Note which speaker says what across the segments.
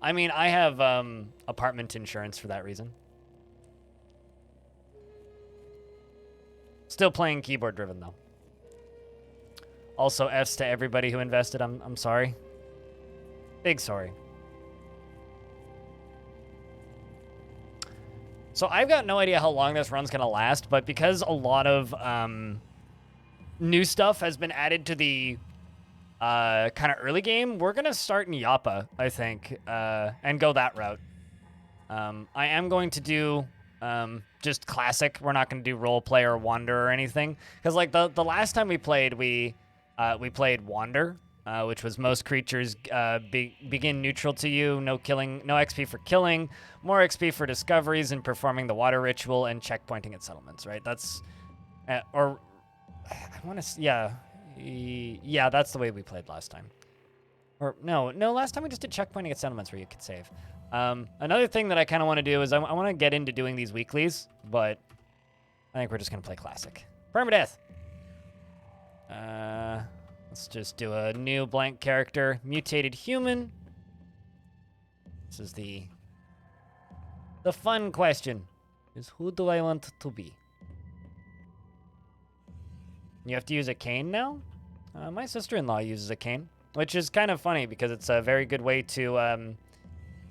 Speaker 1: I mean, I have apartment insurance for that reason. Still playing keyboard driven though. Also, F's to everybody who invested. I'm sorry. Big sorry. So I've got no idea how long this run's gonna last, but because a lot of new stuff has been added to the kind of early game, we're gonna start in Yappa, I think, and go that route. I am going to do just classic. We're not going to do role play or wander or anything, because like the last time we played played wander, which was most creatures begin neutral to you, no killing, no XP for killing, more XP for discoveries and performing the water ritual and checkpointing at settlements. Right? That's or I want to yeah, that's the way we played last time. Or no, last time we just did checkpointing at settlements where you could save. Another thing that I kind of want to do is I want to get into doing these weeklies, but I think we're just going to play classic. Permadeath. Let's just do a new blank character. Mutated human. This is the fun question. Is who do I want to be? You have to use a cane now? My sister-in-law uses a cane, which is kind of funny because it's a very good way to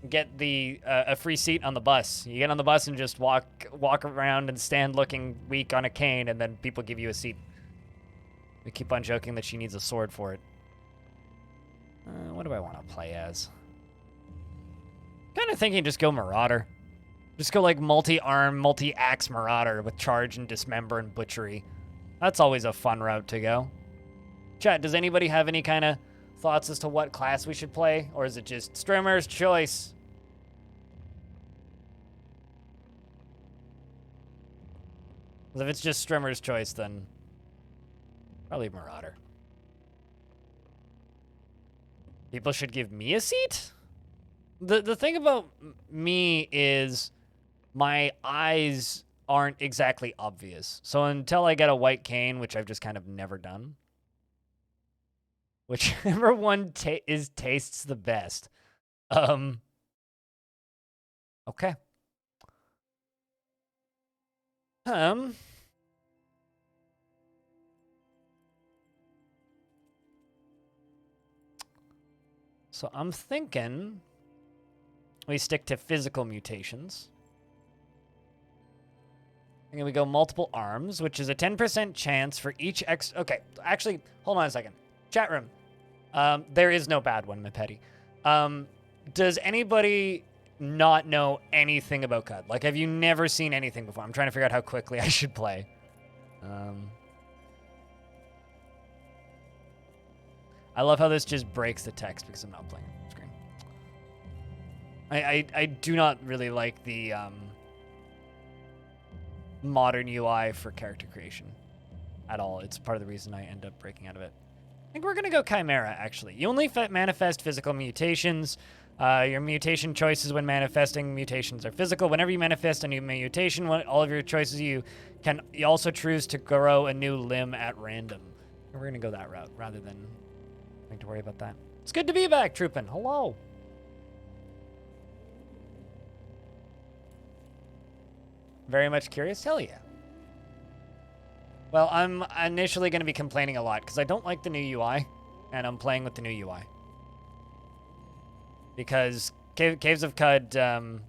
Speaker 1: get a free seat on the bus. You get on the bus and just walk around and stand looking weak on a cane, and then people give you a seat. We keep on joking that she needs a sword for it. What do I want to play as? Kind of thinking just go Marauder. Just go like multi-arm, multi-axe Marauder with charge and dismember and butchery. That's always a fun route to go. Chat, does anybody have any kind of thoughts as to what class we should play? Or is it just Strimmer's choice? Because if it's just Strimmer's choice, then probably Marauder. People should give me a seat? The thing about me is my eyes aren't exactly obvious. So until I get a white cane, which I've just kind of never done, whichever one tastes the best. Okay. So I'm thinking we stick to physical mutations. And we go multiple arms, which is a 10% chance for each Okay, actually, hold on a second. Chat room. There is no bad one, Mepeti. Does anybody not know anything about CUD? Like, have you never seen anything before? I'm trying to figure out how quickly I should play. I love how this just breaks the text because I'm not playing on screen. I do not really like the modern UI for character creation at all. It's part of the reason I end up breaking out of it. I think we're going to go Chimera, actually. You only manifest physical mutations. Your mutation choices when manifesting mutations are physical. Whenever you manifest a new mutation, all of your choices, you also choose to grow a new limb at random. And we're going to go that route rather than having to worry about that. It's good to be back, Troopin. Hello. Very much curious? Hell yeah. Well, I'm initially going to be complaining a lot because I don't like the new UI, and I'm playing with the new UI. Because Caves of Cud, oh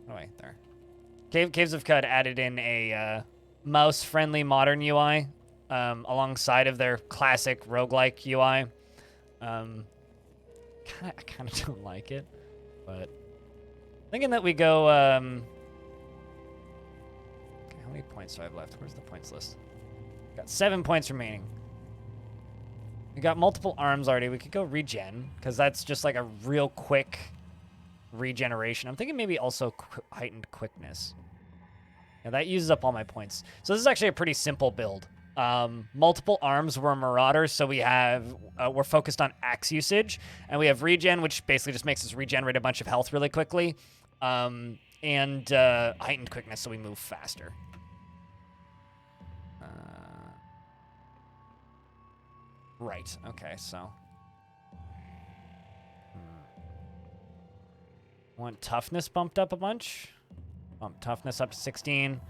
Speaker 1: wait, there. Caves of Cud added in a mouse-friendly modern UI alongside of their classic roguelike UI. I kind of don't like it, but thinking that we go. Okay, how many points do I have left? Where's the points list? Got 7 points remaining. We got multiple arms already. We could go regen, because that's just like a real quick regeneration. I'm thinking maybe also heightened quickness. Yeah, that uses up all my points. So this is actually a pretty simple build. Multiple arms, we're marauders, so we're focused on axe usage, and we have regen, which basically just makes us regenerate a bunch of health really quickly, and heightened quickness, so we move faster. Right. Okay, so. Want toughness bumped up a bunch. Bump toughness up to 16.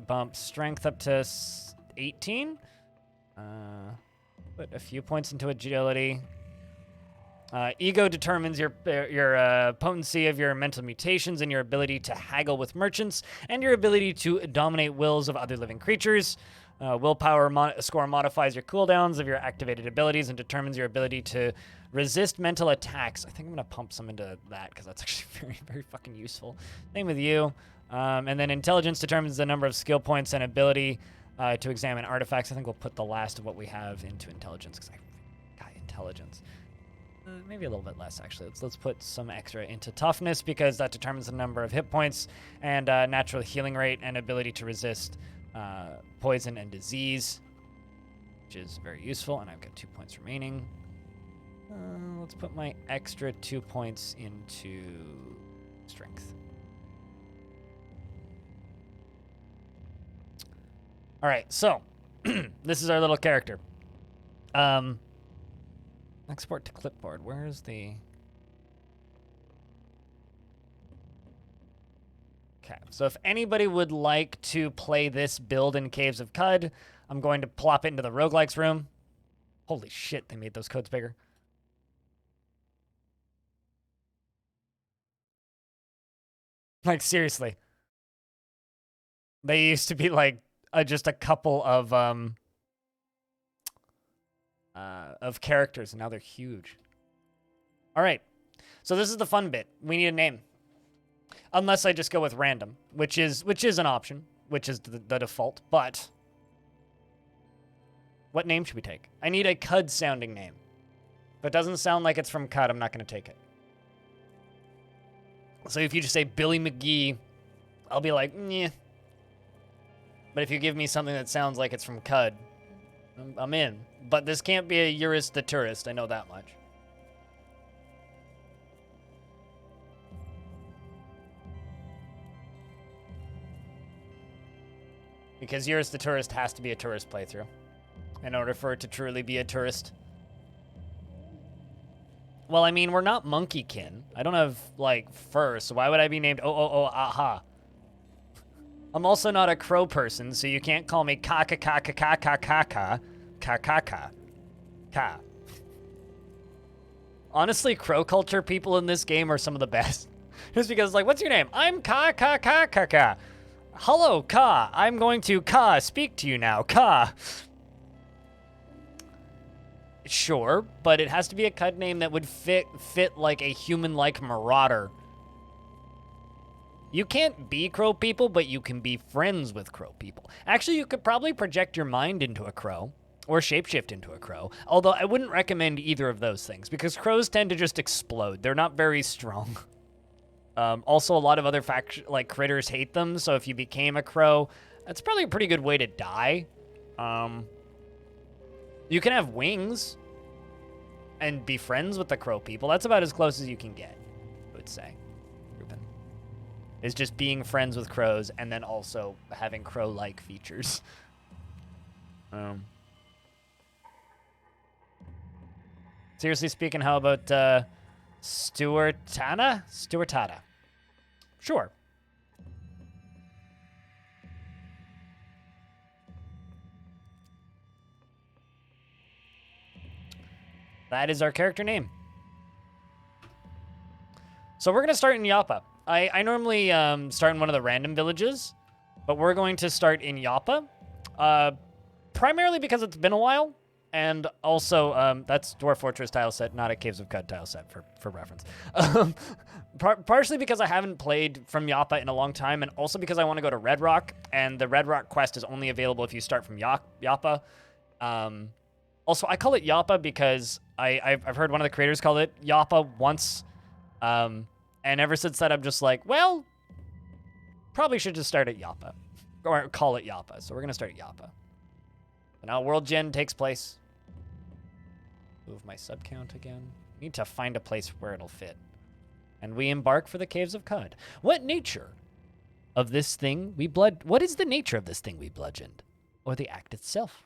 Speaker 1: Bump strength up to 18. Put a few points into agility. Ego determines your potency of your mental mutations and your ability to haggle with merchants and your ability to dominate wills of other living creatures. Willpower score modifies your cooldowns of your activated abilities and determines your ability to resist mental attacks. I think I'm going to pump some into that because that's actually very, very fucking useful. Same with you. And then intelligence determines the number of skill points and ability to examine artifacts. I think we'll put the last of what we have into intelligence because I got intelligence. Maybe a little bit less, actually. Let's put some extra into toughness because that determines the number of hit points and natural healing rate and ability to resist poison and disease, which is very useful, and I've got 2 points remaining. Let's put my extra 2 points into strength. All right, so this is our little character. Export to clipboard. Where is the... Okay, so if anybody would like to play this build in Caves of Cud, I'm going to plop it into the roguelikes room. Holy shit, they made those codes bigger. Like, seriously. They used to be, like, just a couple of characters, and now they're huge. All right, so this is the fun bit. We need a name. Unless I just go with random, which is an option, which is the default, but what name should we take? I need a Cud-sounding name. If it doesn't sound like it's from Cud, I'm not going to take it. So if you just say Billy McGee, I'll be like, yeah. But if you give me something that sounds like it's from Cud, I'm in. But this can't be a Eurus the Tourist, I know that much. Because Eurus the Tourist has to be a tourist playthrough in order for it to truly be a tourist. Well, I mean, we're not monkeykin. I don't have, like, fur, so why would I be named aha? I'm also not a crow person, so you can't call me ka-ka-ka-ka-ka-ka-ka. Ka. Honestly, crow culture people in this game are some of the best. Just because, like, what's your name? I'm ka-ka-ka-ka-ka. Hello, Ka. I'm going to speak to you now. Ka. Sure, but it has to be a Cud name that would fit like a human-like marauder. You can't be crow people, but you can be friends with crow people. Actually, you could probably project your mind into a crow or shapeshift into a crow, although I wouldn't recommend either of those things because crows tend to just explode. They're not very strong. Also, a lot of other critters hate them, so if you became a crow, that's probably a pretty good way to die. You can have wings and be friends with the crow people. That's about as close as you can get, I would say. Ruben is just being friends with crows and then also having crow-like features. Seriously speaking, how about Surtanata? Sure. That is our character name. So we're going to start in Yapa. I normally start in one of the random villages, but we're going to start in Yapa, primarily because it's been a while, and also that's Dwarf Fortress tile set, not a Caves of Cud tile set for reference. Partially because I haven't played from Yapa in a long time, and also because I want to go to Red Rock, and the Red Rock quest is only available if you start from Yapa. Also, I call it Yapa because I've heard one of the creators call it Yapa once, and ever since that, I'm just like, well, probably should just start at Yapa, or call it Yapa. So we're gonna start at Yapa. So now World Gen takes place. Move my sub count again. Need to find a place where it'll fit. And we embark for the Caves of Cud. What is the nature of this thing we bludgeoned? Or the act itself?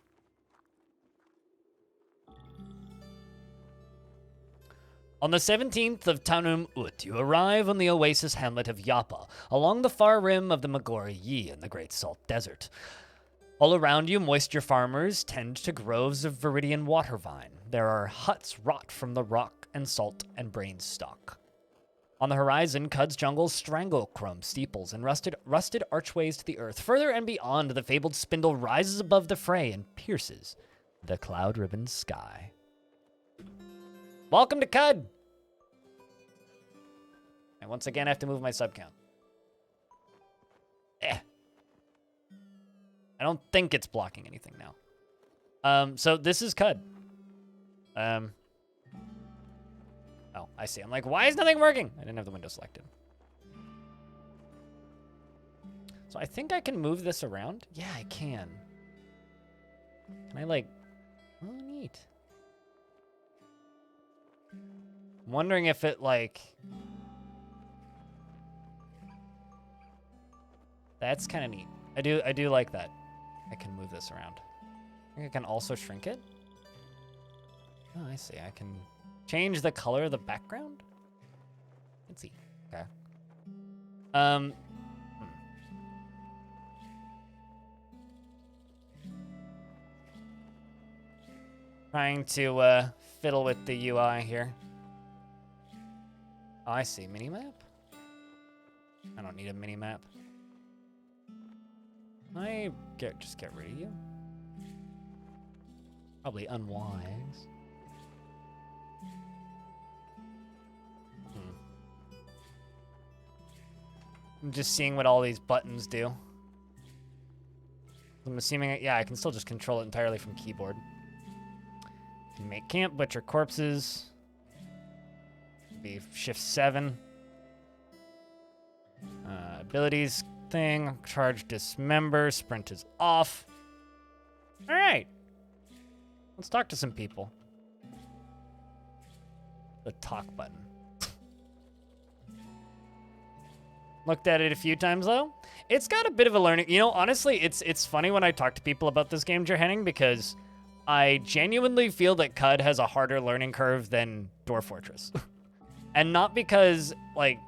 Speaker 1: On the 17th of Tanum Ut, you arrive on the oasis hamlet of Yapa, along the far rim of the Magori Yi in the Great Salt Desert. All around you, moisture farmers tend to groves of viridian water vine. There are huts wrought from the rock and salt and brain stock. On the horizon, Cud's jungles strangle chrome steeples and rusted archways to the earth. Further and beyond, the fabled spindle rises above the fray and pierces the cloud-ribboned sky. Welcome to Cud! And once again, I have to move my sub count. I don't think it's blocking anything now. So this is Cud. Oh, I see. I'm like, why is nothing working? I didn't have the window selected. So I think I can move this around. Yeah, I can. Can I like, oh, neat. I'm wondering if it like, that's kind of neat. I do like that. I can move this around. I think I can also shrink it. Oh, I see. I can change the color of the background. Let's see. Okay. Trying to fiddle with the UI here. Oh, I see. Minimap? I don't need a minimap. Just get rid of you? Probably unwise. I'm just seeing what all these buttons do. I'm assuming, yeah, I can still just control it entirely from keyboard. Can make camp, butcher corpses. Be shift 7. Abilities thing, charge dismember, sprint is off. All right. Let's talk to some people. The talk button. Looked at it a few times though. It's got a bit of a learning. You know, honestly, it's funny when I talk to people about this game, Henning, because I genuinely feel that Cud has a harder learning curve than Dwarf Fortress. And not because like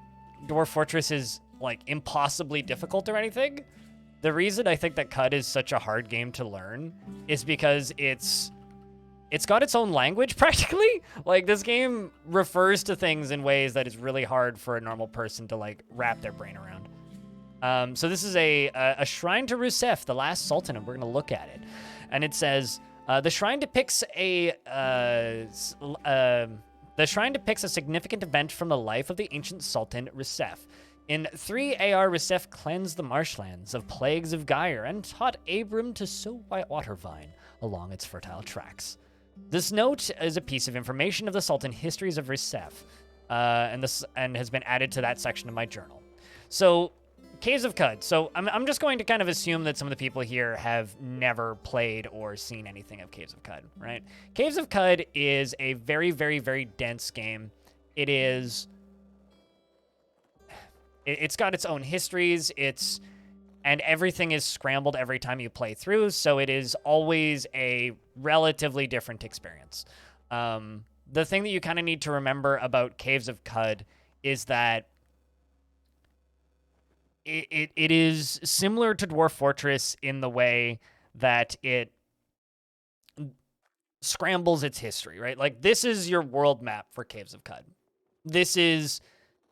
Speaker 1: Dwarf Fortress is like impossibly difficult or anything. The reason I think that Cud is such a hard game to learn is because it's got its own language practically. Like this game refers to things in ways that is really hard for a normal person to like wrap their brain around. So this is a shrine to Rusev, the last sultan, and we're gonna look at it. And it says, the shrine depicts a significant event from the life of the ancient sultan Rusev. In 3 AR, Rusev cleansed the marshlands of plagues of Gyre and taught Abram to sow water vine along its fertile tracks. This note is a piece of information of the Sultan histories of Rusev, and has been added to that section of my journal. So, Caves of Cud. So I'm just going to kind of assume that some of the people here have never played or seen anything of Caves of Cud, right? Caves of Cud is a very, very, very dense game. It's got its own histories, and everything is scrambled every time you play through, so it is always a relatively different experience. The thing that you kind of need to remember about Caves of Cud is that it is similar to Dwarf Fortress in the way that it scrambles its history, right? Like, this is your world map for Caves of Cud. This is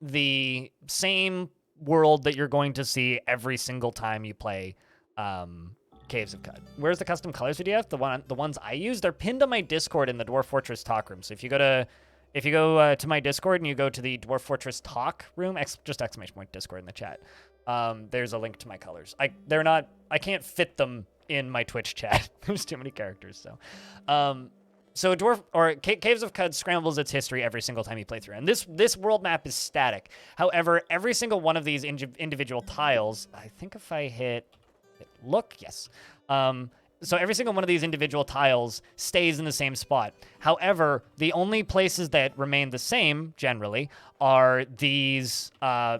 Speaker 1: the same world that you're going to see every single time you play Caves of Cud. Where's the custom colors PDF? The ones I use, they're pinned on my Discord in the Dwarf Fortress talk room. So if you go to my Discord and you go to the Dwarf Fortress talk room, just exclamation point Discord in the chat. There's a link to my colors. I can't fit them in my Twitch chat. There's too many characters. So Caves of Cud scrambles its history every single time you play through. And this world map is static. However, every single one of these individual tiles, I think if I hit look, yes. So every single one of these individual tiles stays in the same spot. However, the only places that remain the same, generally, are these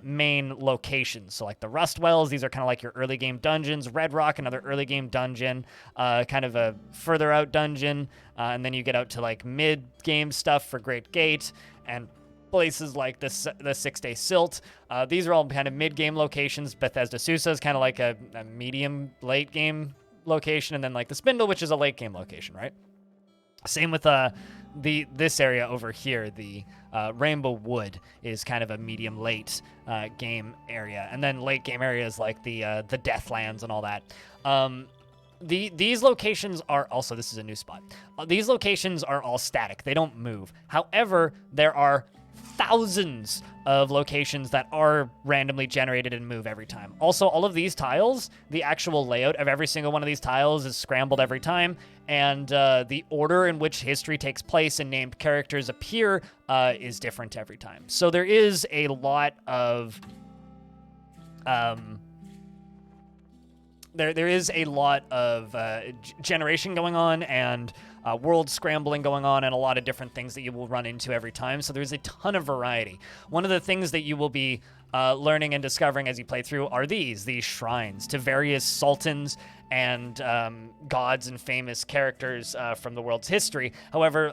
Speaker 1: main locations. So like the Rust Wells, these are kind of like your early game dungeons. Red Rock, another early game dungeon, kind of a further out dungeon. And then you get out to like mid-game stuff for Great Gate and places like the Six-Day Silt. These are all kind of mid-game locations. Bethesda Susa is kind of like a medium late game location, and then like the Spindle, which is a late game location, right? Same with this area over here. The Rainbow Wood is kind of a medium late game area, and then late game areas like the Deathlands and all that. These locations are also, this is a new spot. These locations are all static. They don't move. However, there are thousands of locations that are randomly generated and move every time. Also, all of these tiles, the actual layout of every single one of these tiles is scrambled every time, and the order in which history takes place and named characters appear is different every time. So there is a lot of there is a lot of generation going on, and world scrambling going on, and a lot of different things that you will run into every time. So there's a ton of variety. One of the things that you will be learning and discovering as you play through are these shrines to various sultans and gods and famous characters from the world's history. However,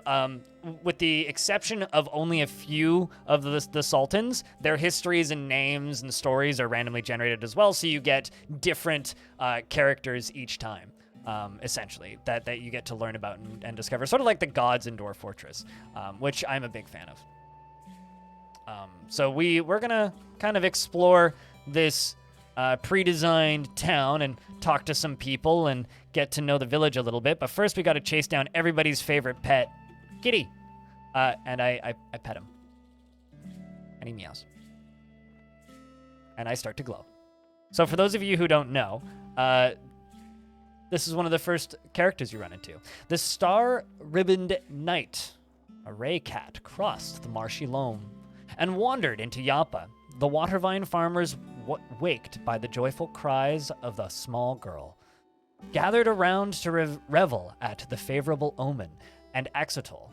Speaker 1: with the exception of only a few of the sultans, their histories and names and stories are randomly generated as well, so you get different characters each time. Essentially, that you get to learn about and discover, sort of like the gods in Dwarf Fortress, which I'm a big fan of. So we're gonna kind of explore this pre-designed town and talk to some people and get to know the village a little bit. But first, we got to chase down everybody's favorite pet, Kitty, and I pet him, and he meows, and I start to glow. So for those of you who don't know, this is one of the first characters you run into. The star-ribboned knight, a ray cat, crossed the marshy loam and wandered into Yappa. The watervine farmers, waked by the joyful cries of the small girl, gathered around to revel at the favorable omen and Axotol,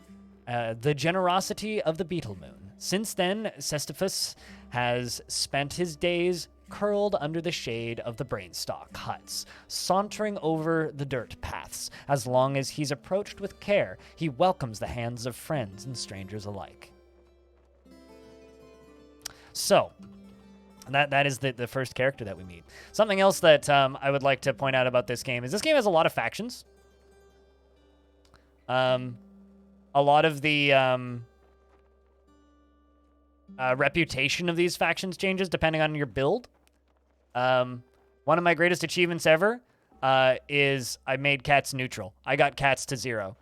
Speaker 1: the generosity of the beetle moon. Since then, Cestiphus has spent his days curled under the shade of the brainstalk huts, sauntering over the dirt paths. As long as he's approached with care, he welcomes the hands of friends and strangers alike. So, that is the first character that we meet. Something else that I would like to point out about this game is this game has a lot of factions. A lot of the reputation of these factions changes depending on your build. One of my greatest achievements ever is I made cats neutral. I got cats to 0.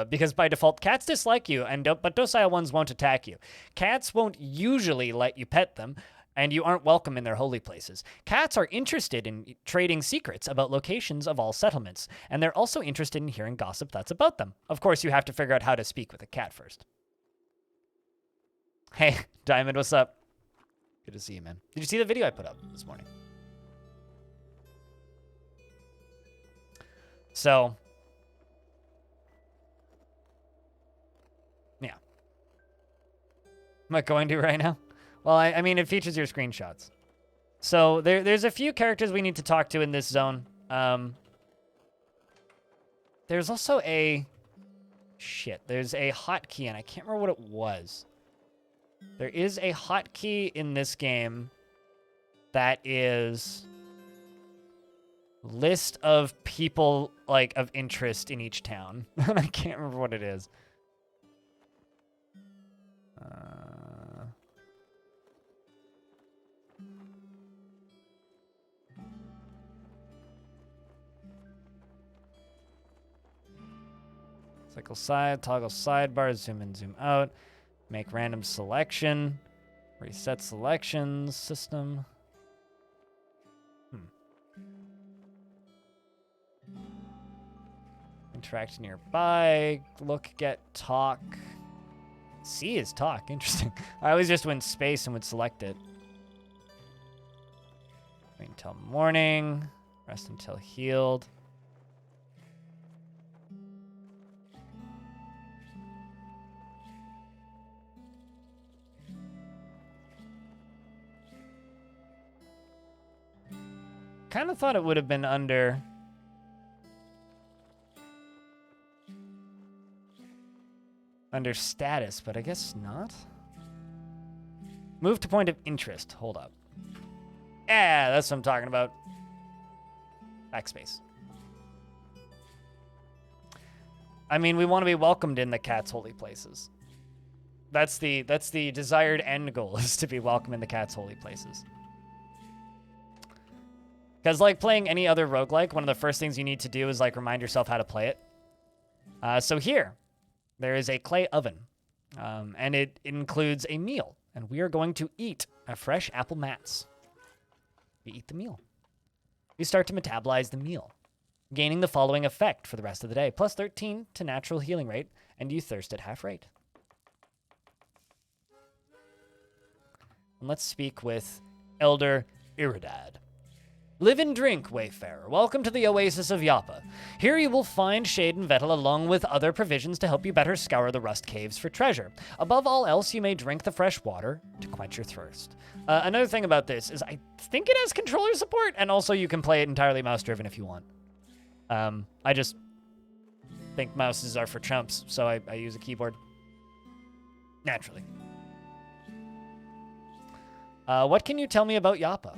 Speaker 1: Because by default, cats dislike you, but docile ones won't attack you. Cats won't usually let you pet them, and you aren't welcome in their holy places. Cats are interested in trading secrets about locations of all settlements, and they're also interested in hearing gossip that's about them. Of course, you have to figure out how to speak with a cat first. Hey, Diamond, what's up? Good to see you, man. Did you see the video I put up this morning? So, yeah. Am I going to right now? Well, I mean, it features your screenshots. So there's a few characters we need to talk to in this zone. There's also there's a hotkey, and I can't remember what it was. There is a hotkey in this game that is list of people, like, of interest in each town. And I can't remember what it is. Cycle side, toggle sidebar, zoom in, zoom out, make random selection, reset selections, system. Interact nearby, look, get, talk. C is talk, interesting. I always just went space and would select it. Wait until morning, rest until healed. kind of thought it would have been under... under status, but I guess not. Move to point of interest. Hold up. Yeah, that's what I'm talking about. Backspace. I mean, we want to be welcomed in the cat's holy places. That's the desired end goal, is to be welcome in the cat's holy places. Because like playing any other roguelike, one of the first things you need to do is like remind yourself how to play it. So here, there is a clay oven, and it includes a meal, and we are going to eat a fresh apple mats. We eat the meal. We start to metabolize the meal, gaining the following effect for the rest of the day. Plus 13 to natural healing rate, and you thirst at half rate. And let's speak with Elder Iridad. Live and drink, Wayfarer. Welcome to the Oasis of Yapa. Here you will find shade and vettle along with other provisions to help you better scour the rust caves for treasure. Above all else, you may drink the fresh water to quench your thirst. Another thing about this is I think it has controller support, and also you can play it entirely mouse-driven if you want. I just think mouses are for chumps, so I use a keyboard. Naturally. What can you tell me about Yapa?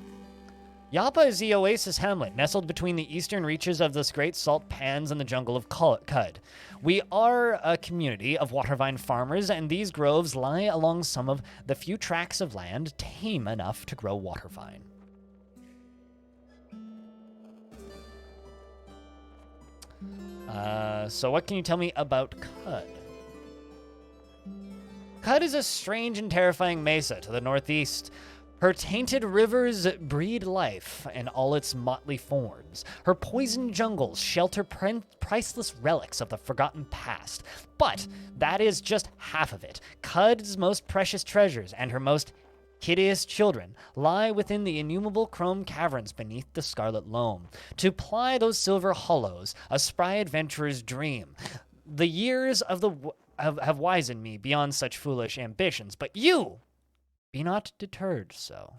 Speaker 1: Yapa is the oasis hamlet, nestled between the eastern reaches of the Great Salt Pans and the jungle of Cud. We are a community of watervine farmers, and these groves lie along some of the few tracts of land tame enough to grow watervine. So what can you tell me about Cud? Cud is a strange and terrifying mesa to the northeast. Her tainted rivers breed life in all its motley forms. Her poisoned jungles shelter priceless relics of the forgotten past. But that is just half of it. Cud's most precious treasures and her most hideous children lie within the innumerable chrome caverns beneath the scarlet loam. To ply those silver hollows, a spry adventurer's dream. The years of have wizened me beyond such foolish ambitions, but you... be not deterred so.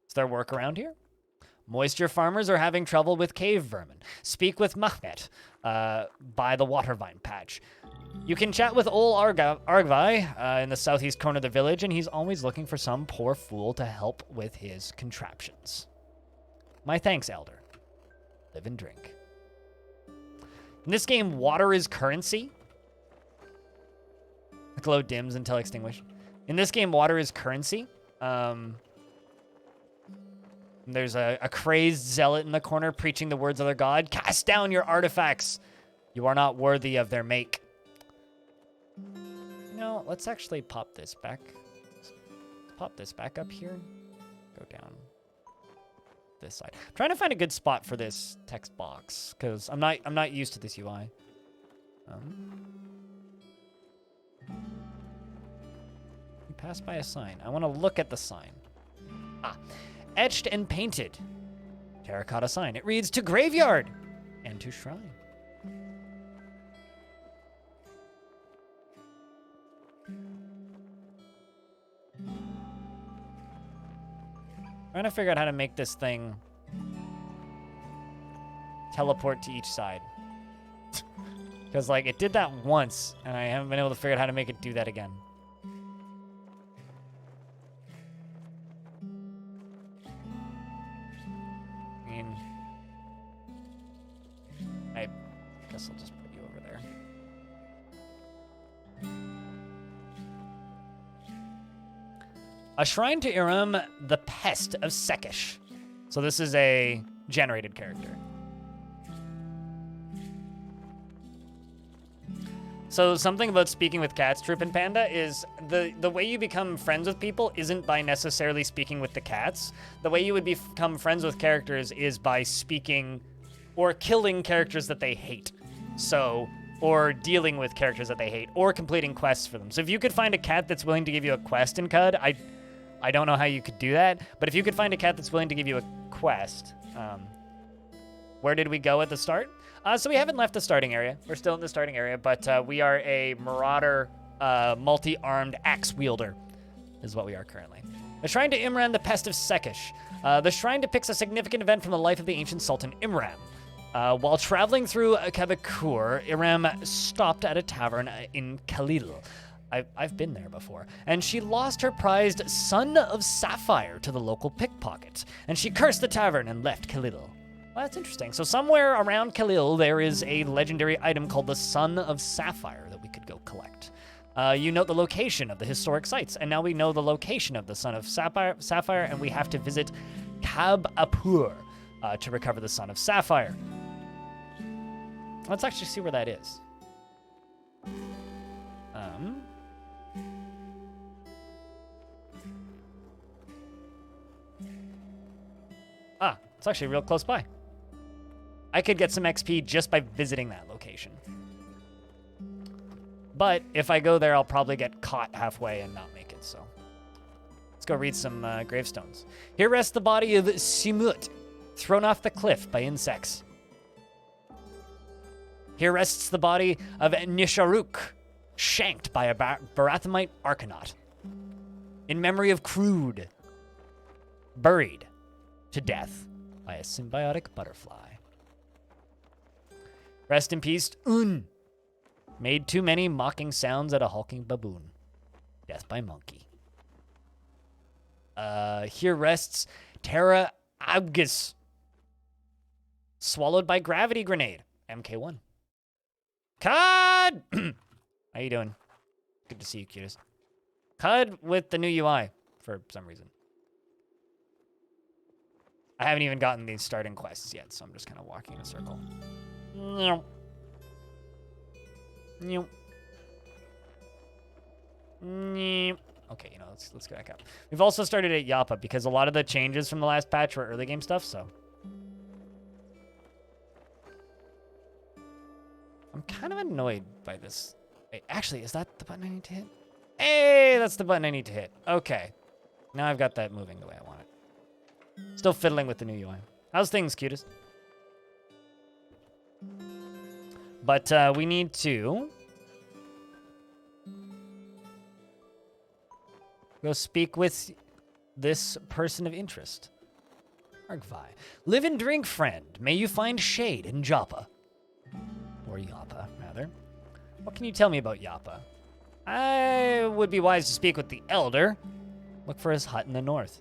Speaker 1: Is there work around here? Moisture farmers are having trouble with cave vermin. Speak with Mahmet by the watervine patch. You can chat with Ol Argvai in the southeast corner of the village, and he's always looking for some poor fool to help with his contraptions. My thanks, Elder. Live and drink. In this game, water is currency. The glow dims until extinguished. In this game, water is currency. There's a crazed zealot in the corner preaching the words of their god. Cast down your artifacts. You are not worthy of their make. You know, let's actually pop this back. Let's pop this back up here. Go down this side. I'm trying to find a good spot for this text box because I'm not used to this UI. You pass by a sign. I want to look at the sign. Ah, etched and painted. Terracotta sign. It reads, to graveyard and to shrine. Trying to figure out how to make this thing teleport to each side. Because, like, it did that once, and I haven't been able to figure out how to make it do that again. I mean, I guess I'll just put you over there. A shrine to Iram, the Pest of Sekish. So this is a generated character. So something about speaking with cats, Troop and Panda, is the way you become friends with people isn't by necessarily speaking with the cats. The way you would become friends with characters is by speaking or killing characters that they hate. So, or dealing with characters that they hate, or completing quests for them. So if you could find a cat that's willing to give you a quest in CUD, I don't know how you could do that, but if you could find a cat that's willing to give you a quest, where did we go at the start? So we haven't left the starting area. We're still in the starting area, but we are a marauder, multi-armed axe wielder, is what we are currently. The Shrine to Imran, the Pest of Sekish. The shrine depicts a significant event from the life of the ancient Sultan Imran. While traveling through Kabakur, Iram stopped at a tavern in Khalil. I've been there before. And she lost her prized Son of Sapphire to the local pickpocket. And she cursed the tavern and left Khalil. Well, that's interesting. So somewhere around Khalil, there is a legendary item called the Son of Sapphire that we could go collect. You note the location of the historic sites, and now we know the location of the Son of Sapphire, and we have to visit Kab-Apur to recover the Son of Sapphire. Let's actually see where that is. It's actually real close by. I could get some XP just by visiting that location. But if I go there, I'll probably get caught halfway and not make it, so. Let's go read some gravestones. Here rests the body of Simut, thrown off the cliff by insects. Here rests the body of Nisharuk, shanked by a Barathumite Arcanaut. In memory of Crude, buried to death by a symbiotic butterfly. Rest in peace, Un. Made too many mocking sounds at a hulking baboon. Death by monkey. Here rests Terra Abgis. Swallowed by gravity grenade. MK1. Cud! How you doing? Good to see you, cutest. Cud with the new UI for some reason. I haven't even gotten these starting quests yet, so I'm just kind of walking in a circle. Okay, let's go back up. We've also started at Yappa because a lot of the changes from the last patch were early game stuff, so. I'm kind of annoyed by this. Wait, actually, is that the button I need to hit? Hey, that's the button I need to hit. Okay. Now I've got that moving the way I want it. Still fiddling with the new UI. How's things, cutest? But we need to go speak with this person of interest. Argvi. Live and drink, friend. May you find shade in Joppa. Or Yappa, rather. What can you tell me about Yappa? I would be wise to speak with the elder. Look for his hut in the north.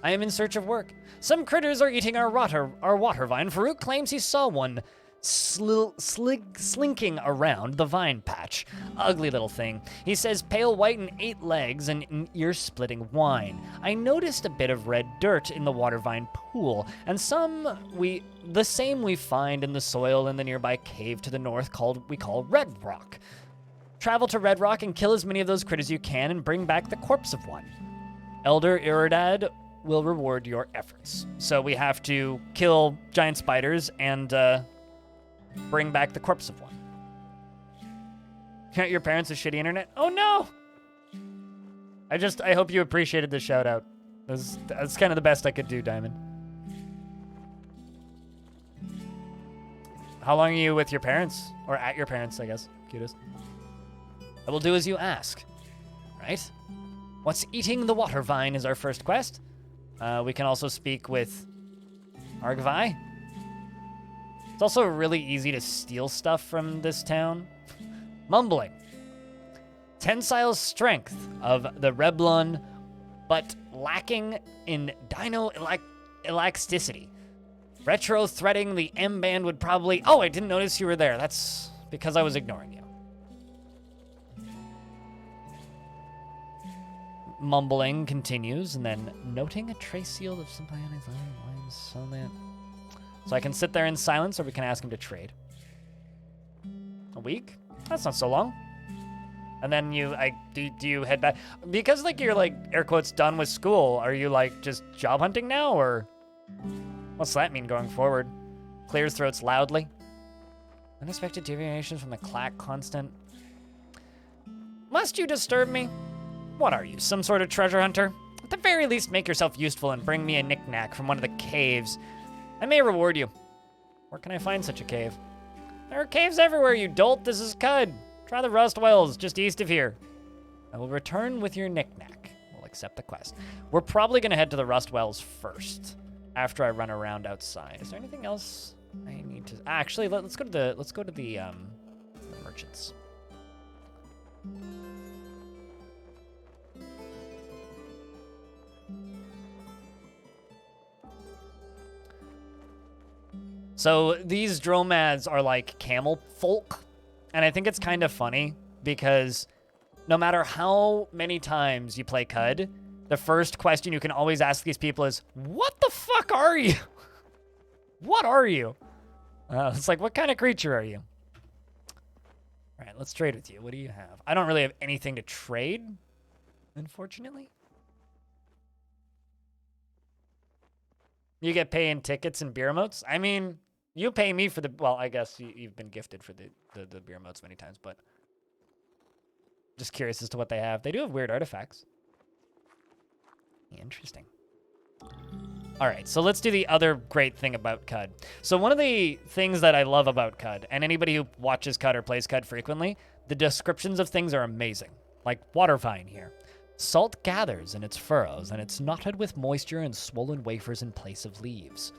Speaker 1: I am in search of work. Some critters are eating our water vine. Farouk claims he saw one slinking around the vine patch. Ugly little thing. He says pale white and 8 legs and an ear-splitting whine. I noticed a bit of red dirt in the water vine pool, and the same we find in the soil in the nearby cave to the north we call Red Rock. Travel to Red Rock and kill as many of those critters you can and bring back the corpse of one. Elder Iridad will reward your efforts. So we have to kill giant spiders and bring back the corpse of one. Your parents have shitty internet? Oh no! I hope you appreciated the shout out. That's kind of the best I could do, Diamond. How long are you with your parents? Or at your parents, I guess. Cutest. I will do as you ask. Right? What's eating the water vine is our first quest. We can also speak with Argvi. It's also really easy to steal stuff from this town. Mumbling. Tensile strength of the Reblon, but lacking in dino elasticity. Retro threading the M-band would probably... Oh, I didn't notice you were there. That's because I was ignoring you. Mumbling continues, and then noting a trace seal of some bionic lines so that... So I can sit there in silence, or we can ask him to trade. A week? That's not so long. And then do you head back? Because, like, you're, like, air quotes, done with school, are you, like, just job hunting now, or... What's that mean going forward? Clears throats loudly. Unexpected deviations from the clack constant. Must you disturb me? What are you, some sort of treasure hunter? At the very least, make yourself useful and bring me a knick-knack from one of the caves. I may reward you. Where can I find such a cave? There are caves everywhere, you dolt. This is Cud. Try the Rust Wells, just east of here. I will return with your knick-knack. We'll accept the quest. We're probably going to head to the Rust Wells first after I run around outside. Is there anything else I need to... Actually, let's go to the merchants. So these dromads are like camel folk, and I think it's kind of funny because no matter how many times you play CUD, the first question you can always ask these people is, what the fuck are you? What are you? It's like, what kind of creature are you? All right, let's trade with you. What do you have? I don't really have anything to trade, unfortunately. You get pay in tickets and beer emotes? I mean, you pay me for the... Well, I guess you've been gifted for the beer emotes many times, but... Just curious as to what they have. They do have weird artifacts. Interesting. All right, so let's do the other great thing about CUD. So one of the things that I love about CUD, and anybody who watches CUD or plays CUD frequently, the descriptions of things are amazing. Like water vine here. Salt gathers in its furrows, and it's knotted with moisture and swollen wafers in place of leaves.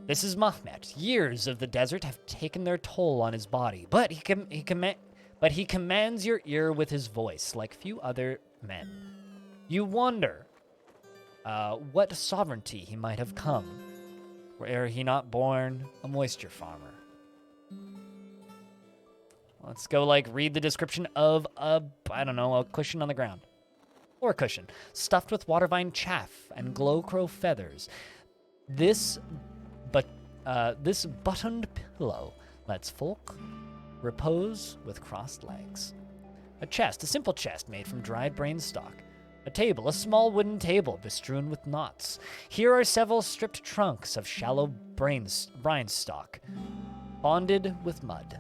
Speaker 1: This is Mahmet. Years of the desert have taken their toll on his body, but he commands your ear with his voice, like few other men. You wonder what sovereignty he might have come. Were he not born a moisture farmer? Let's go, read the description of a cushion on the ground. Or a cushion, stuffed with water vine chaff and glow crow feathers. This buttoned pillow lets folk repose with crossed legs. A chest, a simple chest made from dried brain stalk. A table, a small wooden table bestrewn with knots. Here are several stripped trunks of shallow brine stalk, bonded with mud.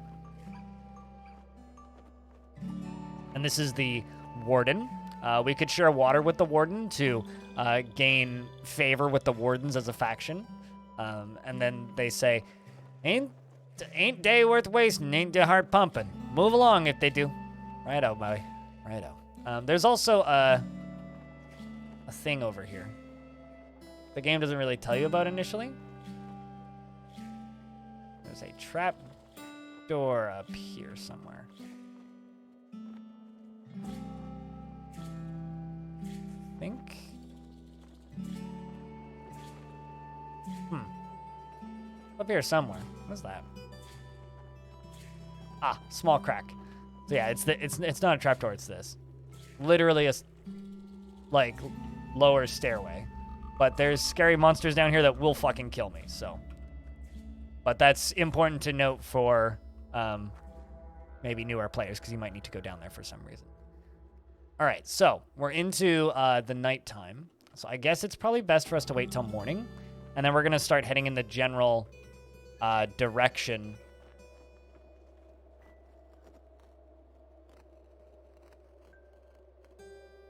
Speaker 1: And this is the warden. We could share water with the warden to gain favor with the wardens as a faction. And then they say, ain't day worth wasting, ain't the heart pumping. Move along if they do. Righto, boy. Righto. There's also a thing over here. The game doesn't really tell you about initially. There's a trap door up here somewhere. I think. Up here somewhere. What's that? Ah, small crack. So yeah, it's not a trapdoor. It's this. Literally a lower stairway. But there's scary monsters down here that will fucking kill me. So, but that's important to note for maybe newer players because you might need to go down there for some reason. All right, so we're into the nighttime. So I guess it's probably best for us to wait till morning, and then we're gonna start heading in the general direction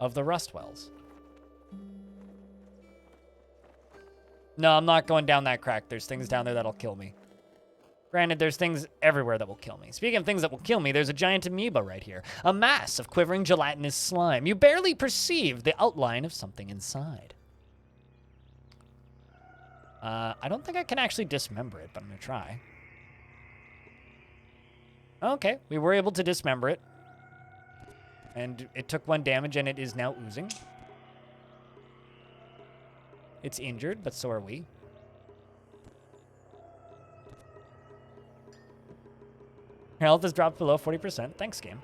Speaker 1: of the Rust Wells. No, I'm not going down that crack. There's things down there that'll kill me. Granted, there's things everywhere that will kill me. Speaking of things that will kill me, there's a giant amoeba right here. A mass of quivering gelatinous slime. You barely perceive the outline of something inside. I don't think I can actually dismember it, but I'm going to try. Okay, we were able to dismember it. And it took 1 damage, and it is now oozing. It's injured, but so are we. Your health has dropped below 40%. Thanks, game.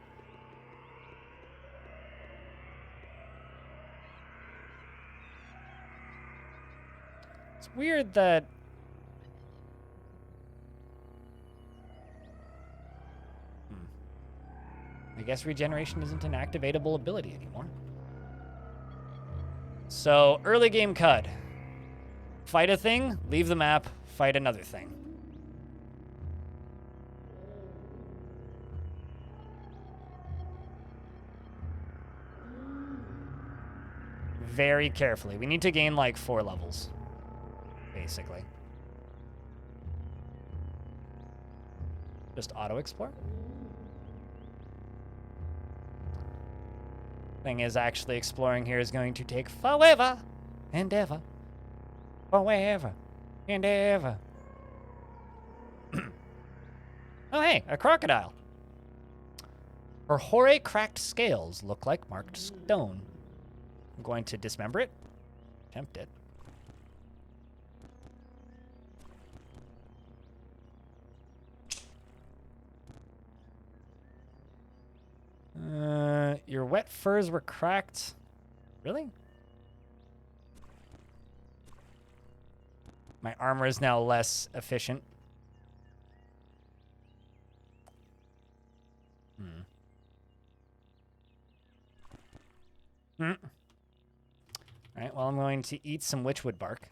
Speaker 1: It's weird that... I guess regeneration isn't an activatable ability anymore. So, early game CUD. Fight a thing, leave the map, fight another thing. Very carefully. We need to gain like 4 levels, basically. Just auto-explore. thing is actually exploring here is going to take forever and ever. Forever and ever. Oh, hey, a crocodile. Her hoary cracked scales look like marked stone. I'm going to dismember it. Attempt it. Your wet furs were cracked. Really? My armor is now less efficient. All right, well, I'm going to eat some witchwood bark,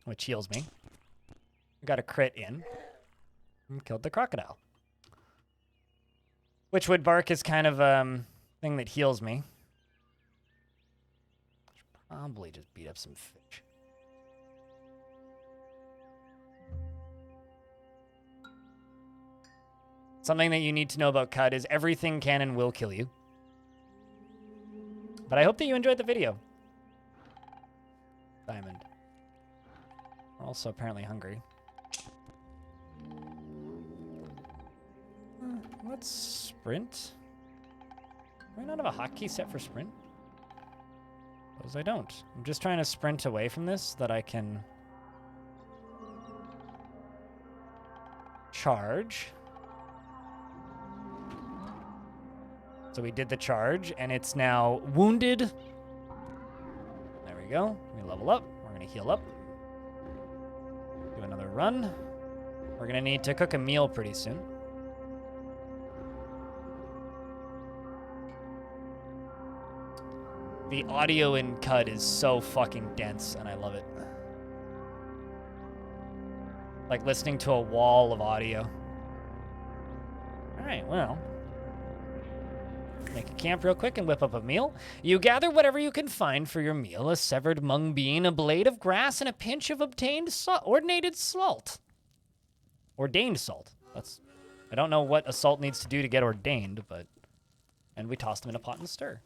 Speaker 1: which heals me. Got a crit in and killed the crocodile. Witchwood bark is kind of a thing that heals me. Should probably just beat up some fish. Something that you need to know about Cud is everything can and will kill you. But I hope that you enjoyed the video. Diamond. We're also apparently hungry. Let's sprint. Do I not have a hotkey set for sprint? Suppose I don't. I'm just trying to sprint away from this so that I can charge. So we did the charge, and it's now wounded. There we go. We level up. We're going to heal up. Do another run. We're going to need to cook a meal pretty soon. The audio in Cud is so fucking dense, and I love it. Like listening to a wall of audio. All right, well. Make a camp real quick and whip up a meal. You gather whatever you can find for your meal. A severed mung bean, a blade of grass, and a pinch of obtained ordinated salt. Ordained salt. I don't know what a salt needs to do to get ordained, but... And we toss them in a pot and stir.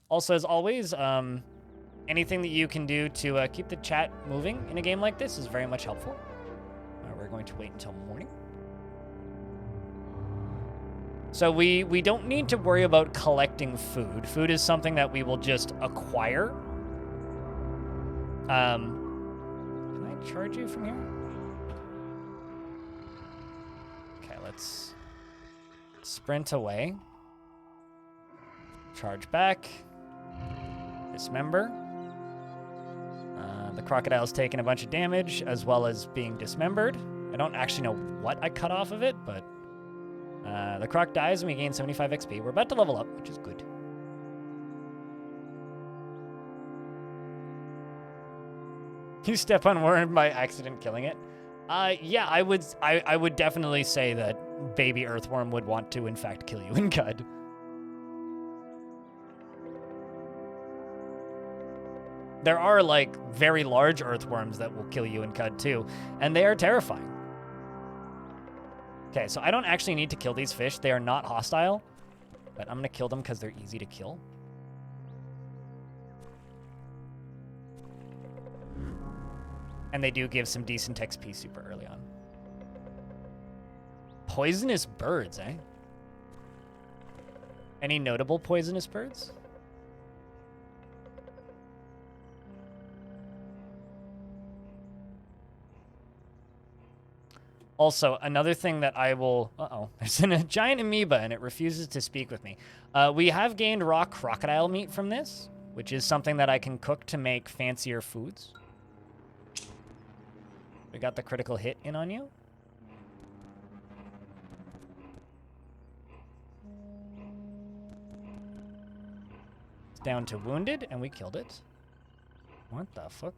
Speaker 1: Also, as always, anything that you can do to keep the chat moving in a game like this is very much helpful. We're going to wait until morning. So we don't need to worry about collecting food. Food is something that we will just acquire. Can I charge you from here? Okay, let's sprint away. Charge back. Dismember. The crocodile's taking a bunch of damage as well as being dismembered. I don't actually know what I cut off of it, but the croc dies and we gain 75 XP. We're about to level up, which is good. You step on worm by accident killing it. Yeah, I would definitely say that baby earthworm would want to, in fact, kill you in Cud. There are, like, very large earthworms that will kill you in Cud, too, and they are terrifying. Okay, so I don't actually need to kill these fish. They are not hostile, but I'm going to kill them because they're easy to kill. And they do give some decent XP super early on. Poisonous birds, eh? Any notable poisonous birds? Also, another thing that I will... Uh-oh. There's a giant amoeba, and it refuses to speak with me. We have gained raw crocodile meat from this, which is something that I can cook to make fancier foods. We got the critical hit in on you. It's down to wounded, and we killed it. What the fuck?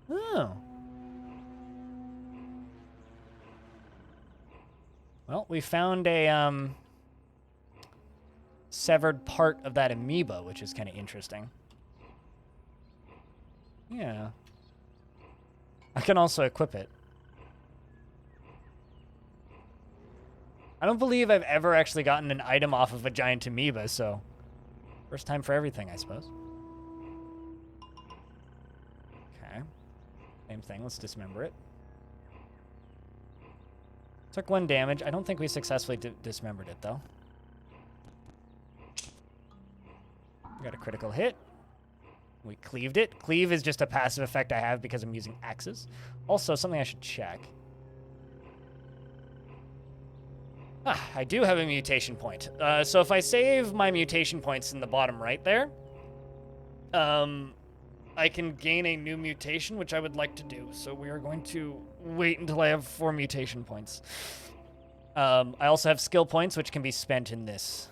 Speaker 1: Oh. Well, we found a severed part of that amoeba, which is kind of interesting. Yeah. I can also equip it. I don't believe I've ever actually gotten an item off of a giant amoeba, so first time for everything, I suppose. Okay. Same thing. Let's dismember it. Took 1 damage. I don't think we successfully dismembered it, though. We got a critical hit. We cleaved it. Cleave is just a passive effect I have because I'm using axes. Also, something I should check. I do have a mutation point. So if I save my mutation points in the bottom right there, I can gain a new mutation, which I would like to do. So we are going to wait until I have 4 mutation points. I also have skill points, which can be spent in this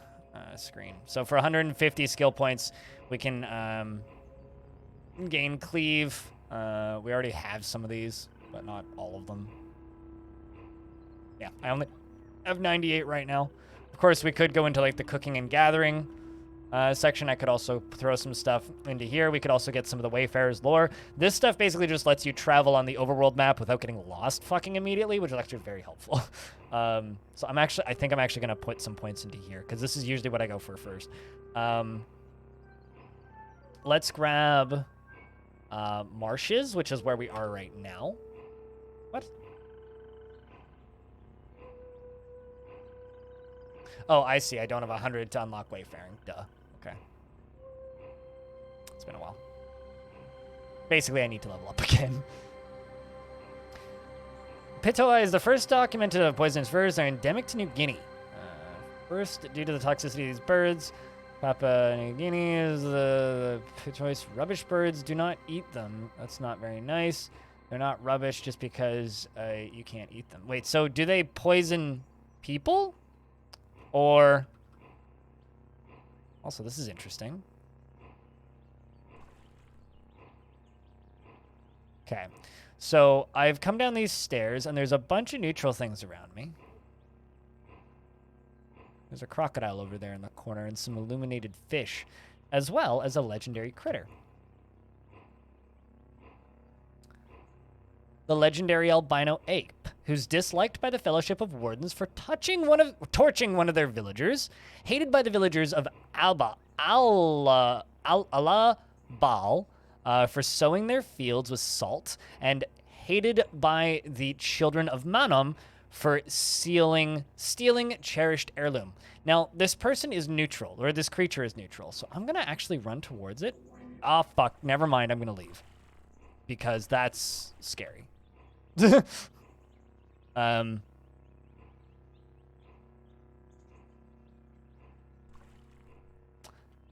Speaker 1: screen. So for 150 skill points, we can gain cleave. We already have some of these, but not all of them. Yeah, I only have 98 right now. Of course, we could go into like the cooking and gathering section. I could also throw some stuff into here. We could also get some of the Wayfarer's lore. This stuff basically just lets you travel on the overworld map without getting lost fucking immediately, which is actually very helpful. So I think I'm actually gonna put some points into here because this is usually what I go for first. Let's grab marshes, which is where we are right now. What? Oh, I see. I don't have 100 to unlock Wayfaring. Duh. Okay. It's been a while. Basically, I need to level up again. Pitoa is the first documented poisonous birds that are endemic to New Guinea. First, due to the toxicity of these birds, Papua New Guinea is the choice. Rubbish birds, do not eat them. That's not very nice. They're not rubbish just because you can't eat them. Wait, so do they poison people? Or... Also, this is interesting. Okay. So, I've come down these stairs, and there's a bunch of neutral things around me. There's a crocodile over there in the corner, and some illuminated fish, as well as a legendary critter. The legendary albino ape, who's disliked by the Fellowship of Wardens for torching one of their villagers, hated by the villagers of Allah Bal for sowing their fields with salt, and hated by the children of Manum for stealing cherished heirloom. Now, this person is neutral, or this creature is neutral, so I'm going to actually run towards it. Ah, fuck, never mind, I'm going to leave. Because that's scary.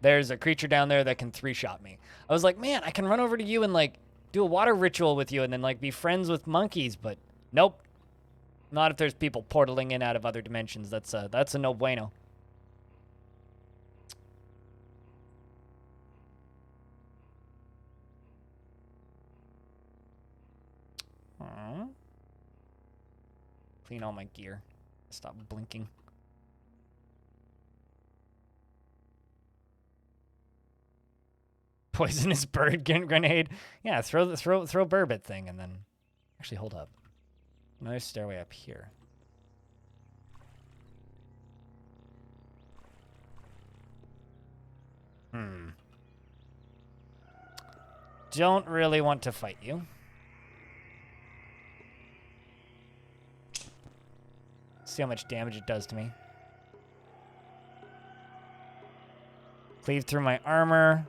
Speaker 1: There's a creature down there that can 3-shot me. I was like, man, I can run over to you and, like, do a water ritual with you and then, like, be friends with monkeys, but nope. Not if there's people portaling in out of other dimensions. That's a no bueno. Clean all my gear. Stop blinking. Poisonous bird grenade. Yeah, throw burbot thing and then actually hold up. Another stairway up here. Don't really want to fight you. See how much damage it does to me. Cleave through my armor.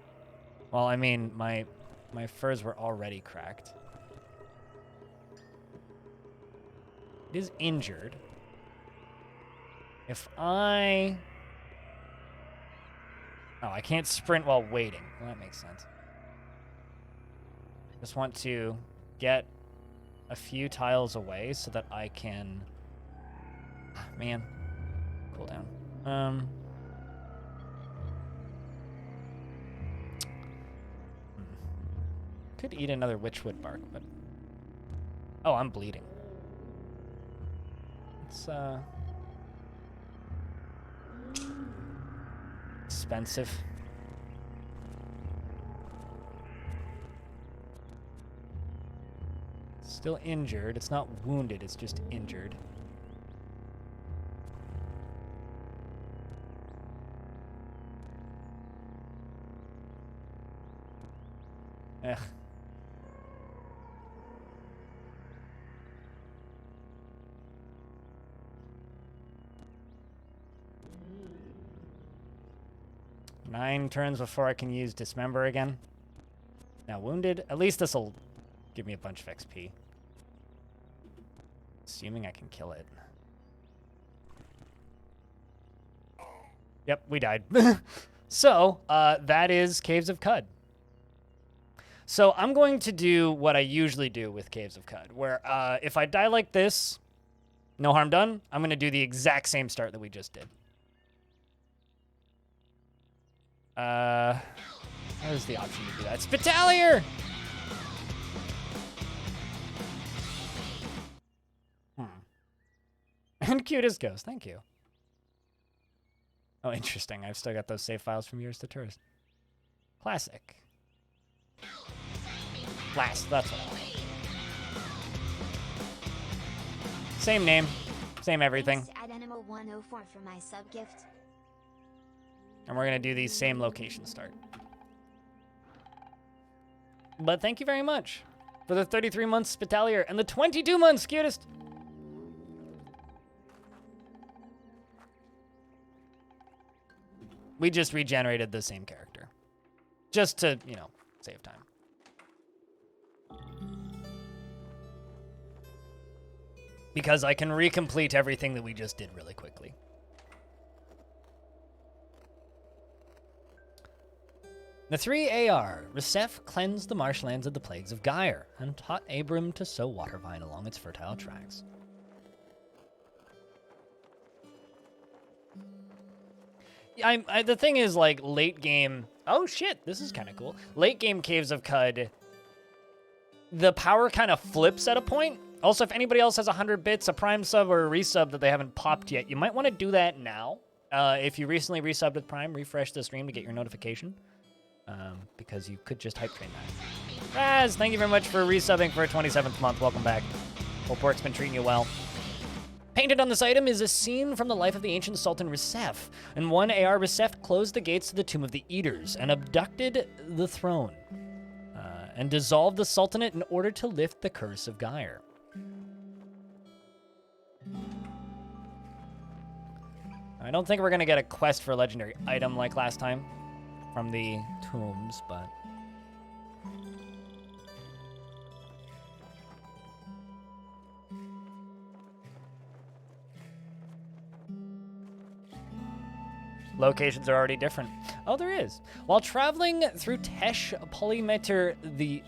Speaker 1: Well, I mean, my furs were already cracked. It is injured. If I... Oh, I can't sprint while waiting. Well, that makes sense. Just want to get a few tiles away so that I can... Man. Cool down. Could eat another witchwood bark, but... Oh, I'm bleeding. It's, expensive. Still injured. It's not wounded, it's just injured. Ugh. Nine turns before I can use Dismember again. Now wounded. At least this will give me a bunch of XP. Assuming I can kill it. Yep, we died. So, that is Caves of Cud. So I'm going to do what I usually do with Caves of Cud, where if I die like this, no harm done, I'm going to do the exact same start that we just did. Where's the option to do that? Spitalier! And cutest ghost, thank you. Oh, interesting. I've still got those save files from Years to Tourist. Classic. Last, that's what I want. Same name, same everything.
Speaker 2: Add Animal 104 for my sub gift.
Speaker 1: And we're going to do the same location start. But thank you very much for the 33 months Spitalier and the 22 months cutest. We just regenerated the same character. Just to, you know, save time. Because I can recomplete everything that we just did really quickly. The 3 AR, Resef cleansed the marshlands of the plagues of Gyre and taught Abram to sow watervine along its fertile tracks. The thing is, like, late game... Oh, shit, this is kind of cool. Late game Caves of Cud, the power kind of flips at a point. Also, if anybody else has 100 bits, a Prime sub or a resub that they haven't popped yet, you might want to do that now. If you recently resubbed with Prime, refresh the stream to get your notification. Because you could just hype train that. Raz, thank you very much for resubbing for a 27th month. Welcome back. Hope work's been treating you well. Painted on this item is a scene from the life of the ancient Sultan Resef. In 1 AR, Resef closed the gates to the Tomb of the Eaters and abducted the throne. And dissolved the Sultanate in order to lift the curse of Gyre. I don't think we're going to get a quest for a legendary item like last time from the tombs, but... Locations are already different. Oh, there is. While traveling through Tesh, Polymeter II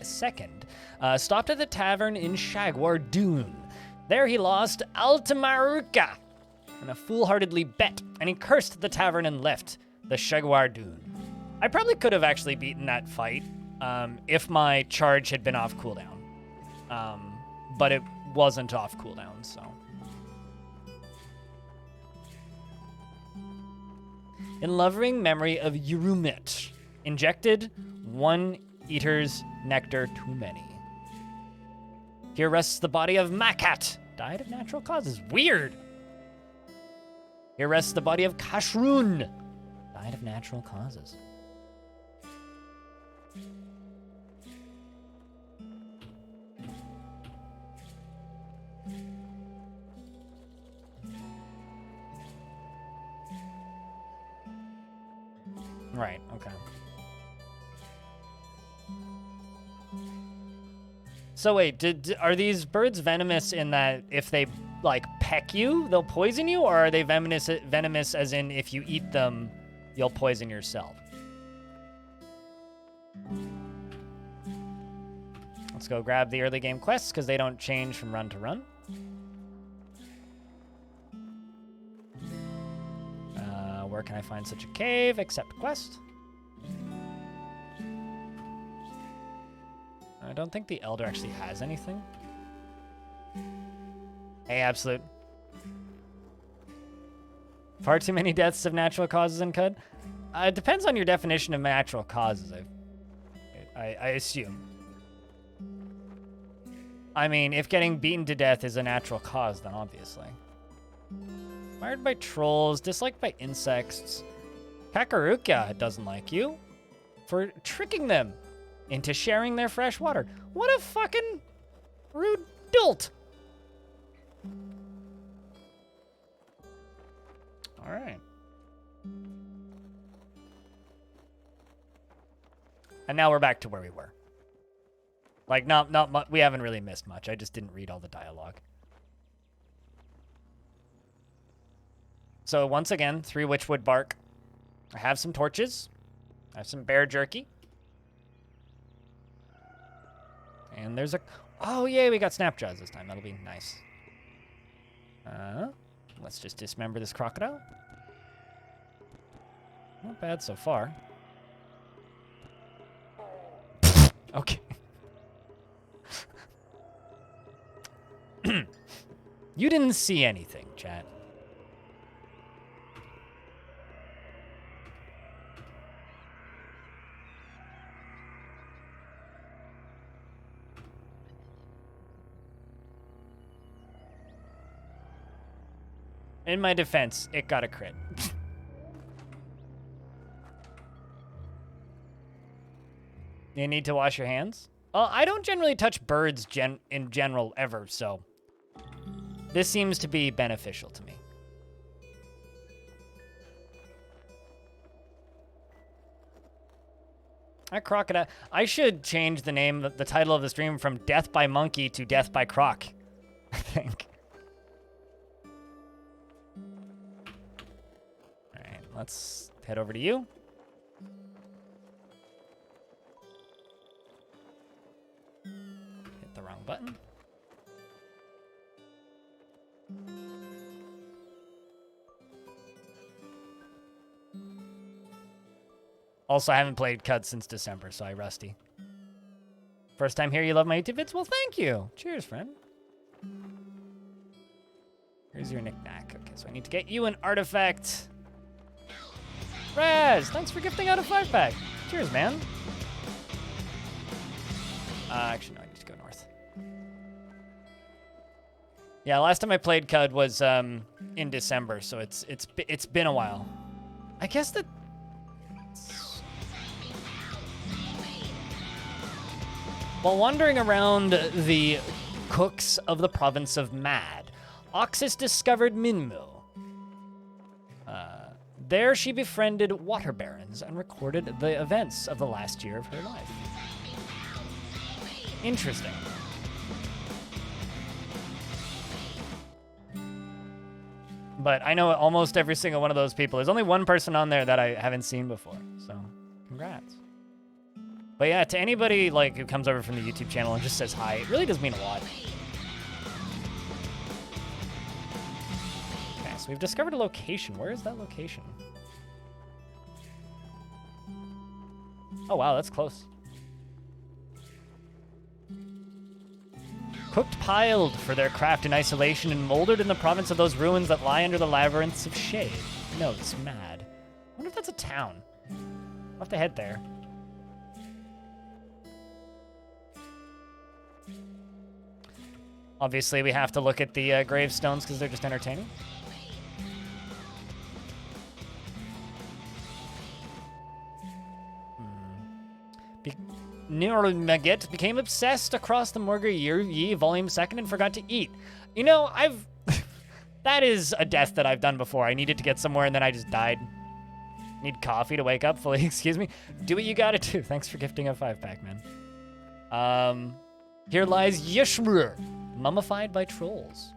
Speaker 1: stopped at the tavern in Shagwar Dune. There he lost Altamaruka in a foolhardily bet, and he cursed the tavern and left the Shagwar Dune. I probably could have actually beaten that fight if my charge had been off cooldown. But it wasn't off cooldown, so... In loving memory of Yurumit, injected 1 eater's nectar too many. Here rests the body of Makat, died of natural causes. Weird. Here rests the body of Kashrun, died of natural causes. Right, okay. So wait, are these birds venomous in that if they, like, peck you, they'll poison you? Or are they venomous as in if you eat them, you'll poison yourself? Let's go grab the early game quests, because they don't change from run to run. Where can I find such a cave? Accept quest. I don't think the Elder actually has anything. Hey, Absolute. Far too many deaths of natural causes in Cud? It depends on your definition of natural causes, I assume. I mean, if getting beaten to death is a natural cause, then obviously. Fired by trolls, disliked by insects. Kakaruka doesn't like you for tricking them into sharing their fresh water. What a fucking rude dolt. All right. And now we're back to where we were. Like, not much. We haven't really missed much. I just didn't read all the dialogue. So once again, 3 witchwood bark. I have some torches. I have some bear jerky. And there's a... Oh, yay, we got snap jaws this time. That'll be nice. Let's just dismember this crocodile. Not bad so far. Okay. You didn't see anything, chat. In my defense, it got a crit. You need to wash your hands? I don't generally touch birds in general ever, so this seems to be beneficial to me. That crocodile. I should change the name, the title of the stream from Death by Monkey to Death by Croc, I think. All right, let's head over to you. Hit the wrong button. Also, I haven't played CUD since December, so I rusty. First time here, you love my YouTube vids? Well, thank you. Cheers, friend. Here's your knick-knack. Okay, so I need to get you an artifact. Raz, thanks for gifting out a 5-pack. Cheers, man. Actually, no, I need to go north. Yeah, last time I played CUD was in December, so it's been a while. I guess that... While wandering around the cooks of the province of Mad, Oxus discovered Minmu. There she befriended water barons and recorded the events of the last year of her life. Interesting. But I know almost every single one of those people. There's only one person on there that I haven't seen before, so congrats. But yeah, to anybody like who comes over from the YouTube channel and just says hi, it really does mean a lot. Okay, so we've discovered a location. Where is that location? Oh wow, that's close. Cooked piled for their craft in isolation and moldered in the province of those ruins that lie under the labyrinths of shade. No, it's Mad. I wonder if that's a town. I'll have to head there. Obviously, we have to look at the gravestones because they're just entertaining. Nurmaget became obsessed across the Morgar Yi Volume 2nd and forgot to eat. You know, that is a death that I've done before. I needed to get somewhere and then I just died. Need coffee to wake up fully, excuse me. Do what you gotta do. Thanks for gifting a 5-pack, man. Here lies Yeshmur, mummified by trolls.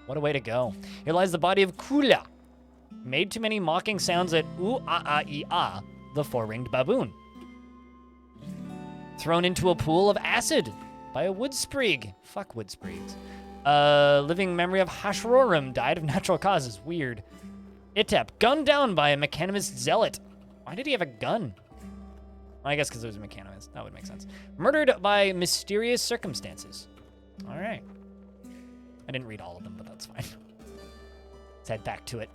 Speaker 1: What a way to go. Here lies the body of Kula, made too many mocking sounds at oo-ah-ah-ee-ah, the 4-ringed baboon. Thrown into a pool of acid by a woodspreeg. Fuck woodspreegs. Living memory of Hashrorum died of natural causes. Weird. Itep, gunned down by a mechanimist zealot. Why did he have a gun? Well, I guess because it was a mechanimist. That would make sense. Murdered by mysterious circumstances. All right. I didn't read all of them, but that's fine. Let's head back to it.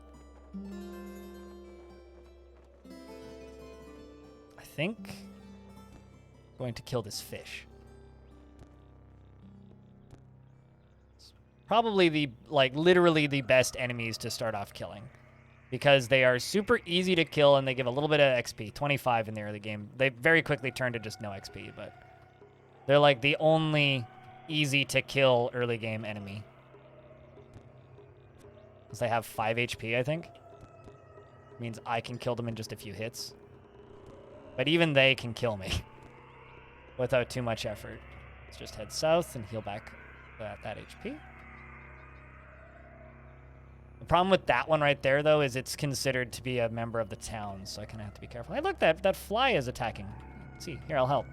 Speaker 1: I think I'm going to kill this fish. It's probably literally the best enemies to start off killing. because they are super easy to kill and they give a little bit of XP, 25 in the early game. They very quickly turn to just no XP, but they're like the only easy to kill early game enemy. Because they have 5 HP, I think. Means I can kill them in just a few hits. But even they can kill me without too much effort. Let's just head south and heal back that HP. The problem with that one right there, though, is it's considered to be a member of the town, so I kind of have to be careful. Hey, look, that fly is attacking. Let's see. Here, I'll help.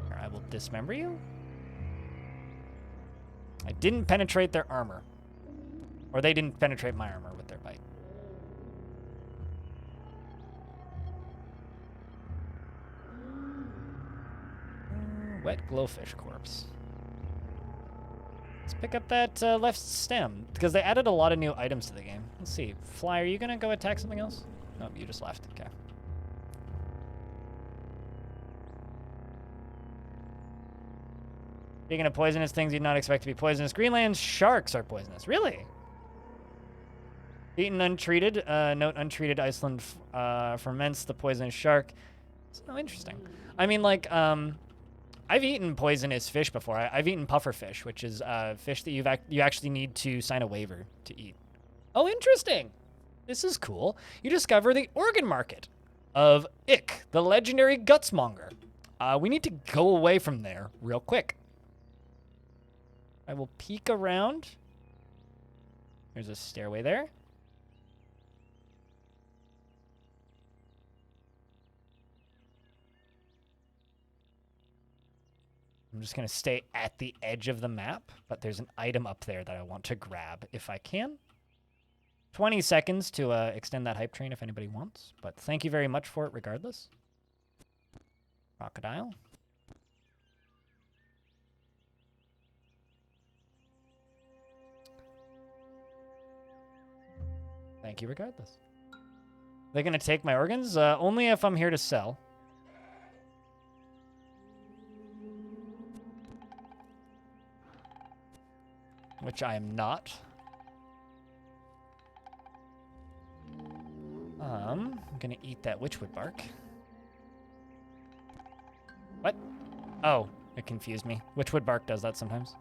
Speaker 1: Here, I will dismember you. I didn't penetrate their armor. Or they didn't penetrate my armor with their bite. Wet glowfish corpse. Let's pick up that left stem, because they added a lot of new items to the game. Let's see. Fly, are you going to go attack something else? Nope, you just left. Okay. Speaking of poisonous things you'd not expect to be poisonous, Greenland sharks are poisonous. Really? Eaten untreated. Note, untreated Iceland ferments the poisonous shark. So interesting. I mean, like, I've eaten poisonous fish before. I've eaten puffer fish, which is fish that you actually need to sign a waiver to eat. Oh, interesting. This is cool. You discover the organ market of Ick, the legendary gutsmonger. We need to go away from there real quick. I will peek around. There's a stairway there. I'm just going to stay at the edge of the map, but there's an item up there that I want to grab if I can. 20 seconds to extend that hype train if anybody wants, but thank you very much for it regardless. Crocodile. Thank you regardless. They're going to take my organs? Only if I'm here to sell. Which I am not. I'm gonna eat that witchwood bark. What? Oh, it confused me. Witchwood bark does that sometimes.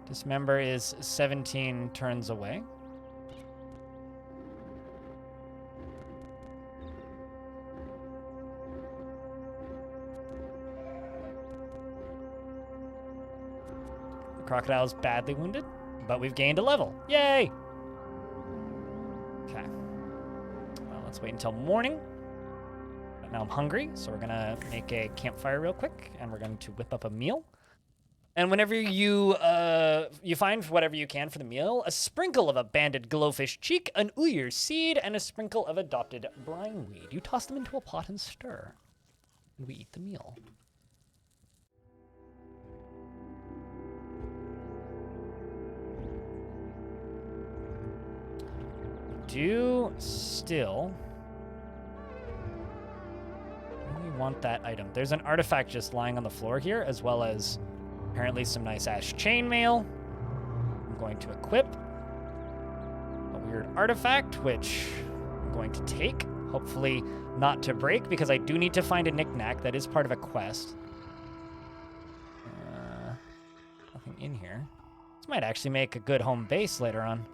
Speaker 1: Dismember is 17 turns away. Crocodile's badly wounded, but we've gained a level. Yay! Okay. Well, let's wait until morning. But now I'm hungry, so we're gonna make a campfire real quick, and we're going to whip up a meal. And whenever you find whatever you can for the meal, a sprinkle of a banded glowfish cheek, an uyir seed, and a sprinkle of adopted brineweed. You toss them into a pot and stir, and we eat the meal. Do still really want that item. There's an artifact just lying on the floor here, as well as apparently some nice ash chainmail. I'm going to equip a weird artifact, which I'm going to take. Hopefully not to break, because I do need to find a knickknack. That is part of a quest. Nothing in here. This might actually make a good home base later on.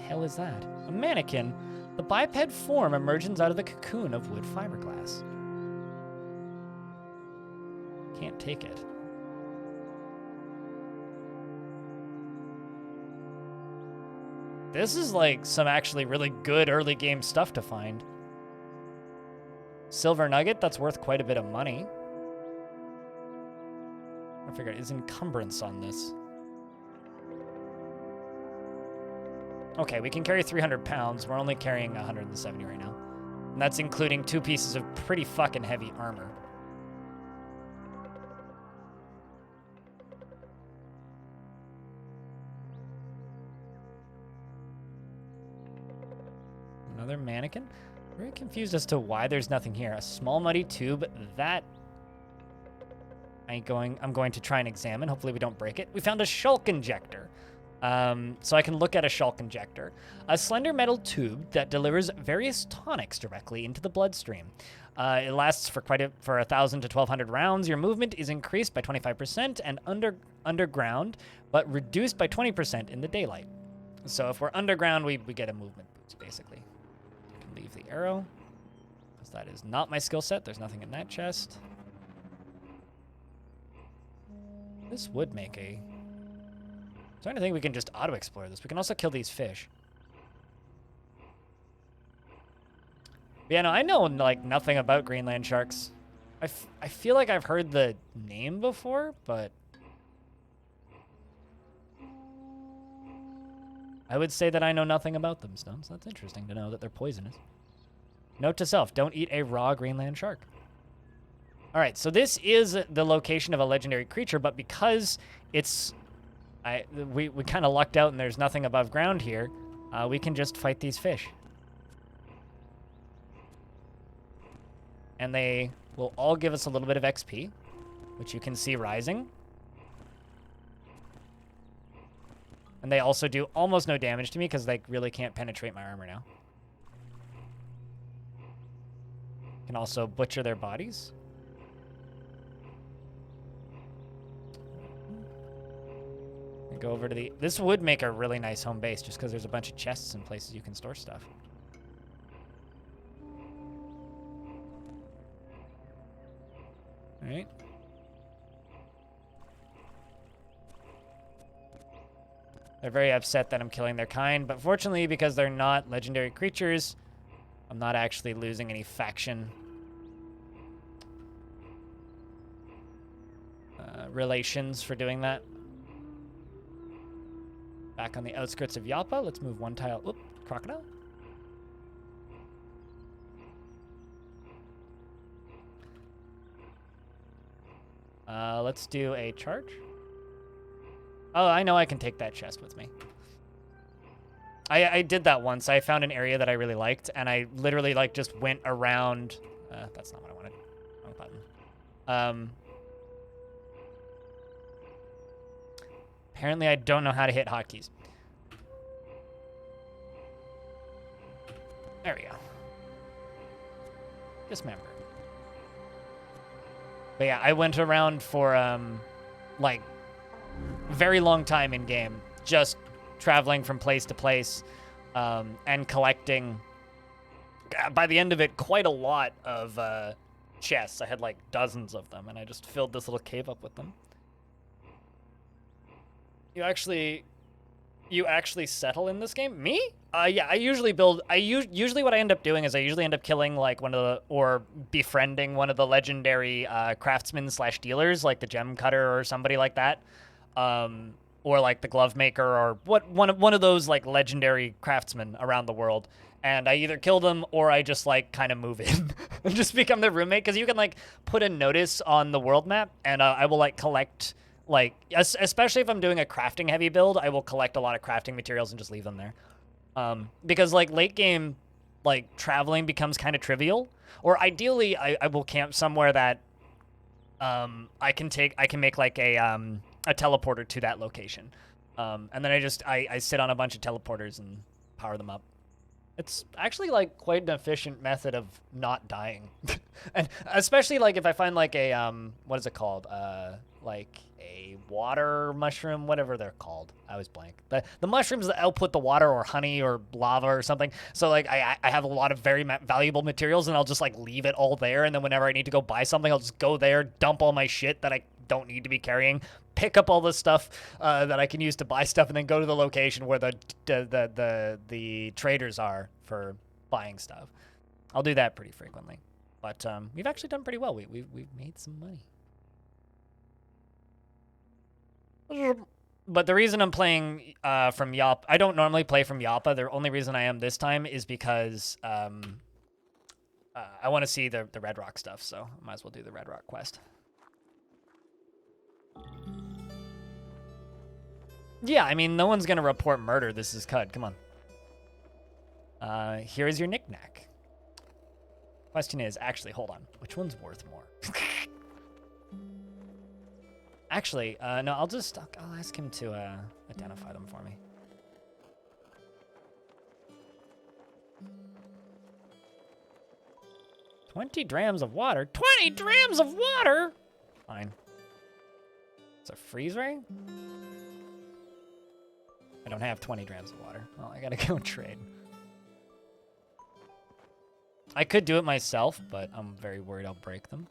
Speaker 1: Hell is that? A mannequin. The biped form emerges out of the cocoon of wood fiberglass. Can't take it. This is like some actually really good early game stuff to find. Silver nugget, that's worth quite a bit of money. I figure is encumbrance on this. Okay, we can carry 300 pounds. We're only carrying 170 right now. And that's including 2 pieces of pretty fucking heavy armor. Another mannequin. Very confused as to why there's nothing here. A small muddy tube that I'm going to try and examine. Hopefully we don't break it. We found a Shulk Injector. So I can look at a Shulk Injector. A slender metal tube that delivers various tonics directly into the bloodstream. It lasts for 1,000 to 1,200 rounds. Your movement is increased by 25% and underground, but reduced by 20% in the daylight. So if we're underground, we get a movement boost, basically. Leave the arrow, because that is not my skill set. There's nothing in that chest. This would make a... I'm starting to think we can just auto-explore this. We can also kill these fish. But yeah, no, I know, like, nothing about Greenland sharks. I feel like I've heard the name before, but... I would say that I know nothing about them, Stones. That's interesting to know that they're poisonous. Note to self, don't eat a raw Greenland shark. All right, so this is the location of a legendary creature, but because it's... we kind of lucked out and there's nothing above ground here, we can just fight these fish. And they will all give us a little bit of XP, which you can see rising. And they also do almost no damage to me because they really can't penetrate my armor now. Can also butcher their bodies. And go over to the... This would make a really nice home base just because there's a bunch of chests and places you can store stuff. All right. They're very upset that I'm killing their kind, but fortunately, because they're not legendary creatures, I'm not actually losing any faction relations for doing that. Back on the outskirts of Yappa, let's move one tile. Oop, crocodile. Let's do a charge. Oh, I know I can take that chest with me. I did that once. I found an area that I really liked, and I literally like just went around. That's not what I wanted. Wrong button. Apparently, I don't know how to hit hotkeys. There we go. Dismember. But yeah, I went around for like very long time in game, just traveling from place to place and collecting, by the end of it, quite a lot of chests. I had like dozens of them, and I just filled this little cave up with them. You actually settle in this game? Me? Yeah, I usually build... Usually what I end up doing is I usually end up killing like one of the... Or befriending one of the legendary craftsmen / dealers, like the gem cutter or somebody like that. Or like the glove maker or one of those like legendary craftsmen around the world. And I either kill them or I just like kind of move in and just become their roommate. Because you can like put a notice on the world map and I will like collect... Like, especially if I'm doing a crafting heavy build, I will collect a lot of crafting materials and just leave them there. Because like late game, like traveling becomes kind of trivial. Or ideally, I will camp somewhere that I can make like a teleporter to that location. And then I sit on a bunch of teleporters and power them up. It's actually like quite an efficient method of not dying. And especially like if I find like a, what is it called? Like a water mushroom, whatever they're called. I was blank. The mushrooms that output the water or honey or lava or something. So like I have a lot of very valuable materials and I'll just like leave it all there. And then whenever I need to go buy something, I'll just go there, dump all my shit that I don't need to be carrying, pick up all the stuff that I can use to buy stuff, and then go to the location where the traders are for buying stuff. I'll do that pretty frequently. But we've actually done pretty well. We've made some money. But the reason I'm playing from Yappa, I don't normally play from Yappa. The only reason I am this time is because I want to see the Red Rock stuff, so I might as well do the Red Rock quest. Yeah, I mean, no one's going to report murder. This is CUD. Come on. Here is your knickknack. Question is, actually, hold on. Which one's worth more? Actually, no, I'll ask him to identify them for me. $20 drams of water? 20 drams of water? Fine. It's a freeze ray? I don't have 20 drams of water. Well, I gotta go trade. I could do it myself, but I'm very worried I'll break them.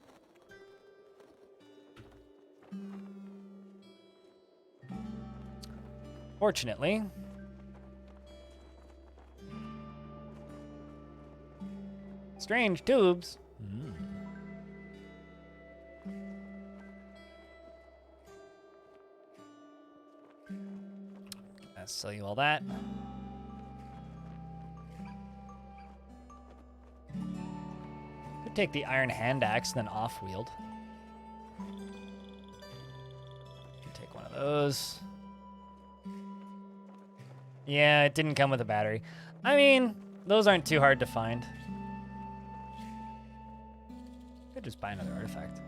Speaker 1: Fortunately, strange tubes. I'll sell you all that. Could take the iron hand axe, then off-wield. Could take one of those. Yeah, it didn't come with a battery. I mean, those aren't too hard to find. Could just buy another artifact.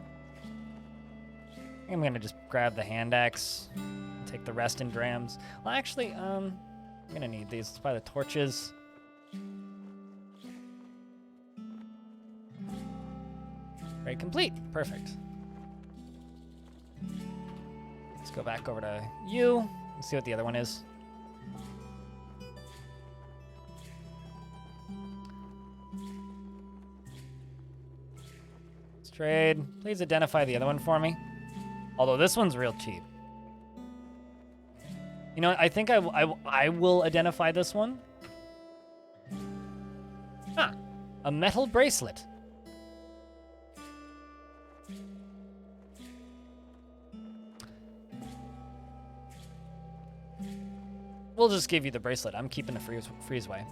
Speaker 1: I think I'm gonna just grab the hand axe, take the rest in drams. Well, actually, I'm gonna need these. Let's buy the torches. Right, complete. Perfect. Let's go back over to you and see what the other one is. Let's trade. Please identify the other one for me. Although this one's real cheap. You know, I think I will identify this one. Ah, a metal bracelet. We'll just give you the bracelet. I'm keeping the freezeway.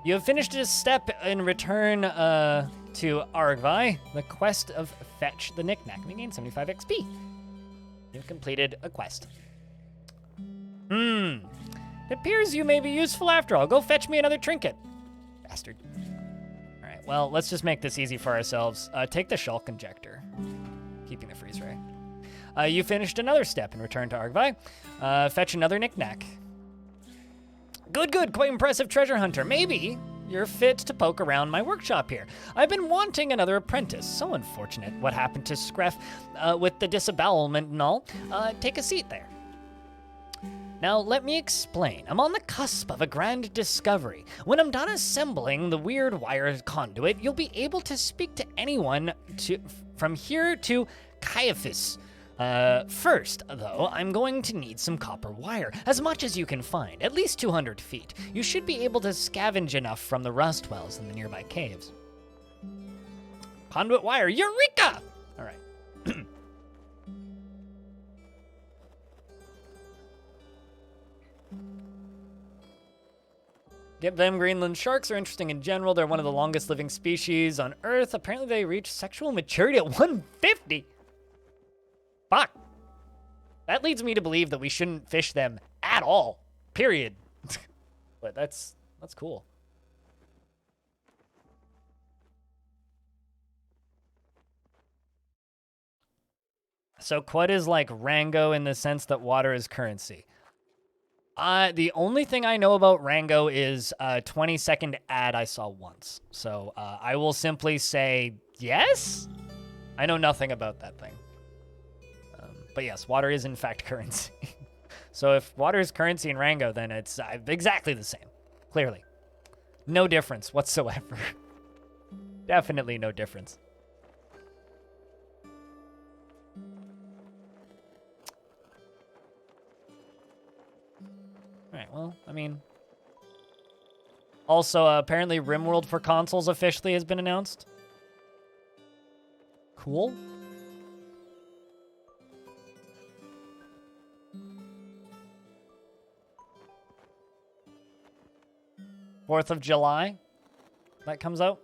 Speaker 1: You have finished a step in return to Argvi, the quest of Fetch the Knickknack. We gain 75 XP. You've completed a quest. It appears you may be useful after all. Go fetch me another trinket. Bastard. All right, well, let's just make this easy for ourselves. Take the Shulk Injector. Keeping the freeze ray. You finished another step in return to Argvi. Fetch another knickknack. Good. Quite impressive treasure hunter. Maybe you're fit to poke around my workshop here. I've been wanting another apprentice. So unfortunate what happened to Scref with the disembowelment and all. Take a seat there. Now, let me explain. I'm on the cusp of a grand discovery. When I'm done assembling the weird wire conduit, you'll be able to speak to anyone from here to Caiaphas. First, though, I'm going to need some copper wire, as much as you can find, at least 200 feet. You should be able to scavenge enough from the rust wells in the nearby caves. Conduit wire, eureka! All right. Get them. Greenland sharks are interesting in general. They're one of the longest living species on Earth. Apparently, they reach sexual maturity at 150. Fuck. That leads me to believe that we shouldn't fish them at all. Period. But that's cool. So Quad is like Rango in the sense that water is currency. The only thing I know about Rango is a 20-second ad I saw once. So I will simply say yes. I know nothing about that thing. But yes, water is in fact currency. So if water is currency in Rango, then it's exactly the same. Clearly. No difference whatsoever. Definitely no difference. Alright, well, I mean... Also, apparently RimWorld for consoles officially has been announced. Cool. 4th of July, that comes out.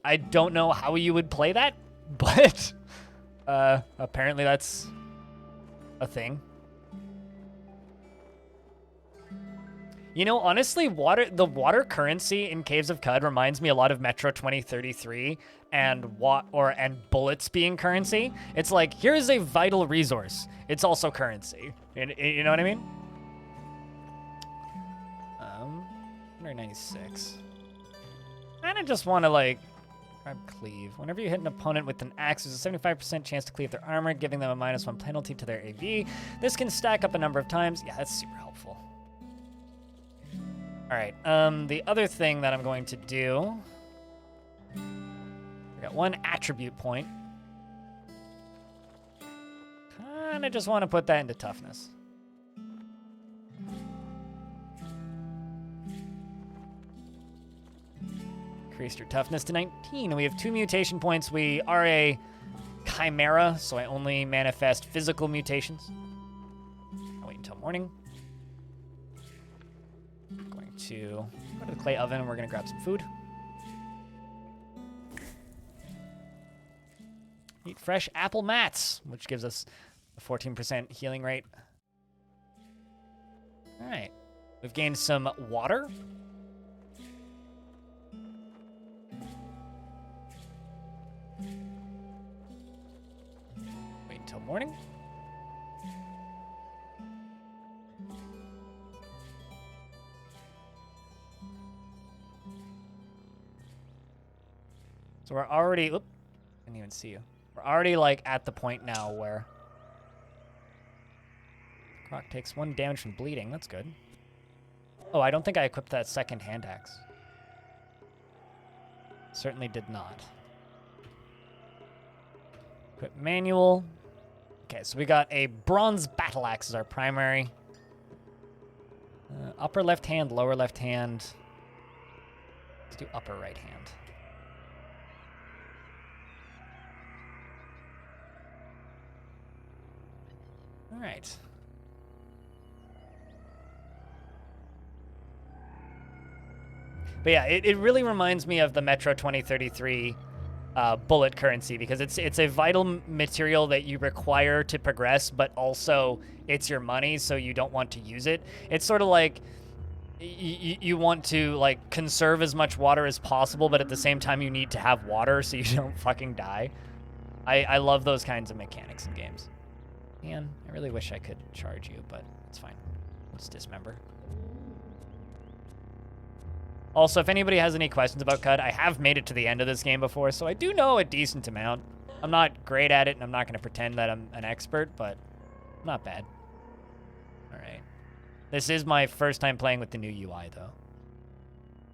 Speaker 1: I don't know how you would play that, but apparently that's a thing. You know, honestly, the water currency in Caves of Cud reminds me a lot of Metro 2033 and bullets being currency. It's like, here's a vital resource. It's also currency. You know what I mean? 196. I just want to, like, grab cleave. Whenever you hit an opponent with an axe, there's a 75% chance to cleave their armor, giving them a -1 penalty to their AV. This can stack up a number of times. Yeah, that's super helpful. All right, the other thing that I'm going to do, we got 1 attribute point. Kinda just want to put that into toughness. Increased your toughness to 19. We have 2 mutation points. We are a chimera, so I only manifest physical mutations. I'll wait until morning. To go to the clay oven and we're gonna grab some food. Eat fresh apple mats, which gives us a 14% healing rate. All right, we've gained some water. Wait until morning. So we're already, oop, didn't even see you. We're already like at the point now where Croc takes 1 damage from bleeding. That's good. Oh, I don't think I equipped that second hand axe. Certainly did not. Equip manual. Okay, so we got a bronze battle axe as our primary. Upper left hand, lower left hand. Let's do upper right hand. All right. But yeah, it really reminds me of the Metro 2033 bullet currency because it's a vital material that you require to progress, but also it's your money, so you don't want to use it. It's sort of like you want to like conserve as much water as possible, but at the same time you need to have water so you don't fucking die. I love those kinds of mechanics in games. Man, I really wish I could charge you, but it's fine. Let's dismember. Also, if anybody has any questions about CUD, I have made it to the end of this game before, so I do know a decent amount. I'm not great at it, and I'm not going to pretend that I'm an expert, but not bad. All right. This is my first time playing with the new UI, though.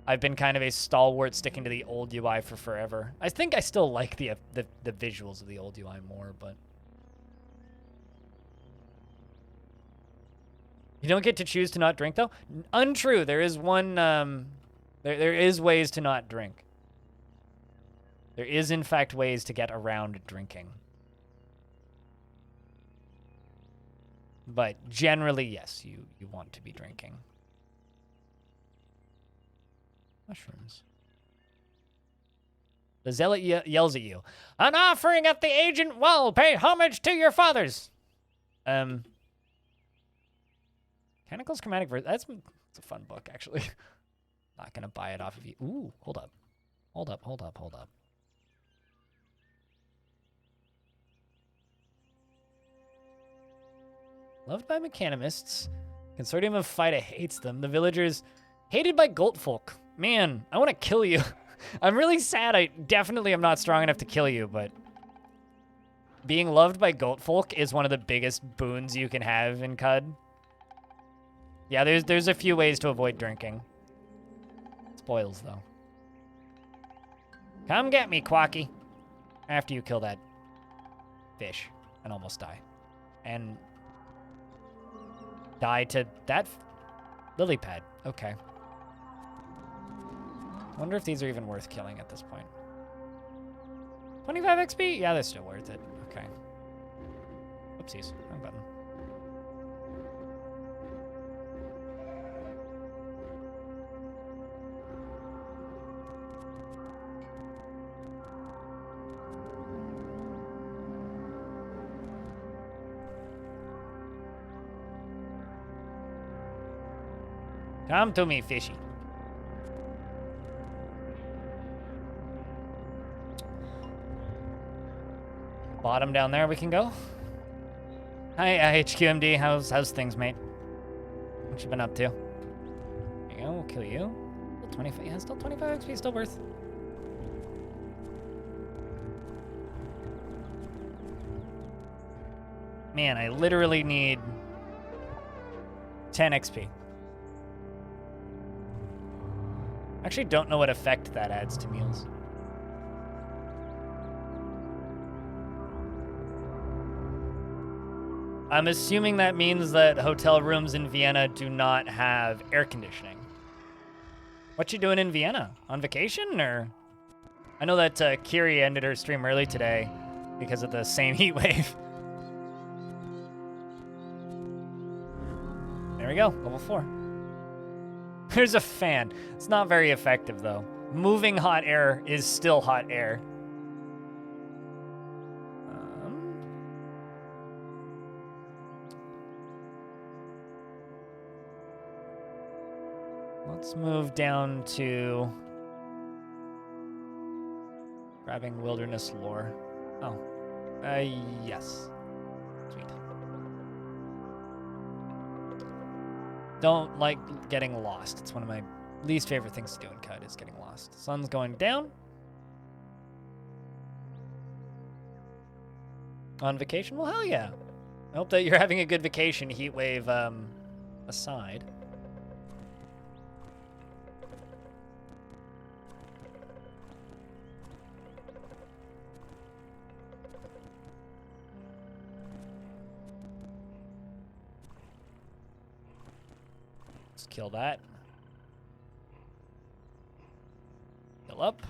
Speaker 1: I've been kind of a stalwart sticking to the old UI for forever. I think I still like the visuals of the old UI more, but... You don't get to choose to not drink, though? Untrue. There is one... There is ways to not drink. There is, in fact, ways to get around drinking. But generally, yes, you want to be drinking. Mushrooms. The zealot yells at you. An offering at the ancient well, pay homage to your fathers. Mechanical's Chromatic Verse. That's a fun book, actually. Not gonna buy it off of you. Ooh, hold up. Hold up, hold up, hold up. Loved by mechanimists. Consortium of Phyta hates them. The villagers hated by goat folk. Man, I want to kill you. I'm really sad. I definitely am not strong enough to kill you, but being loved by goat folk is one of the biggest boons you can have in CUD. Yeah, there's a few ways to avoid drinking. Spoils, though. Come get me, Quacky. After you kill that fish and almost die. And die to that lily pad. Okay. Wonder if these are even worth killing at this point. 25 XP? Yeah, they're still worth it. Okay. Oopsies. Wrong button. Come to me, fishy. Bottom down there we can go. Hi, HQMD. How's things, mate? What you been up to? There you go. We'll kill you. Still 25. Yeah, still 25 XP. Still worth. Man, I literally need 10 XP. Actually, don't know what effect that adds to meals. I'm assuming that means that hotel rooms in Vienna do not have air conditioning. What you doing in Vienna? On vacation, or? I know that Kiri ended her stream early today because of the same heat wave. There we go, level 4. There's a fan. It's not very effective, though. Moving hot air is still hot air. Let's move down to grabbing wilderness lore. Oh, yes. Sweet. Don't like getting lost. It's one of my least favorite things to do in CUD is getting lost. Sun's going down. On vacation? Well, hell yeah. I hope that you're having a good vacation, heat wave aside. Let's kill that. Fill up.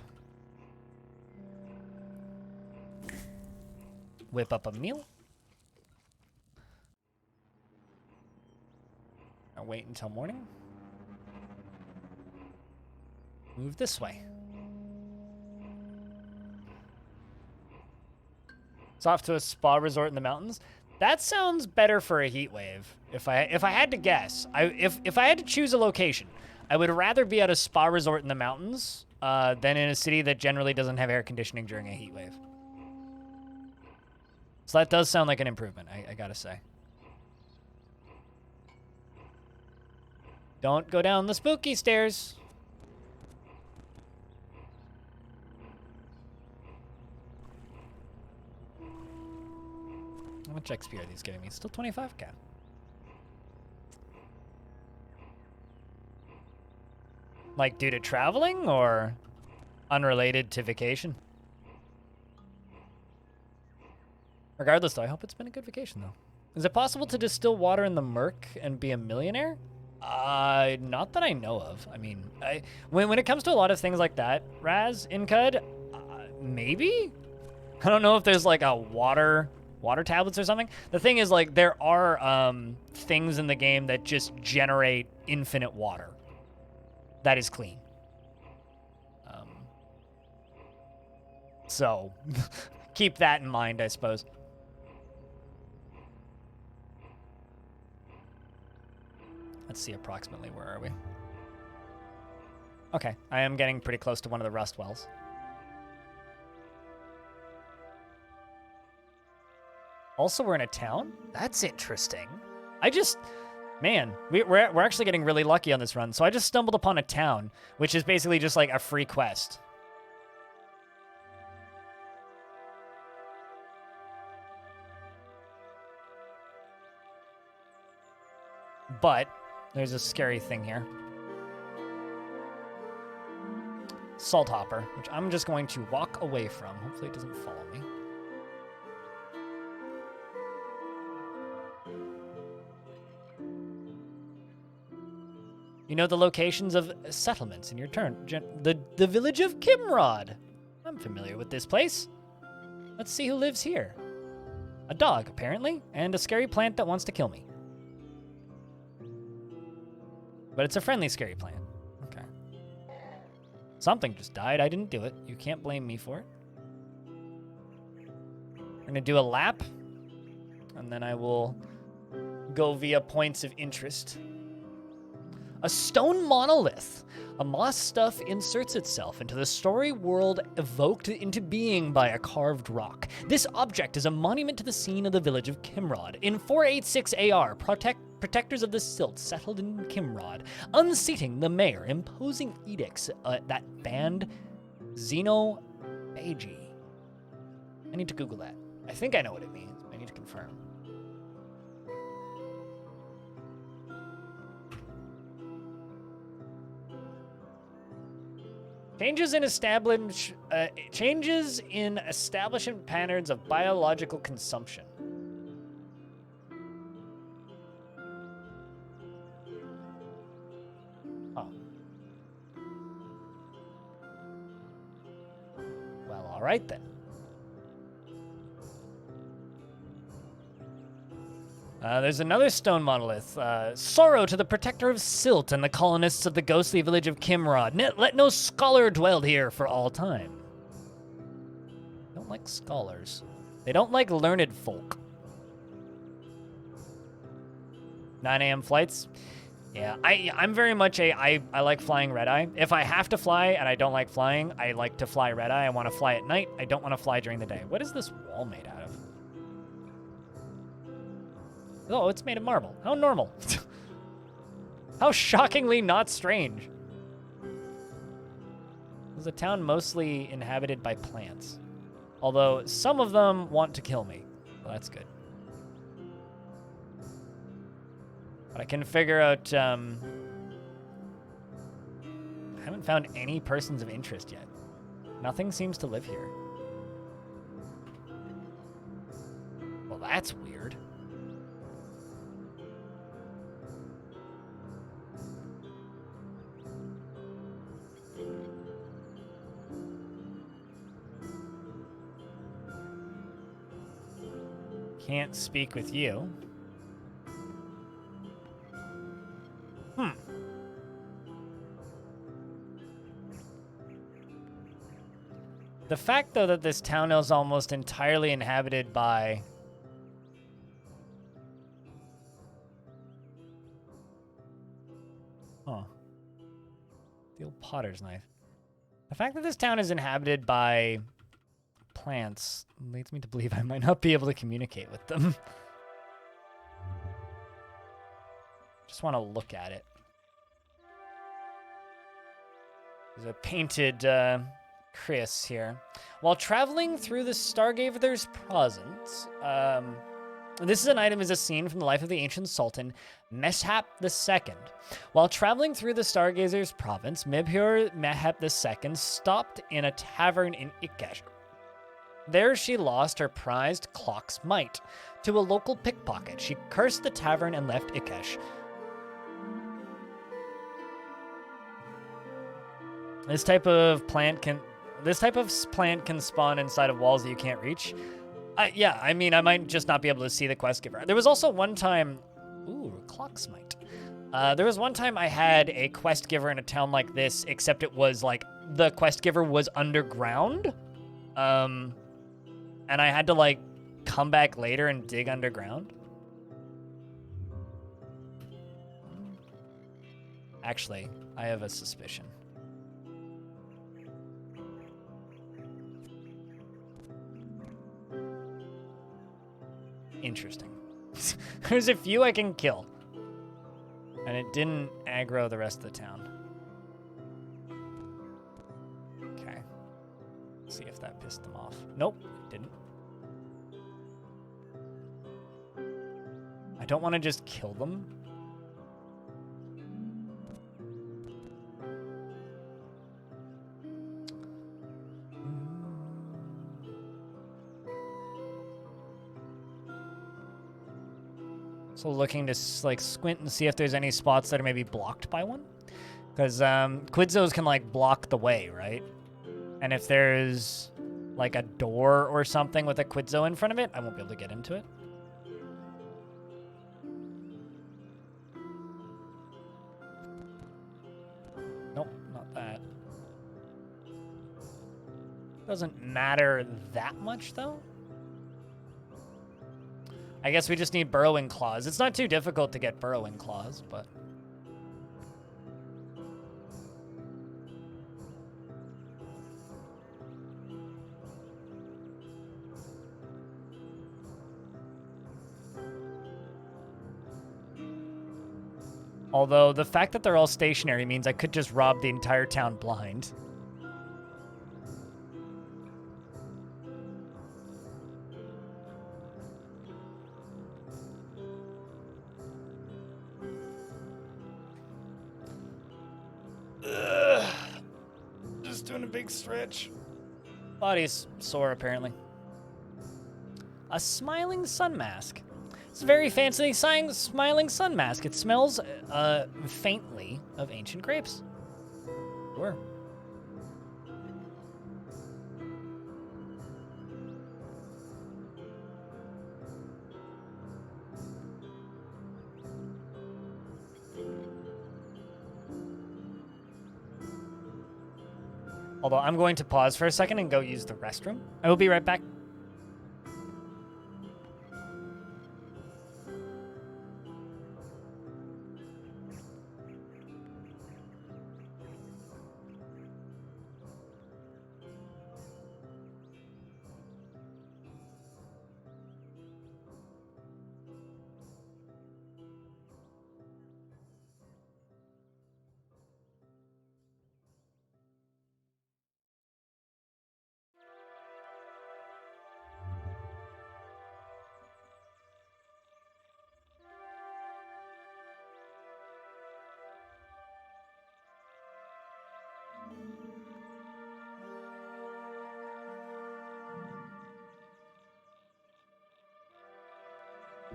Speaker 1: Whip up a meal. Now wait until morning. Move this way. It's off to a spa resort in the mountains. That sounds better for a heat wave. If I had to guess, if I had to choose a location, I would rather be at a spa resort in the mountains than in a city that generally doesn't have air conditioning during a heat wave. So that does sound like an improvement, I gotta say. Don't go down the spooky stairs. How much XP are these giving me? Still 25k. Like due to traveling or unrelated to vacation? Regardless, though, I hope it's been a good vacation, though. Is it possible to distill water in the Merc and be a millionaire? Not that I know of. I mean, when it comes to a lot of things like that, Raz, in CUD, maybe? I don't know if there's like a water tablets or something. The thing is, like, there are things in the game that just generate infinite water. That is clean. So, keep that in mind, I suppose. Let's see approximately where are we. Okay, I am getting pretty close to one of the rust wells. Also, we're in a town? That's interesting. Man, we're actually getting really lucky on this run. So I just stumbled upon a town, which is basically just like a free quest. But there's a scary thing here. Salt hopper, which I'm just going to walk away from. Hopefully it doesn't follow me. You know the locations of settlements in your turn. The village of Kimrod. I'm familiar with this place. Let's see who lives here. A dog, apparently, and a scary plant that wants to kill me. But it's a friendly scary plant. Okay. Something just died. I didn't do it. You can't blame me for it. We're going to do a lap, and then I will go via points of interest. A stone monolith. A moss stuff inserts itself into the story world evoked into being by a carved rock. This object is a monument to the scene of the village of Kimrod. In 486 AR, protectors of the silt settled in Kimrod, unseating the mayor, imposing edicts that banned xenophagy. I need to Google that. I think I know what it means. I need to confirm. Changes in establishment patterns of biological consumption. Oh. Well, all right then. There's another stone monolith. Sorrow to the protector of Silt and the colonists of the ghostly village of Kimrod. Let no scholar dwell here for all time. They don't like scholars. They don't like learned folk. 9 a.m. flights? Yeah, I'm very much I like flying red-eye. If I have to fly and I don't like flying, I like to fly red-eye. I want to fly at night. I don't want to fly during the day. What is this wall made out of? Oh, it's made of marble. How normal. How shockingly not strange. It's a town mostly inhabited by plants. Although some of them want to kill me. Well, that's good. But I can figure out... I haven't found any persons of interest yet. Nothing seems to live here. Well, that's weird. Can't speak with you. The fact, though, that this town is almost entirely inhabited by... Huh. The old potter's knife. The fact that this town is inhabited by plants leads me to believe I might not be able to communicate with them. Just want to look at it. There's a painted Chris here. While traveling through the Stargazer's presence, this is an item is a scene from the life of the ancient Sultan, Meshap II. While traveling through the Stargazer's province, Mibhur Mehep II stopped in a tavern in Ikesh. There she lost her prized clock's mite to a local pickpocket. She cursed the tavern and left Ikesh. This type of plant can spawn inside of walls that you can't reach. Yeah, I mean, I might just not be able to see the quest giver. There was also one time... Ooh, clocksmite. There was one time I had a quest giver in a town like this, except it was like the quest giver was underground. And I had to like come back later and dig underground. Actually, I have a suspicion. Interesting. There's a few I can kill. And it didn't aggro the rest of the town. Okay. See if that pissed them off. Nope, it didn't. I don't want to just kill them. So looking to like squint and see if there's any spots that are maybe blocked by one. Because Quidzos can like block the way, right? And if there's like a door or something with a Quidzo in front of it, I won't be able to get into it. Nope, not that. Doesn't matter that much though. I guess we just need burrowing claws. It's not too difficult to get burrowing claws, but... Although the fact that they're all stationary means I could just rob the entire town blind. Ugh. Just doing a big stretch. Body's sore, apparently. A smiling sun mask. It's a very fancy smiling sun mask. It smells faintly of ancient grapes. Sure. Although I'm going to pause for a second and go use the restroom. I will be right back.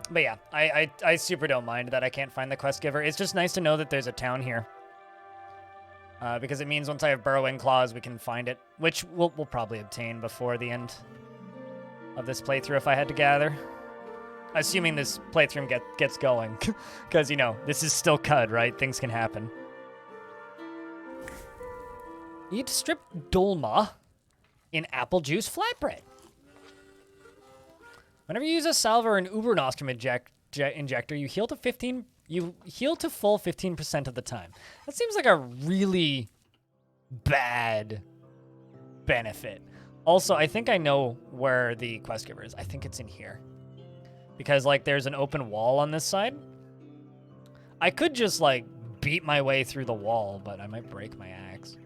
Speaker 1: But yeah, I super don't mind that I can't find the quest giver. It's just nice to know that there's a town here. Because it means once I have Burrowing Claws, we can find it. Which we'll probably obtain before the end of this playthrough if I had to gather. Assuming this playthrough gets going. Because, you know, this is still CUD, right? Things can happen. Eat stripped dolma in apple juice flatbread. Whenever you use a salve or an Ubernostrum injector, you heal to full 15% of the time. That seems like a really bad benefit. Also, I think I know where the quest giver is. I think it's in here. Because, like, there's an open wall on this side. I could just, like, beat my way through the wall, but I might break my axe.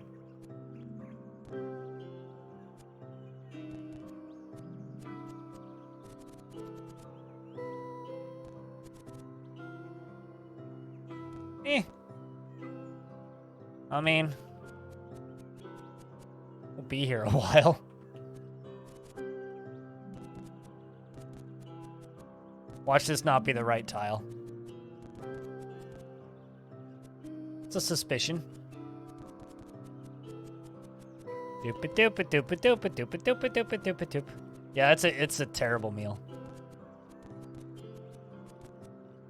Speaker 1: I mean, we'll be here a while. Watch this not be the right tile. It's a suspicion. Yeah, it's a terrible meal.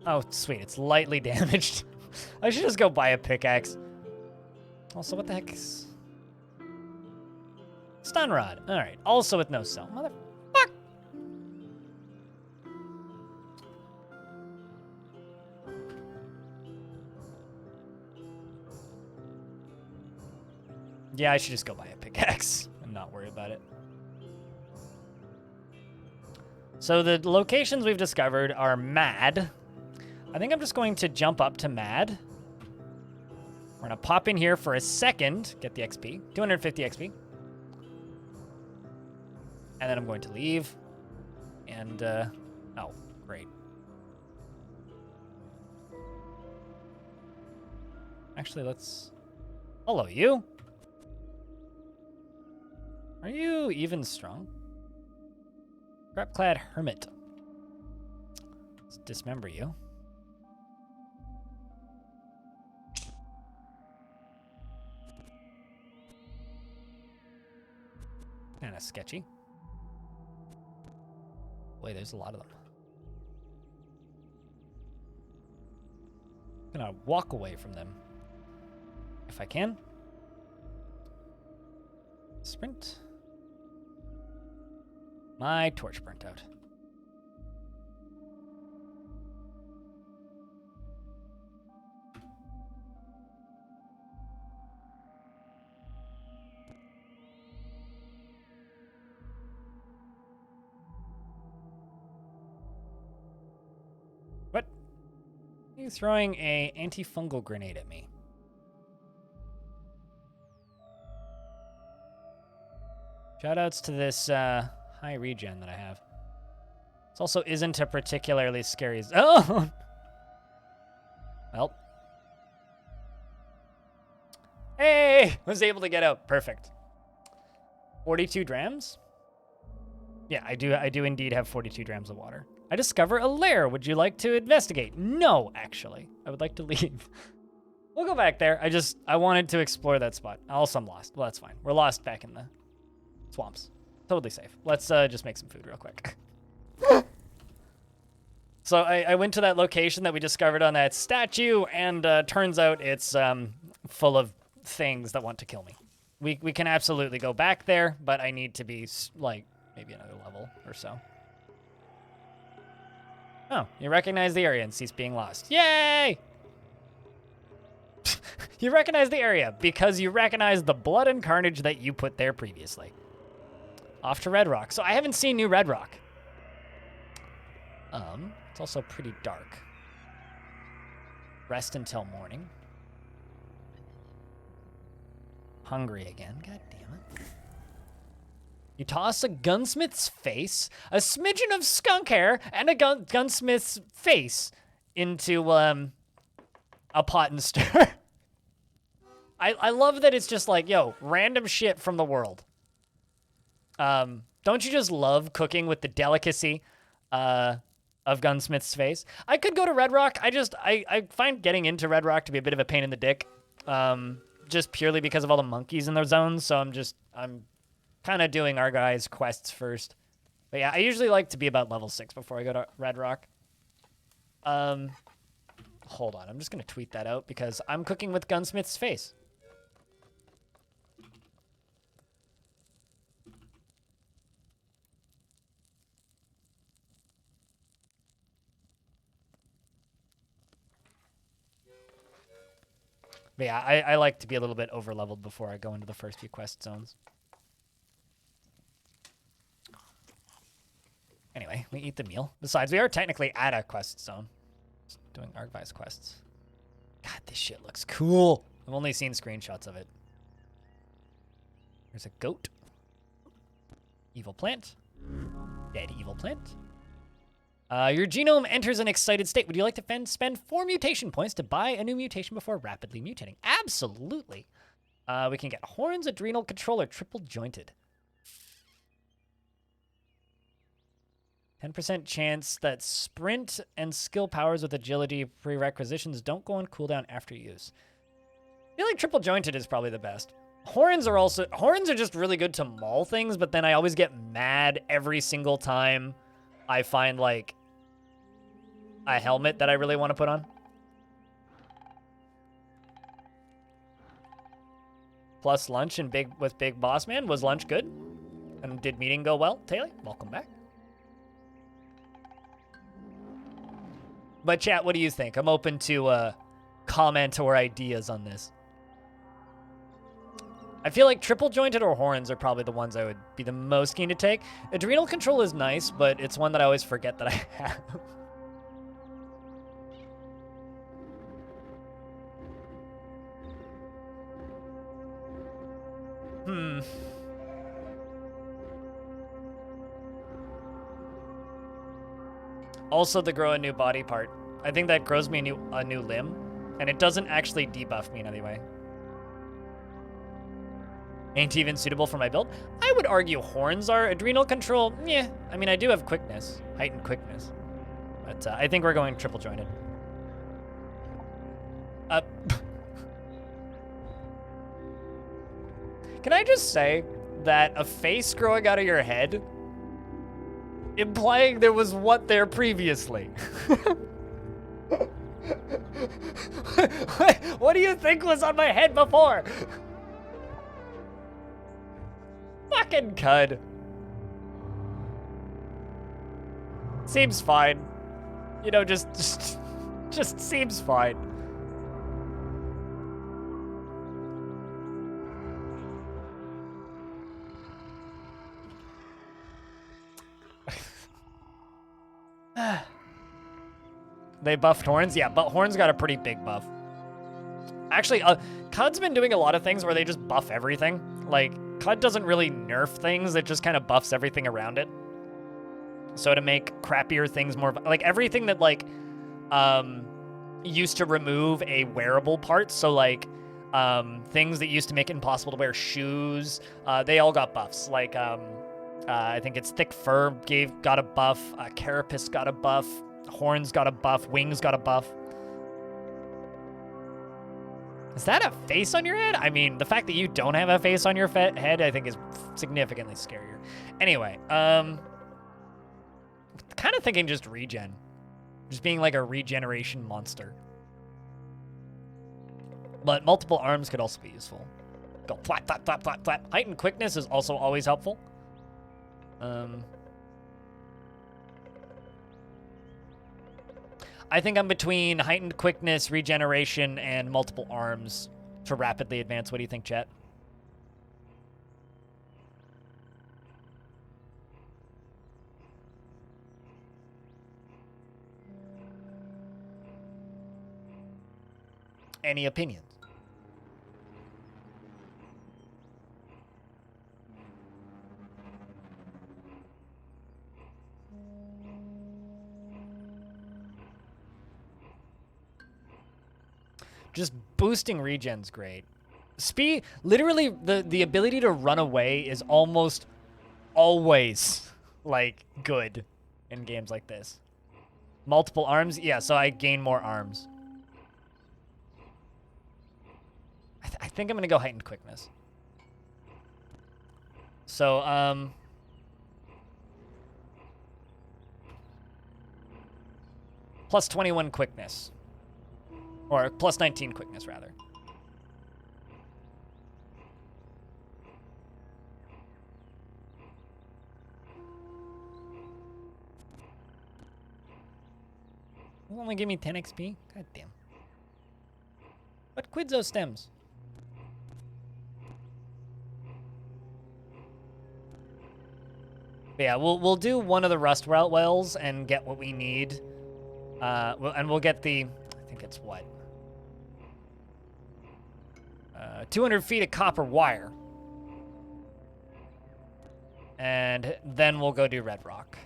Speaker 1: Oh, sweet. It's lightly damaged. I should just go buy a pickaxe. Also, what the heck is... Stun rod. All right. Also with no cell. Motherfuck. Yeah, I should just go buy a pickaxe and not worry about it. So the locations we've discovered are Mad. I think I'm just going to jump up to Mad. We're going to pop in here for a second, get the XP, 250 XP. And then I'm going to leave. And, oh, great. Actually, let's... Hello, you. Are you even strong? Scrap-clad hermit. Let's dismember you. Kind of sketchy. Wait, there's a lot of them. I'm gonna walk away from them. If I can. Sprint. My torch burnt out. You throwing a antifungal grenade at me. Shoutouts to this high regen that I have. This also isn't a particularly scary... Oh! Well. Hey! Was able to get out. Perfect. 42 drams? Yeah, I do indeed have 42 drams of water. I discover a lair. Would you like to investigate? No, actually. I would like to leave. We'll go back there. I wanted to explore that spot. Also, I'm lost. Well, that's fine. We're lost back in the swamps. Totally safe. Let's just make some food real quick. So I went to that location that we discovered on that statue, and turns out it's full of things that want to kill me. We can absolutely go back there, but I need to be, like, maybe another level or so. Oh, you recognize the area and cease being lost. Yay! You recognize the area because you recognize the blood and carnage that you put there previously. Off to Red Rock. So I haven't seen New Red Rock. It's also pretty dark. Rest until morning. Hungry again. God damn it. You toss a gunsmith's face, a smidgen of skunk hair, and a gunsmith's face into a pot and stir. I love that it's just like, yo, random shit from the world. Don't you just love cooking with the delicacy of gunsmith's face? I could go to Red Rock. I find getting into Red Rock to be a bit of a pain in the dick. Just purely because of all the monkeys in their zones. So I'm kind of doing our guys' quests first. But yeah, I usually like to be about level 6 before I go to Red Rock. Hold on, I'm just gonna tweet that out because I'm cooking with gunsmith's face. But yeah, I like to be a little bit over-leveled before I go into the first few quest zones. Anyway, we eat the meal. Besides, we are technically at a quest zone. Just doing Argvi's quests. God, this shit looks cool. I've only seen screenshots of it. There's a goat. Evil plant. Dead evil plant. Your genome enters an excited state. Would you like to spend 4 mutation points to buy a new mutation before rapidly mutating? Absolutely. We can get horns, adrenal control, or triple jointed. 10% chance that sprint and skill powers with agility prerequisitions don't go on cooldown after use. I feel like triple jointed is probably the best. Horns are just really good to maul things, but then I always get mad every single time I find like a helmet that I really want to put on. Plus lunch and with Big Boss Man. Was lunch good? And did meeting go well? Taylor, welcome back. But chat, what do you think? I'm open to comment or ideas on this. I feel like triple jointed or horns are probably the ones I would be the most keen to take. Adrenal control is nice, but it's one that I always forget that I have. Also, to grow a new body part. I think that grows me a new limb, and it doesn't actually debuff me in any way. Ain't even suitable for my build. I would argue horns are. Adrenal control, yeah. I mean, I do have quickness, heightened quickness, but I think we're going triple jointed. Can I just say that a face growing out of your head, implying there was what there previously? What do you think was on my head before? Fucking cud. Seems fine. You know, just seems fine. They buffed Horns? Yeah, but Horns got a pretty big buff. Actually, Cud's been doing a lot of things where they just buff everything. Like, Cud doesn't really nerf things, it just kind of buffs everything around it. So to make crappier things more... Like, everything that, like, used to remove a wearable part, so, like, things that used to make it impossible to wear shoes, they all got buffs. Like, I think it's Thick Fur got a buff, Carapace got a buff, Horns got a buff, Wings got a buff. Is that a face on your head? I mean, the fact that you don't have a face on your head, I think is significantly scarier. Anyway, kind of thinking just regen. Just being like a regeneration monster. But multiple arms could also be useful. Go flap, flap, flap, flap, flap. Heightened quickness is also always helpful. I think I'm between heightened quickness, regeneration, and multiple arms to rapidly advance. What do you think, chat? Any opinions? Just boosting regen's great. Speed, literally, the ability to run away is almost always, like, good in games like this. Multiple arms? Yeah, so I gain more arms. I think I'm going to go heightened quickness. So, plus 21 quickness. Or plus 19 quickness, rather. Will only give me 10 XP? God damn. What Quidzo stems? But yeah, we'll do one of the Rust Wells and get what we need. And we'll get the... I think it's what? 200 feet of copper wire. And then we'll go do Red Rock.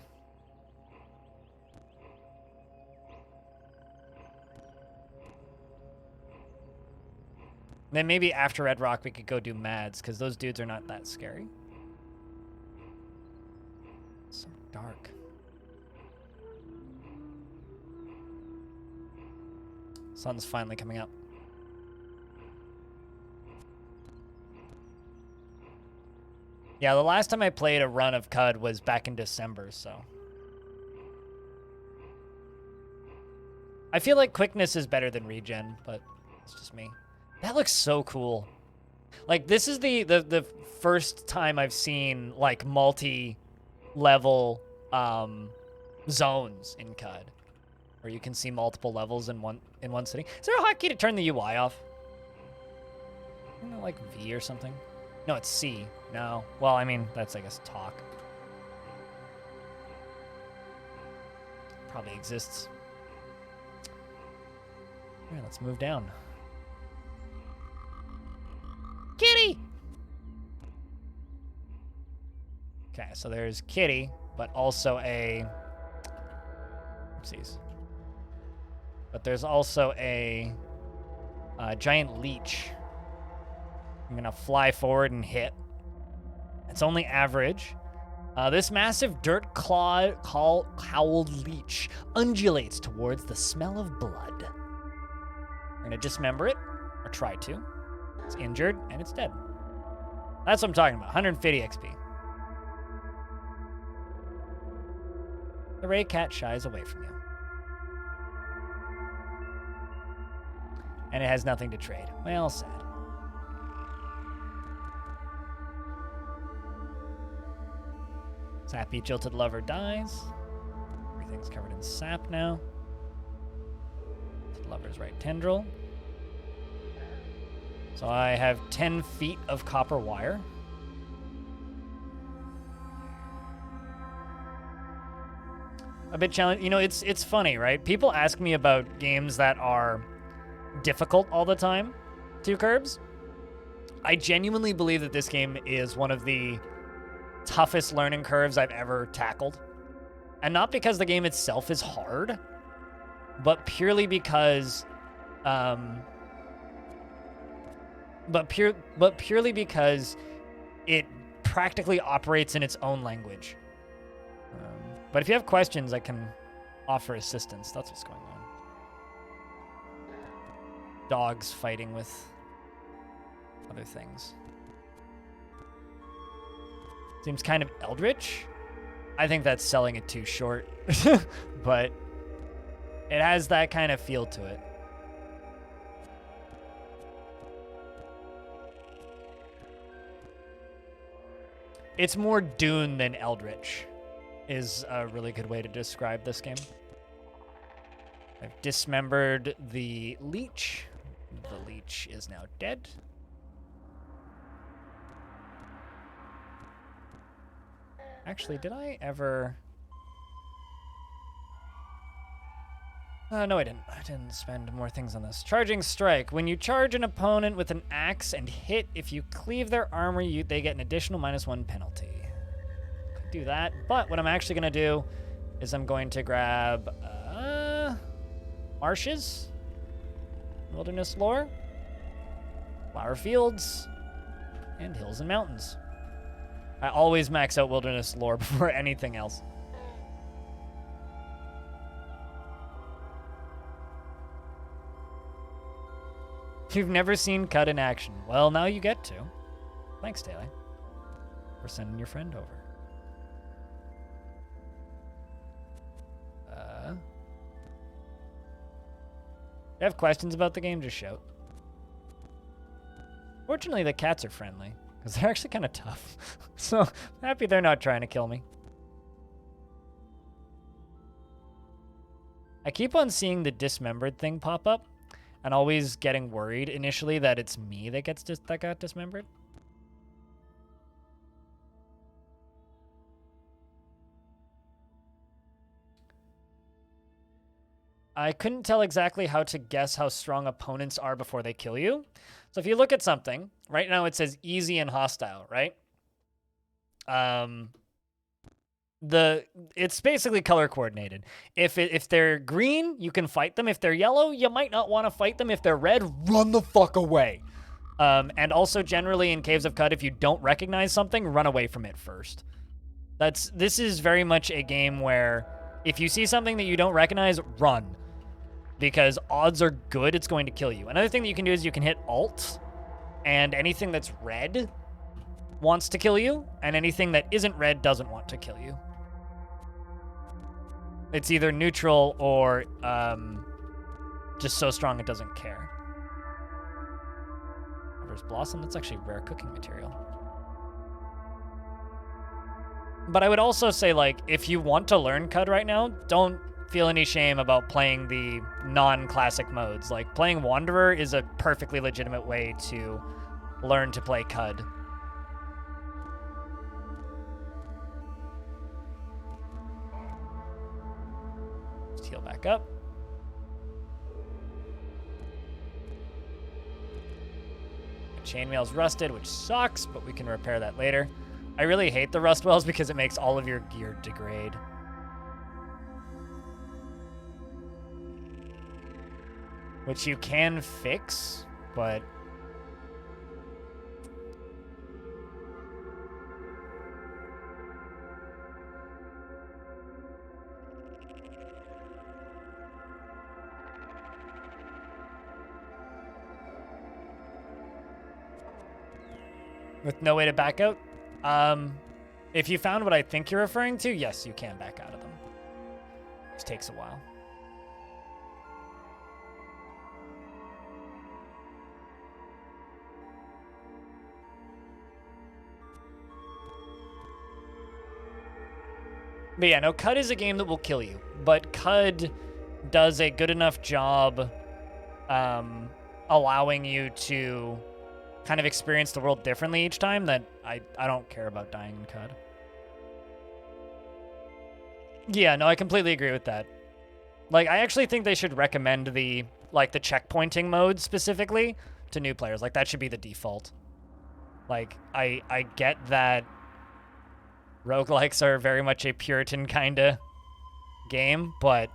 Speaker 1: Then maybe after Red Rock we could go do Mads, because those dudes are not that scary. So dark. Sun's finally coming up. Yeah, the last time I played a run of Cud was back in December, so. I feel like quickness is better than regen, but it's just me. That looks so cool. Like, this is the first time I've seen, like, multi-level zones in Cud, where you can see multiple levels in one sitting. Is there a hotkey to turn the UI off? Isn't it like V or something? No, it's C. No. Well, I mean, that's, I guess, talk. Probably exists. All right, let's move down. Kitty! Okay, so there's Kitty, but also a... Oopsies. But there's also a giant leech. I'm gonna fly forward and hit. It's only average. This massive dirt-cowled leech undulates towards the smell of blood. We're gonna dismember it, or try to. It's injured, and it's dead. That's what I'm talking about, 150 XP. The Ray Cat shies away from you. And it has nothing to trade. Well, sad. Sappy Jilted Lover dies. Everything's covered in sap now. Jilted Lover's right tendril. So I have 10 feet of copper wire. a bit challenging. You know, it's funny, right? People ask me about games that are difficult all the time. 2 Curbs. I genuinely believe that this game is one of the toughest learning curves I've ever tackled. And not because the game itself is hard, but purely because purely because it practically operates in its own language. But if you have questions, I can offer assistance. That's what's going on. Dogs fighting with other things. Seems kind of eldritch. I think that's selling it too short, but it has that kind of feel to it. It's more Dune than Eldritch, is a really good way to describe this game. I've dismembered the leech. The leech is now dead. Actually, did I ever... no, I didn't. I didn't spend more things on this. Charging Strike. When you charge an opponent with an axe and hit, if you cleave their armor, they get an additional -1 penalty. Could do that, but what I'm actually going to do is I'm going to grab marshes, wilderness lore, flower fields, and hills and mountains. I always max out wilderness lore before anything else. You've never seen Cut in action. Well, now you get to. Thanks, Taylor, for sending your friend over. If you have questions about the game, just shout. Fortunately, the cats are friendly, because they're actually kind of tough. So, I'm happy they're not trying to kill me. I keep on seeing the dismembered thing pop up, and always getting worried initially that it's me that got dismembered. I couldn't tell exactly how to guess how strong opponents are before they kill you. So if you look at something, right now it says easy and hostile, right? It's basically color coordinated. If they're green, you can fight them. If they're yellow, you might not want to fight them. If they're red, run the fuck away. And also generally in Caves of Cut, if you don't recognize something, run away from it first. This is very much a game where if you see something that you don't recognize, run. Because odds are good it's going to kill you. Another thing that you can do is you can hit Alt, and anything that's red wants to kill you, and anything that isn't red doesn't want to kill you. It's either neutral or just so strong it doesn't care. There's Blossom. That's actually rare cooking material. But I would also say, like, if you want to learn Cud right now, don't feel any shame about playing the non-classic modes. Like, playing Wanderer is a perfectly legitimate way to learn to play Cud. Just heal back up. Chainmail's rusted, which sucks, but we can repair that later. I really hate the rust wells because it makes all of your gear degrade. Which you can fix, but... with no way to back out? If you found what I think you're referring to, yes, you can back out of them. It takes a while. But yeah, no, Cud is a game that will kill you. But Cud does a good enough job allowing you to kind of experience the world differently each time that I don't care about dying in Cud. Yeah, no, I completely agree with that. Like, I actually think they should recommend the checkpointing mode specifically to new players. Like, that should be the default. Like, I get that roguelikes are very much a Puritan kind of game, but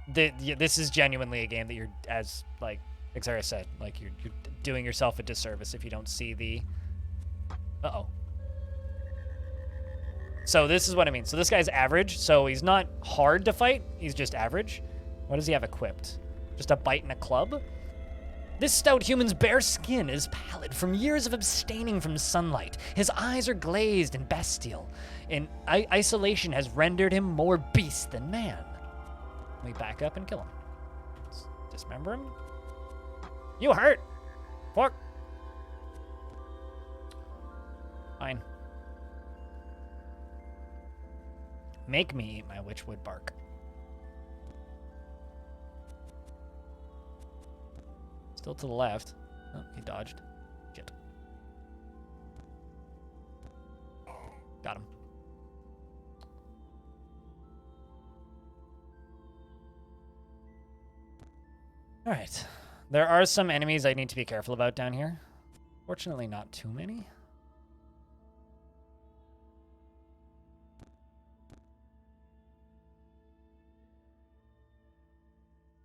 Speaker 1: this is genuinely a game that you're, as, like Xera said, like, you're doing yourself a disservice if you don't see the... Uh-oh. So this is what I mean. So this guy's average, so he's not hard to fight. He's just average. What does he have equipped? Just a bite and a club? This stout human's bare skin is pallid from years of abstaining from sunlight. His eyes are glazed and bestial, and isolation has rendered him more beast than man. We back up and kill him. Let's dismember him. You hurt! Fuck! Fine. Make me eat my witchwood bark. Still to the left. Oh, he dodged. Shit. Got him. Alright. There are some enemies I need to be careful about down here. Fortunately, not too many.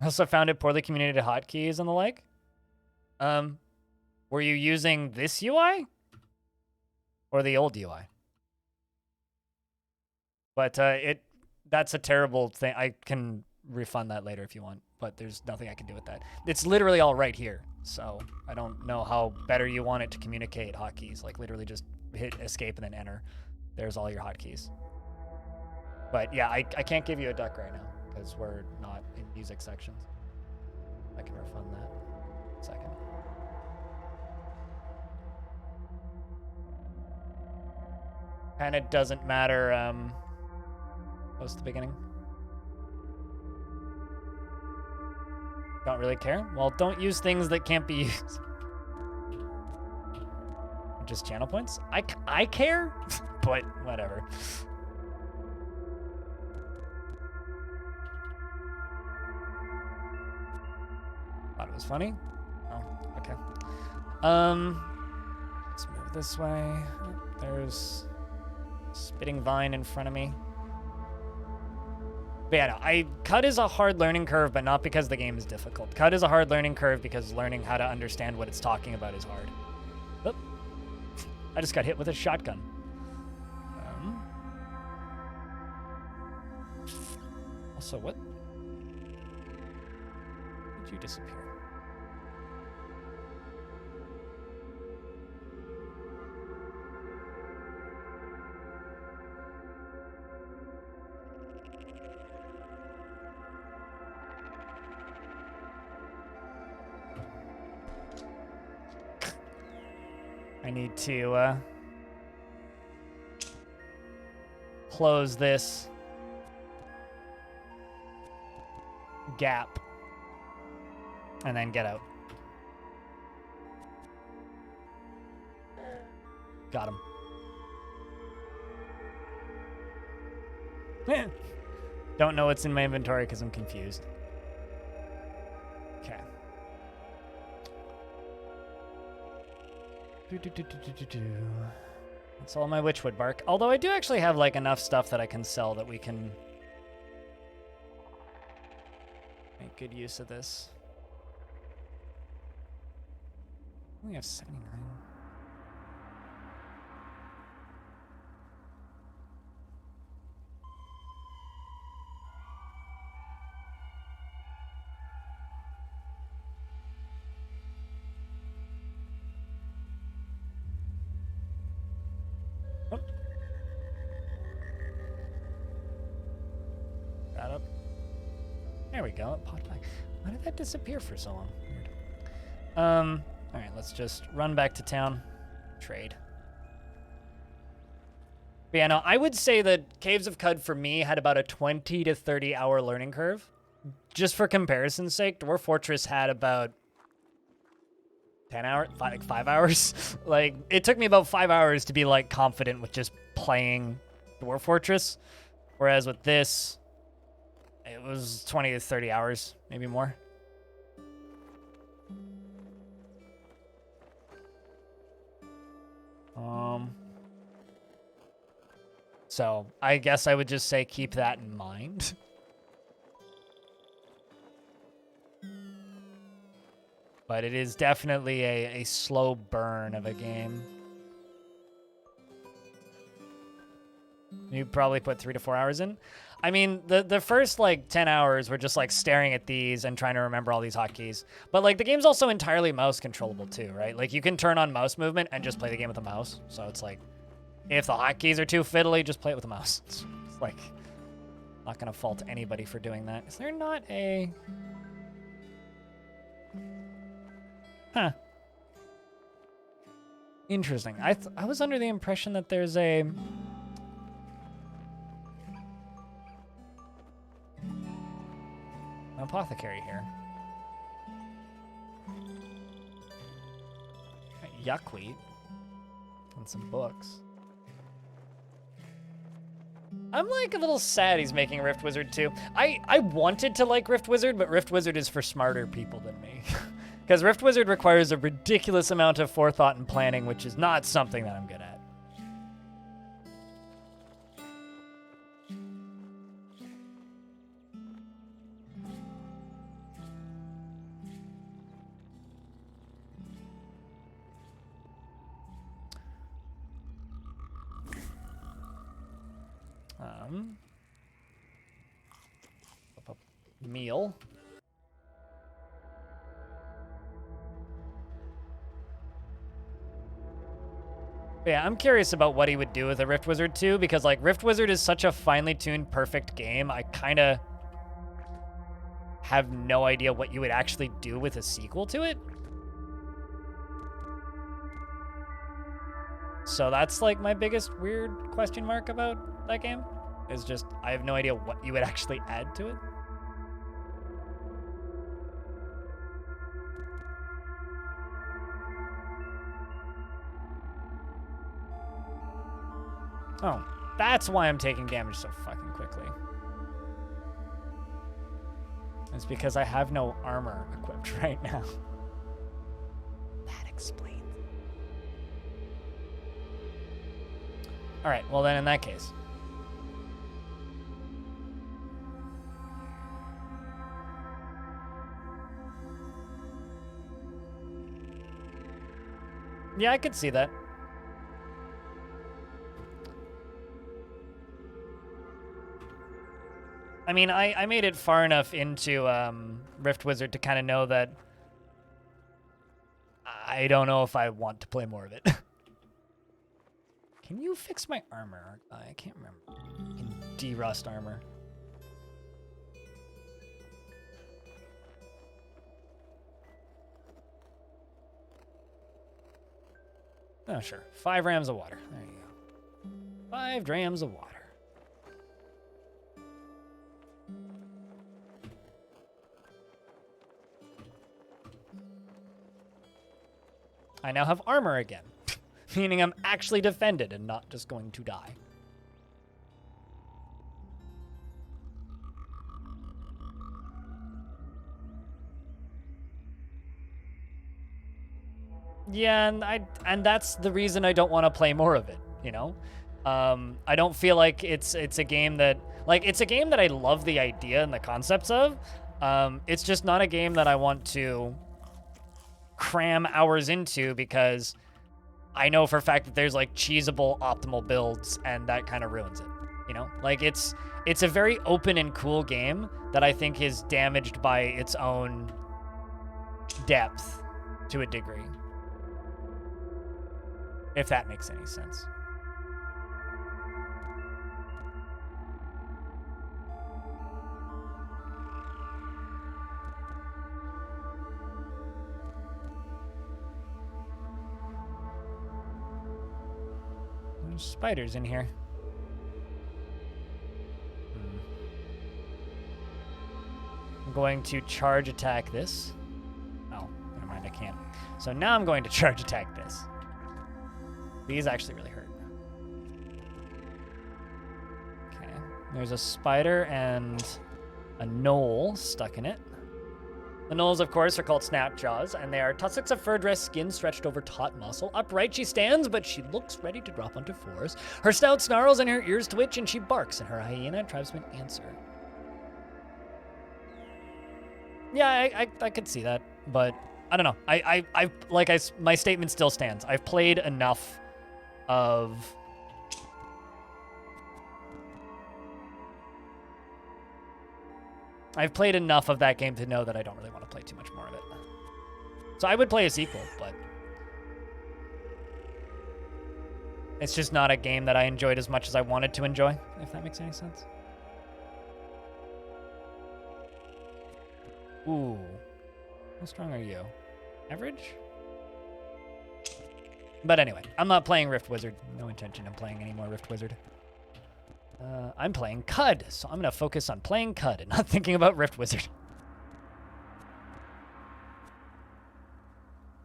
Speaker 1: I also found it poorly communicated hotkeys and the like. Were you using this UI? Or the old UI? But that's a terrible thing. I can refund that later if you want, but there's nothing I can do with that. It's literally all right here, so I don't know how better you want it to communicate hotkeys. Like, literally just hit escape and then enter. There's all your hotkeys. But yeah, I can't give you a duck right now, because we're not in music sections. I can refund that. Second. And it doesn't matter close to the beginning. Don't really care? Well, don't use things that can't be used. Just channel points? I care? But whatever. Thought it was funny? Oh, okay. Let's move this way. There's spitting vine in front of me. But yeah, no, Cut is a hard learning curve, but not because the game is difficult. Cut is a hard learning curve because learning how to understand what it's talking about is hard. Oop. I just got hit with a shotgun. Also, what? Did you disappear? I need to close this gap and then get out. Got him. Don't know what's in my inventory because I'm confused. Okay. That's all my witchwood bark. Although I do actually have like enough stuff that I can sell that we can make good use of this. We have 79. That up. There we go. It popped back. Why did that disappear for so long? Weird. All right, let's just run back to town. Trade. But yeah, no, I would say that Caves of Cud for me had about a 20 to 30 hour learning curve. Just for comparison's sake, Dwarf Fortress had about 10 hours, like 5 hours. Like, it took me about 5 hours to be like confident with just playing Dwarf Fortress. Whereas with this, it was 20 to 30 hours, maybe more. So I guess I would just say keep that in mind. But it is definitely a slow burn of a game. You probably put 3 to 4 hours in. I mean, the first, like, 10 hours were just, like, staring at these and trying to remember all these hotkeys. But, like, the game's also entirely mouse controllable, too, right? Like, you can turn on mouse movement and just play the game with a mouse. So it's like, if the hotkeys are too fiddly, just play it with a mouse. It's like, not going to fault anybody for doing that. Is there not a... Huh. Interesting. I was under the impression that there's an apothecary here. Got yuckweed and some books. I'm like a little sad he's making Rift Wizard too. I wanted to like Rift Wizard, but Rift Wizard is for smarter people than me. Because Rift Wizard requires a ridiculous amount of forethought and planning, which is not something that I'm good at. Meal. Yeah, I'm curious about what he would do with a Rift Wizard too, because like Rift Wizard is such a finely tuned, perfect game. I kind of have no idea what you would actually do with a sequel to it. So that's like my biggest weird question mark about that game, is just I have no idea what you would actually add to it. Oh, that's why I'm taking damage so fucking quickly. It's because I have no armor equipped right now. That explains. All right, well then in that case. Yeah, I could see that. I mean, I made it far enough into Rift Wizard to kind of know that I don't know if I want to play more of it. Can you fix my armor? I can't remember. In D-Rust armor. Oh, sure. 5 rams of water. There you go. 5 drams of water. I now have armor again, meaning I'm actually defended and not just going to die. Yeah, and that's the reason I don't want to play more of it, you know? I don't feel like it's a game that, like, it's a game that I love the idea and the concepts of. It's just not a game that I want to cram hours into, because I know for a fact that there's like cheesable optimal builds, and that kind of ruins it, you know? Like it's a very open and cool game that I think is damaged by its own depth to a degree, if that makes any sense. There's spiders in here. I'm going to charge attack this. Oh, never mind, I can't. So now I'm going to charge attack this. These actually really hurt. Okay. There's a spider and a knoll stuck in it. The knolls, of course, are called snap jaws, and they are tussocks of fur dress, skin stretched over taut muscle. Upright she stands, but she looks ready to drop onto fours. Her snout snarls and her ears twitch, and she barks, and her hyena tribesmen answer. Yeah, I could see that, but I don't know. My statement still stands. I've played enough of... I've played enough of that game to know that I don't really want to play too much more of it. So I would play a sequel, but it's just not a game that I enjoyed as much as I wanted to enjoy, if that makes any sense. Ooh. How strong are you? Average? But anyway, I'm not playing Rift Wizard. No intention of playing any more Rift Wizard. I'm playing Cud, so I'm going to focus on playing Cud and not thinking about Rift Wizard.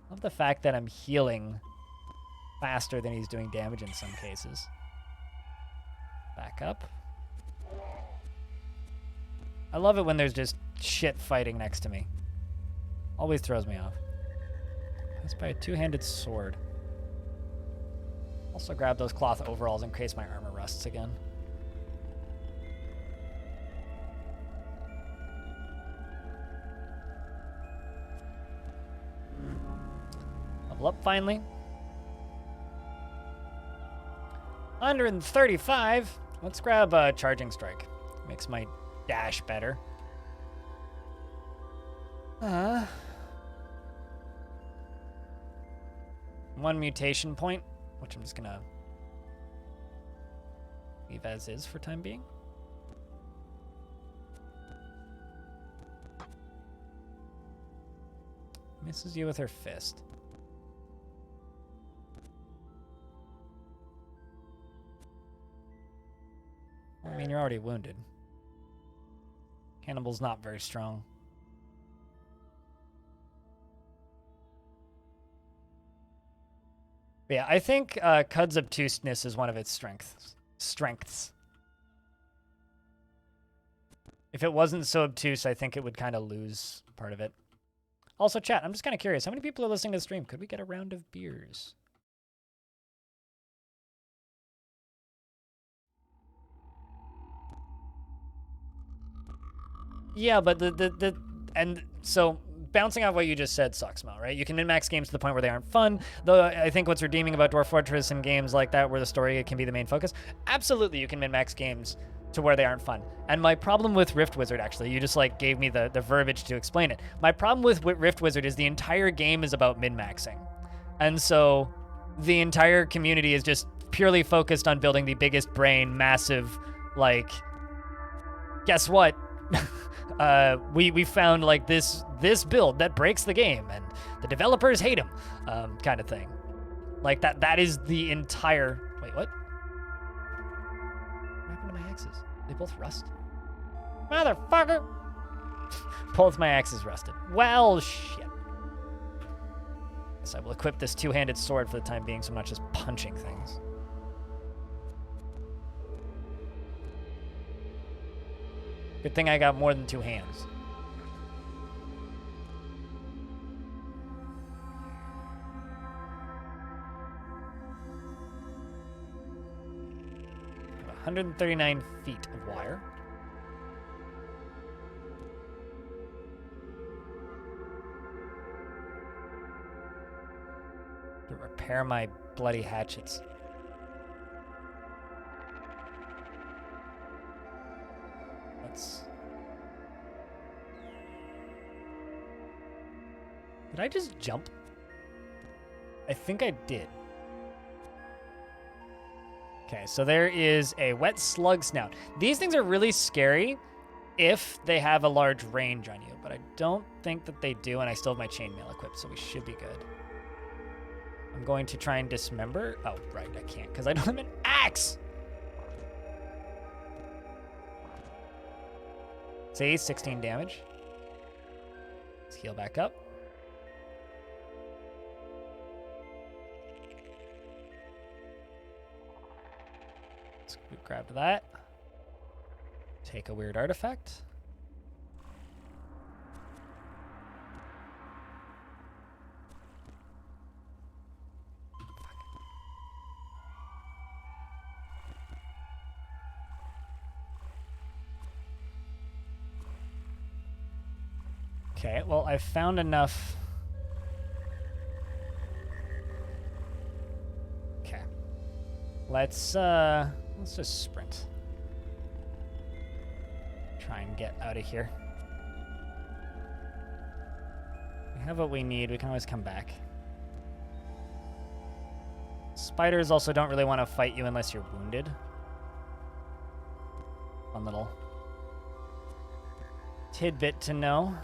Speaker 1: Love the fact that I'm healing faster than he's doing damage in some cases. Back up. I love it when there's just shit fighting next to me. Always throws me off. That's by a two-handed sword. Also grab those cloth overalls in case my armor rusts again. Level up finally. 135. Let's grab a charging strike. Makes my dash better. One mutation point, which I'm just gonna leave as is for time being. Misses you with her fist. I mean, you're already wounded. Cannibal's not very strong. But yeah, I think Cud's obtuseness is one of its strengths. If it wasn't so obtuse, I think it would kind of lose part of it. Also, chat, I'm just kind of curious. How many people are listening to the stream? Could we get a round of beers? Yeah, but and so bouncing off what you just said sucks, Mel, right? You can min-max games to the point where they aren't fun, though I think what's redeeming about Dwarf Fortress and games like that where the story can be the main focus, absolutely you can min-max games to where they aren't fun. And my problem with Rift Wizard, actually, you just like gave me the verbiage to explain it. My problem with Rift Wizard is the entire game is about min-maxing. And so the entire community is just purely focused on building the biggest brain, massive, like, guess what? We found like this build that breaks the game and the developers hate him, kind of thing. Like that is the entire... Wait, what? What happened to my axes? They both rust? Motherfucker! Both my axes rusted. Well, shit. Guess I will equip this two-handed sword for the time being so I'm not just punching things. Good thing I got more than two hands. I have 139 feet of wire. To repair my bloody hatchets. Did I just jump? I think I did. Okay, so there is a wet slug snout. These things are really scary if they have a large range on you, but I don't think that they do, and I still have my chainmail equipped, so we should be good. I'm going to try and dismember. Oh, right, I can't, because I don't have an axe! See, 16 damage. Let's heal back up. Let's grab that. take a weird artifact. Okay, well, I've found enough. Okay. Let's just sprint. Try and get out of here. We have what we need. We can always come back. Spiders also don't really want to fight you unless you're wounded. Fun little tidbit to know.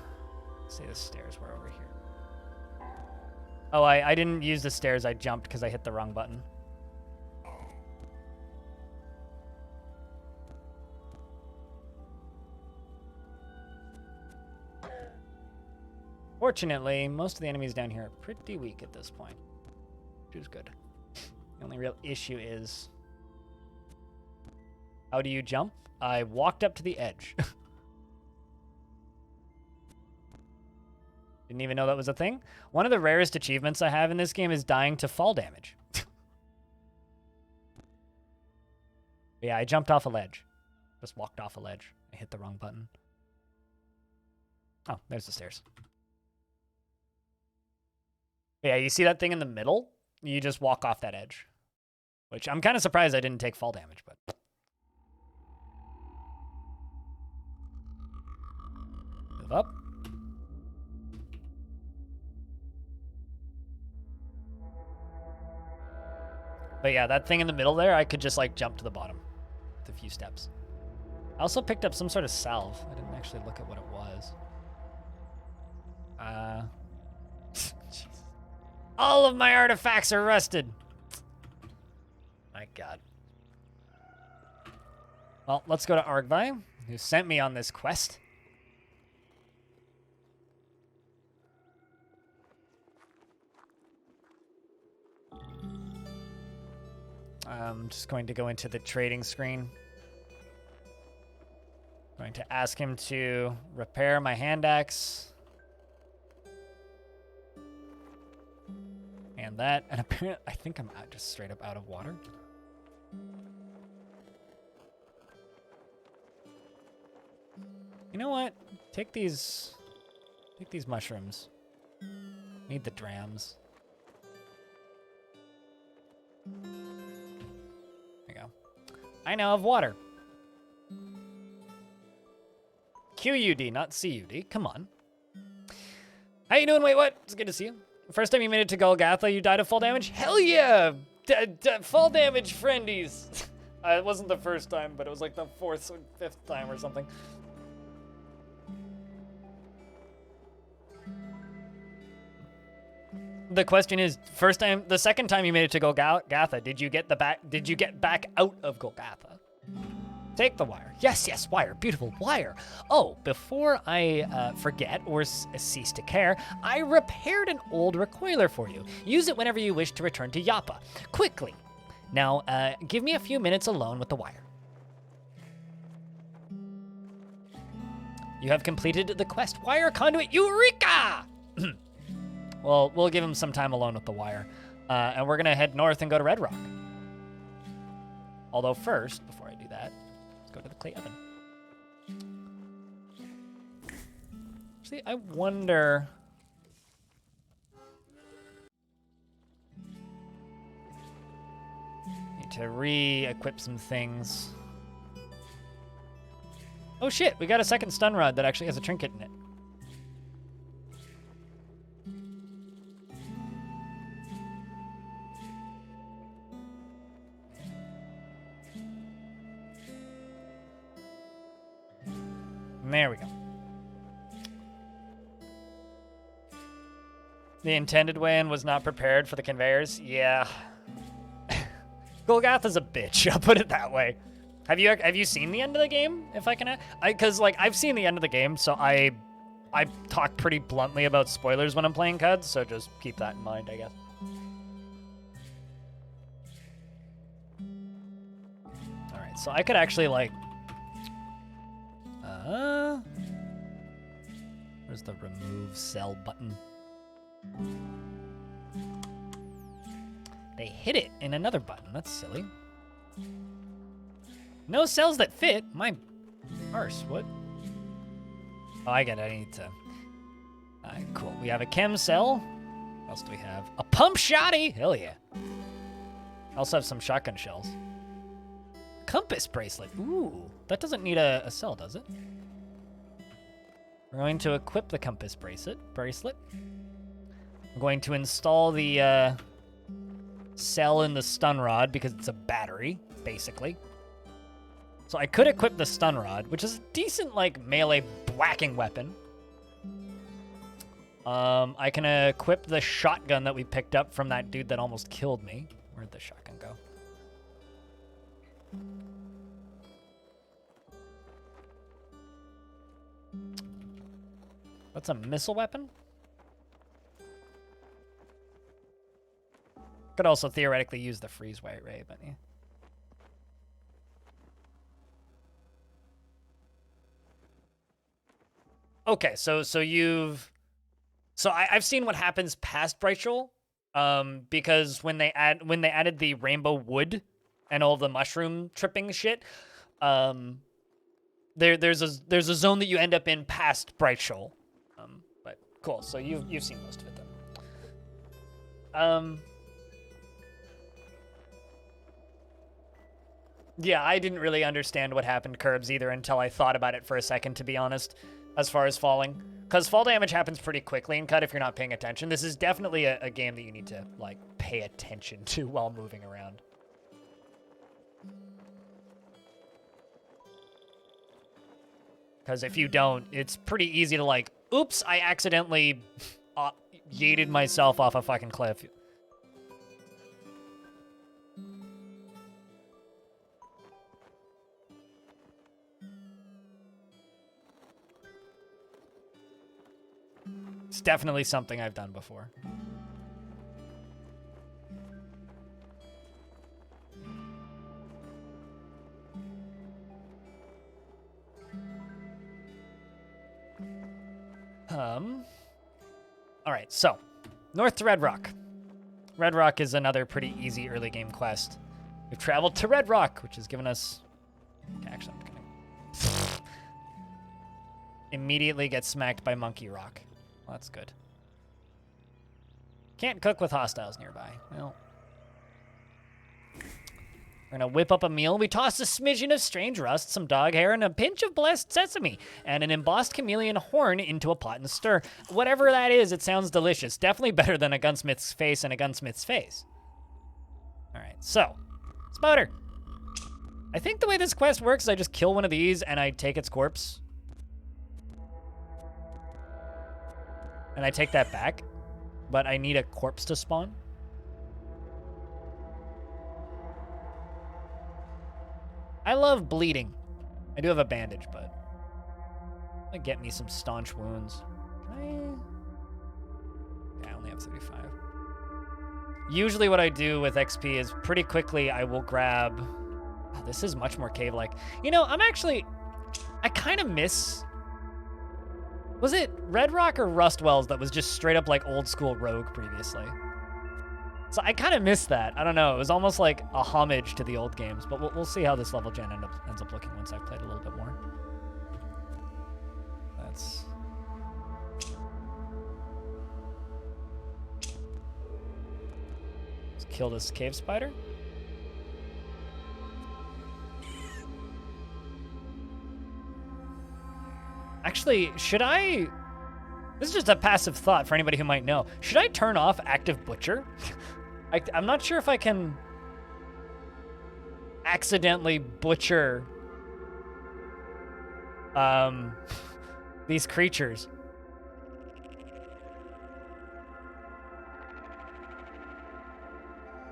Speaker 1: Say the stairs were over here. Oh, I didn't use the stairs. I jumped because I hit the wrong button. Fortunately, most of the enemies down here are pretty weak at this point, which is good. The only real issue is, how do you jump? I walked up to the edge. Didn't even know that was a thing. One of the rarest achievements I have in this game is dying to fall damage. Yeah, I jumped off a ledge. Just walked off a ledge. I hit the wrong button. Oh, there's the stairs. Yeah, you see that thing in the middle? You just walk off that edge. Which I'm kind of surprised I didn't take fall damage, but... Move up. But yeah, that thing in the middle there, I could just like jump to the bottom with a few steps. I also picked up some sort of salve. I didn't actually look at what it was. Jeez. All of my artifacts are rusted. My God. Well, let's go to Argvi, who sent me on this quest. I'm just going to go into the trading screen. Going to ask him to repair my hand axe. And that, and apparently, I think I'm just straight up out of water. You know what? Take these mushrooms. Need the drams. There you go. I now have water. QUD, not CUD. Come on. How you doing? Wait, what? It's good to see you. First time you made it to Golgotha, you died of fall damage? Hell yeah! Fall damage friendies! It wasn't the first time, but it was like the fourth or fifth time or something. The question is, the second time you made it to Golgotha, did you get back out of Golgotha? Take the wire. Yes, yes, wire. Beautiful wire. Oh, before I forget or cease to care, I repaired an old recoiler for you. Use it whenever you wish to return to Yappa. Quickly. Now, give me a few minutes alone with the wire. You have completed the quest. Wire conduit Eureka! Well, we'll give him some time alone with the wire. And we're going to head north and go to Red Rock. Although first, before I do that, let's go to the clay oven. Actually, I wonder... Need to re-equip some things. Oh shit, we got a second stun rod that actually has a trinket in it. There we go. The intended way and was not prepared for the conveyors. Yeah. Golgotha's a bitch, I'll put it that way. Have you seen the end of the game? If I can, because like I've seen the end of the game, so I talk pretty bluntly about spoilers when I'm playing CUD, so just keep that in mind, I guess. All right, so I could actually like Where's the remove cell button? They hid it in another button. That's silly. No cells that fit. My arse. What? Oh, I get it. I need to. Alright, cool. We have a chem cell. What else do we have? A pump shotty. Hell yeah. I also have some shotgun shells. Compass bracelet. Ooh, that doesn't need a cell, does it? We're going to equip the compass bracelet. I'm going to install the cell in the stun rod because it's a battery, basically. So I could equip the stun rod, which is a decent, like, melee whacking weapon. I can equip the shotgun that we picked up from that dude that almost killed me. Where'd the shotgun go? That's a missile weapon? Could also theoretically use the freeze ray, but yeah. Okay, so I've seen what happens past Bright Shoal, because when they added the rainbow wood and all the mushroom tripping shit, there's a zone that you end up in past Bright Shoal. But cool, so you've seen most of it then. Yeah, I didn't really understand what happened Curbs either until I thought about it for a second, to be honest, as far as falling. Because fall damage happens pretty quickly in Cut if you're not paying attention. This is definitely a game that you need to, like, pay attention to while moving around. Because if you don't, it's pretty easy to, like, oops, I accidentally yeeted myself off a fucking cliff. It's definitely something I've done before. All right, so north to Red Rock. Red Rock is another pretty easy early game quest. We've traveled to Red Rock, which has given us. Okay, actually, I'm gonna immediately get smacked by Monkey Rock. Well, that's good. Can't cook with hostiles nearby. Well, we're gonna whip up a meal. We toss a smidgen of strange rust, some dog hair, and a pinch of blessed sesame, and an embossed chameleon horn into a pot and stir. Whatever that is, it sounds delicious. Definitely better than a gunsmith's face and a gunsmith's face. All right, so, Spouter. I think the way this quest works is I just kill one of these and I take its corpse. And I take that back, but I need a corpse to spawn. I love bleeding. I do have a bandage, but might get me some staunch wounds. Can I? Yeah, I only have 35. Usually what I do with XP is pretty quickly I will grab... Oh, this is much more cave-like. You know, I kind of miss... Was it Red Rock or Rustwells that was just straight up like old school Rogue previously? So I kind of miss that. I don't know. It was almost like a homage to the old games, but we'll see how this level gen ends up looking once I've played a little bit more. Let's kill this cave spider. Actually, should I... This is just a passive thought for anybody who might know. Should I turn off active butcher? I'm not sure if I can accidentally butcher these creatures.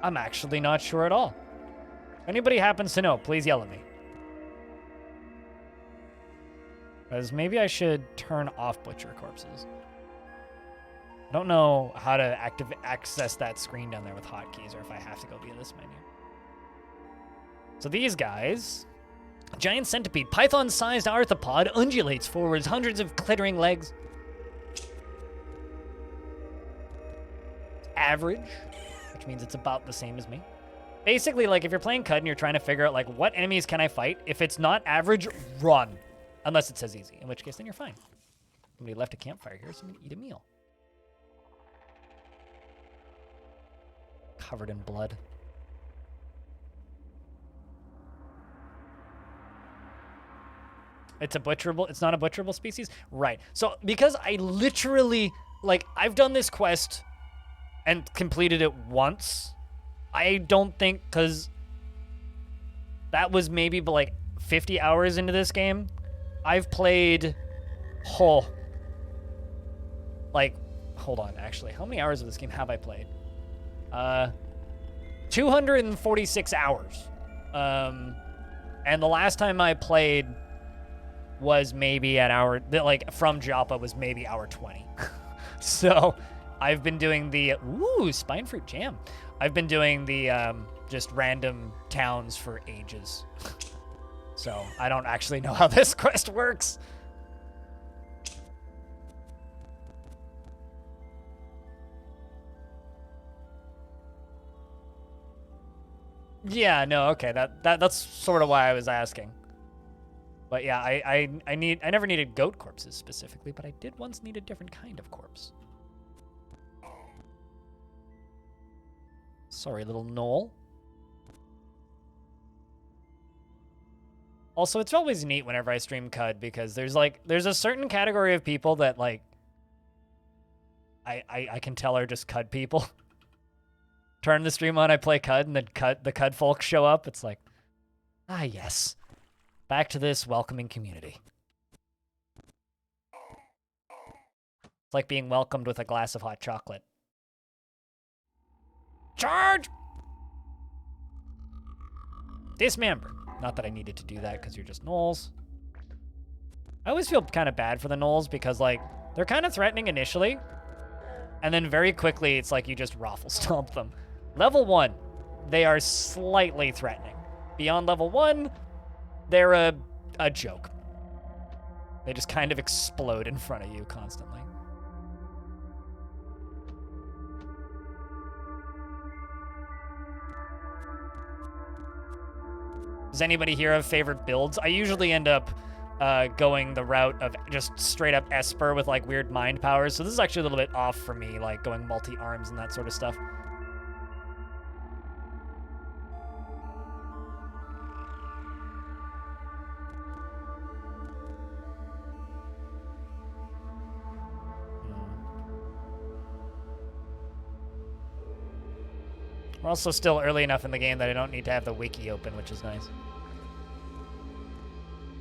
Speaker 1: I'm actually not sure at all. If anybody happens to know, please yell at me. Because maybe I should turn off butcher corpses. I don't know how to access that screen down there with hotkeys, or if I have to go via this menu. So these guys Giant centipede, python-sized arthropod, undulates forwards, hundreds of glittering legs. Average, which means it's about the same as me. Basically, like, if you're playing CUD and you're trying to figure out, like, what enemies can I fight, if it's not average, run. Unless it says easy, in which case then you're fine. Somebody left a campfire here, so I'm gonna eat a meal. Covered in blood. It's a butcherable, it's not a butcherable species? Right. So, because I literally, like, I've done this quest and completed it once. I don't think, because that was maybe like 50 hours into this game. I've played, like, hold on, actually. How many hours of this game have I played? 246 hours. And the last time I played was maybe at hour, like, from Joppa was maybe hour 20. So I've been doing the, ooh, spine fruit jam. I've been doing the just random towns for ages. So I don't actually know how this quest works. Yeah, no, okay, that's sort of why I was asking. But yeah, I never needed goat corpses specifically, but I did once need a different kind of corpse. Sorry, little knoll. Also, it's always neat whenever I stream CUD because there's a certain category of people that, like, I can tell are just CUD people. Turn the stream on, I play CUD, and then the CUD folks show up. It's like, ah, yes. Back to this welcoming community. It's like being welcomed with a glass of hot chocolate. Charge! Dismember. Not that I needed to do that because you're just gnolls. I always feel kind of bad for the gnolls because, like, they're kind of threatening initially. And then very quickly, it's like you just raffle stomp them. Level 1, they are slightly threatening. Beyond level 1, they're a joke. They just kind of explode in front of you constantly. Does anybody here have favorite builds? I usually end up going the route of just straight up Esper with, like, weird mind powers. So this is actually a little bit off for me, like going multi-arms and that sort of stuff. We're also still early enough in the game that I don't need to have the wiki open, which is nice.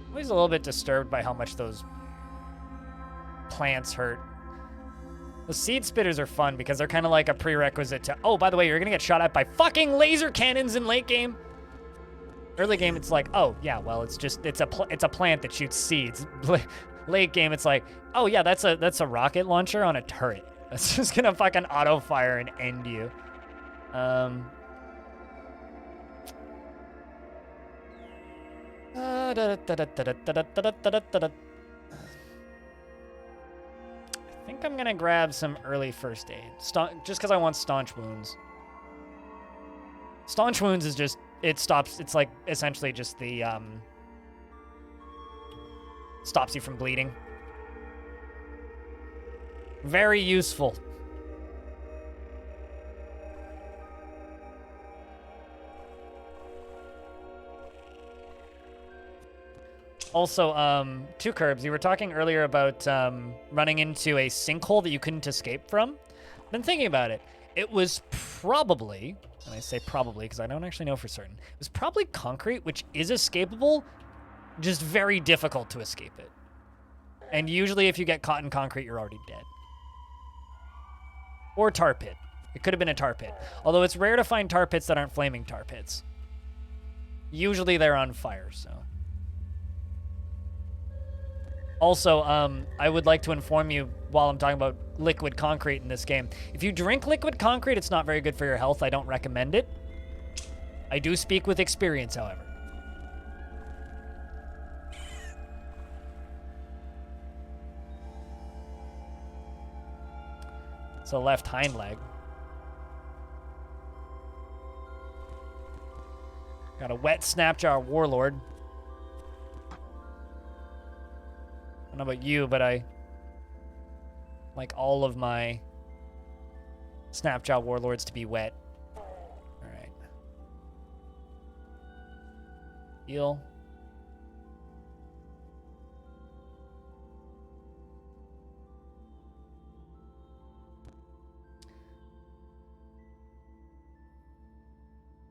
Speaker 1: I'm always a little bit disturbed by how much those plants hurt. The seed spitters are fun because they're kind of like a prerequisite to, oh, by the way, you're gonna get shot at by fucking laser cannons in late game. Early game, it's like, oh yeah, well, it's a plant that shoots seeds. Late game, it's like, oh yeah, that's a rocket launcher on a turret. That's just gonna fucking auto fire and end you. I think I'm gonna grab some early first aid, just because I want staunch wounds. Staunch wounds is just, it stops, it's like essentially just the, stops you from bleeding. Very useful. Also, two curbs. You were talking earlier about running into a sinkhole that you couldn't escape from. I've been thinking about it. It was probably, and I say probably because I don't actually know for certain, it was probably concrete, which is escapable, just very difficult to escape it. And usually if you get caught in concrete, you're already dead. Or tar pit. It could have been a tar pit. Although it's rare to find tar pits that aren't flaming tar pits. Usually they're on fire, so. Also, I would like to inform you while I'm talking about liquid concrete in this game. If you drink liquid concrete, it's not very good for your health. I don't recommend it. I do speak with experience, however. It's a left hind leg. Got a wet Snapjar Warlord. I don't know about you, but I like all of my Snapjaw Warlords to be wet. Alright. Heal.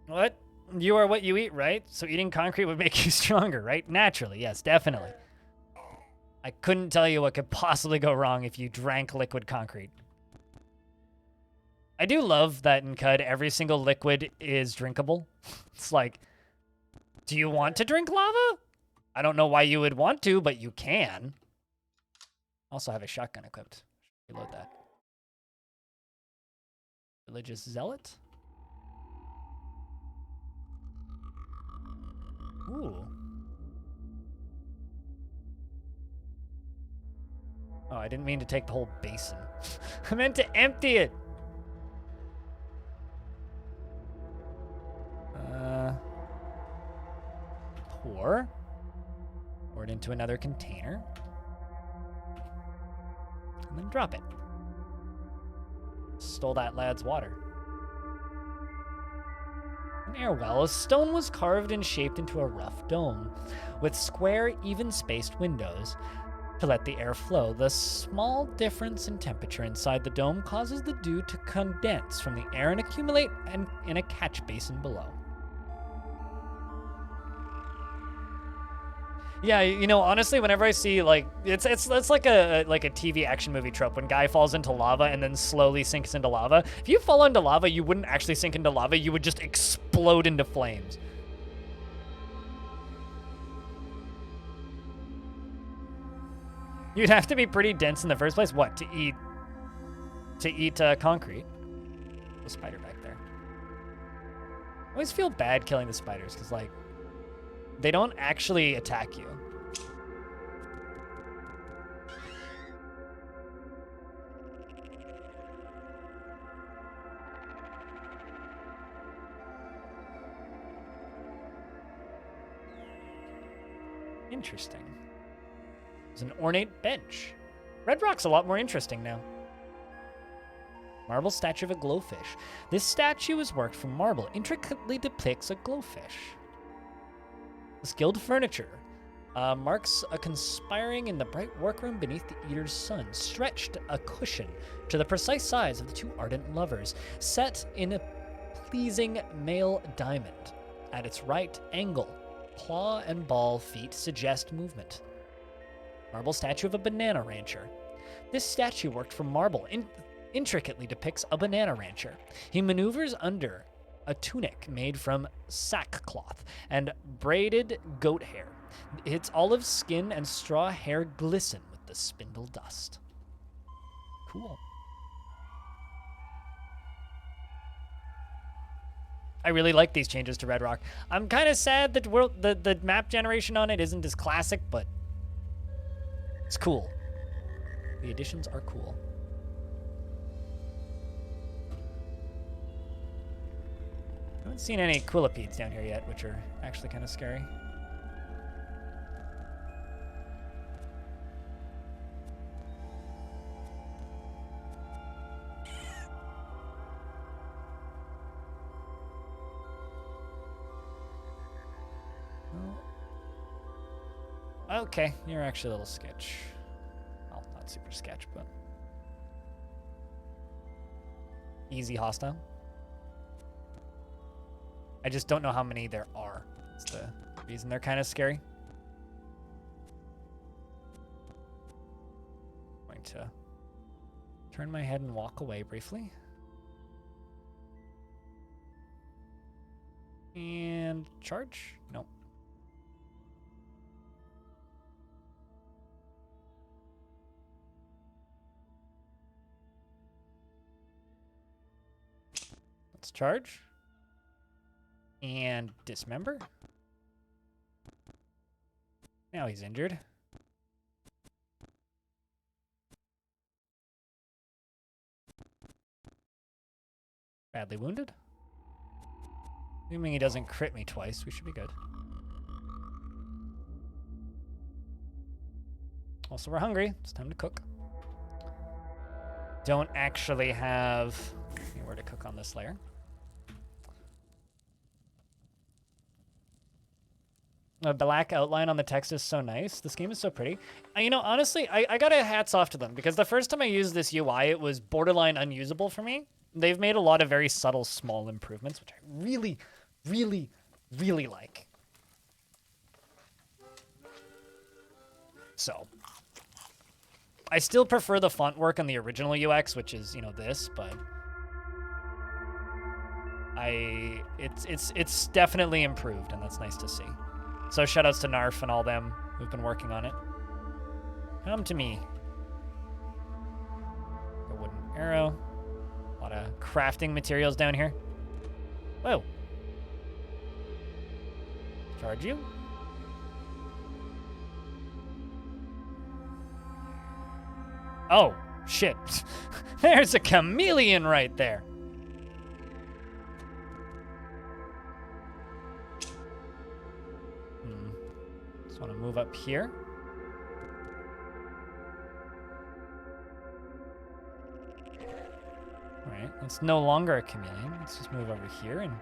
Speaker 1: What? You are what you eat, right? So eating concrete would make you stronger, right? Naturally, yes, definitely. I couldn't tell you what could possibly go wrong if you drank liquid concrete. I do love that in CUD, every single liquid is drinkable. It's like, do you want to drink lava? I don't know why you would want to, but you can. Also have a shotgun equipped. Reload that. Religious Zealot? Ooh. Oh, I didn't mean to take the whole basin. I meant to empty it. Pour it into another container. And then drop it. Stole that lad's water. An air well. A stone was carved and shaped into a rough dome, with square, even-spaced windows to let the air flow. The small difference in temperature inside the dome causes the dew to condense from the air and accumulate in a catch basin below. Yeah, you know, honestly, whenever I see like it's like a TV action movie trope when guy falls into lava and then slowly sinks into lava. If you fall into lava, you wouldn't actually sink into lava. You would just explode into flames. You'd have to be pretty dense in the first place. What, to eat concrete? The spider back there. I always feel bad killing the spiders because like they don't actually attack you. Interesting. There's an ornate bench. Red Rock's a lot more interesting now. Marble statue of a glowfish. This statue is worked from marble, intricately depicts a glowfish. Skilled furniture. Marks a conspiring in the bright workroom beneath the eater's sun, stretched a cushion to the precise size of the two ardent lovers, set in a pleasing male diamond. At its right angle, claw and ball feet suggest movement. Marble statue of a banana rancher. This statue worked from marble intricately depicts a banana rancher. He maneuvers under a tunic made from sackcloth and braided goat hair. Its olive skin and straw hair glisten with the spindle dust. Cool. I really like these changes to Red Rock. I'm kind of sad that the map generation on it isn't as classic, but it's cool. The additions are cool. I haven't seen any Quillipedes down here yet, which are actually kind of scary. Okay, you're actually a little sketch. Well, not super sketch, but easy hostile. I just don't know how many there are. That's the reason they're kind of scary. I'm going to turn my head and walk away briefly. And charge? Nope. Let's charge. And dismember. Now he's injured. Badly wounded. Assuming he doesn't crit me twice, we should be good. Also, we're hungry. It's time to cook. Don't actually have anywhere to cook on this layer. The black outline on the text is so nice. This game is so pretty. You know, honestly, I got a hats off to them because the first time I used this UI, it was borderline unusable for me. They've made a lot of very subtle, small improvements, which I really, really, really like. So, I still prefer the font work on the original UX, which is, you know, this, but it's definitely improved, and that's nice to see. So shoutouts to Narf and all them who've been working on it. Come to me. A wooden arrow. A lot of crafting materials down here. Whoa. Charge you. Oh, shit. There's a chameleon right there. Just want to move up here. All right, it's no longer a chameleon. Let's just move over here and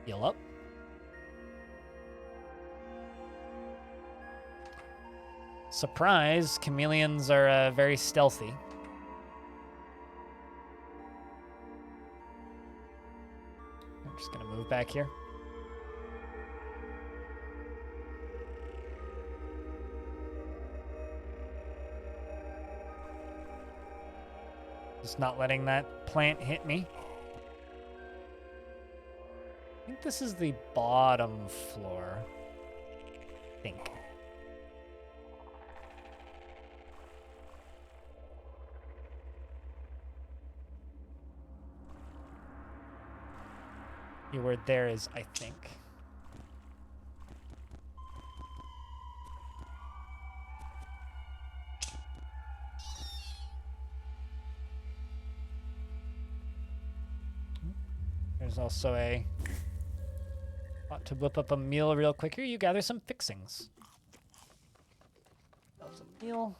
Speaker 1: heal up. Surprise, chameleons are very stealthy. I'm just gonna move back here. Just not letting that plant hit me. I think this is the bottom floor. I think. The word there is, I think. There's also a spot to whip up a meal real quick here. You gather some fixings. That was a meal.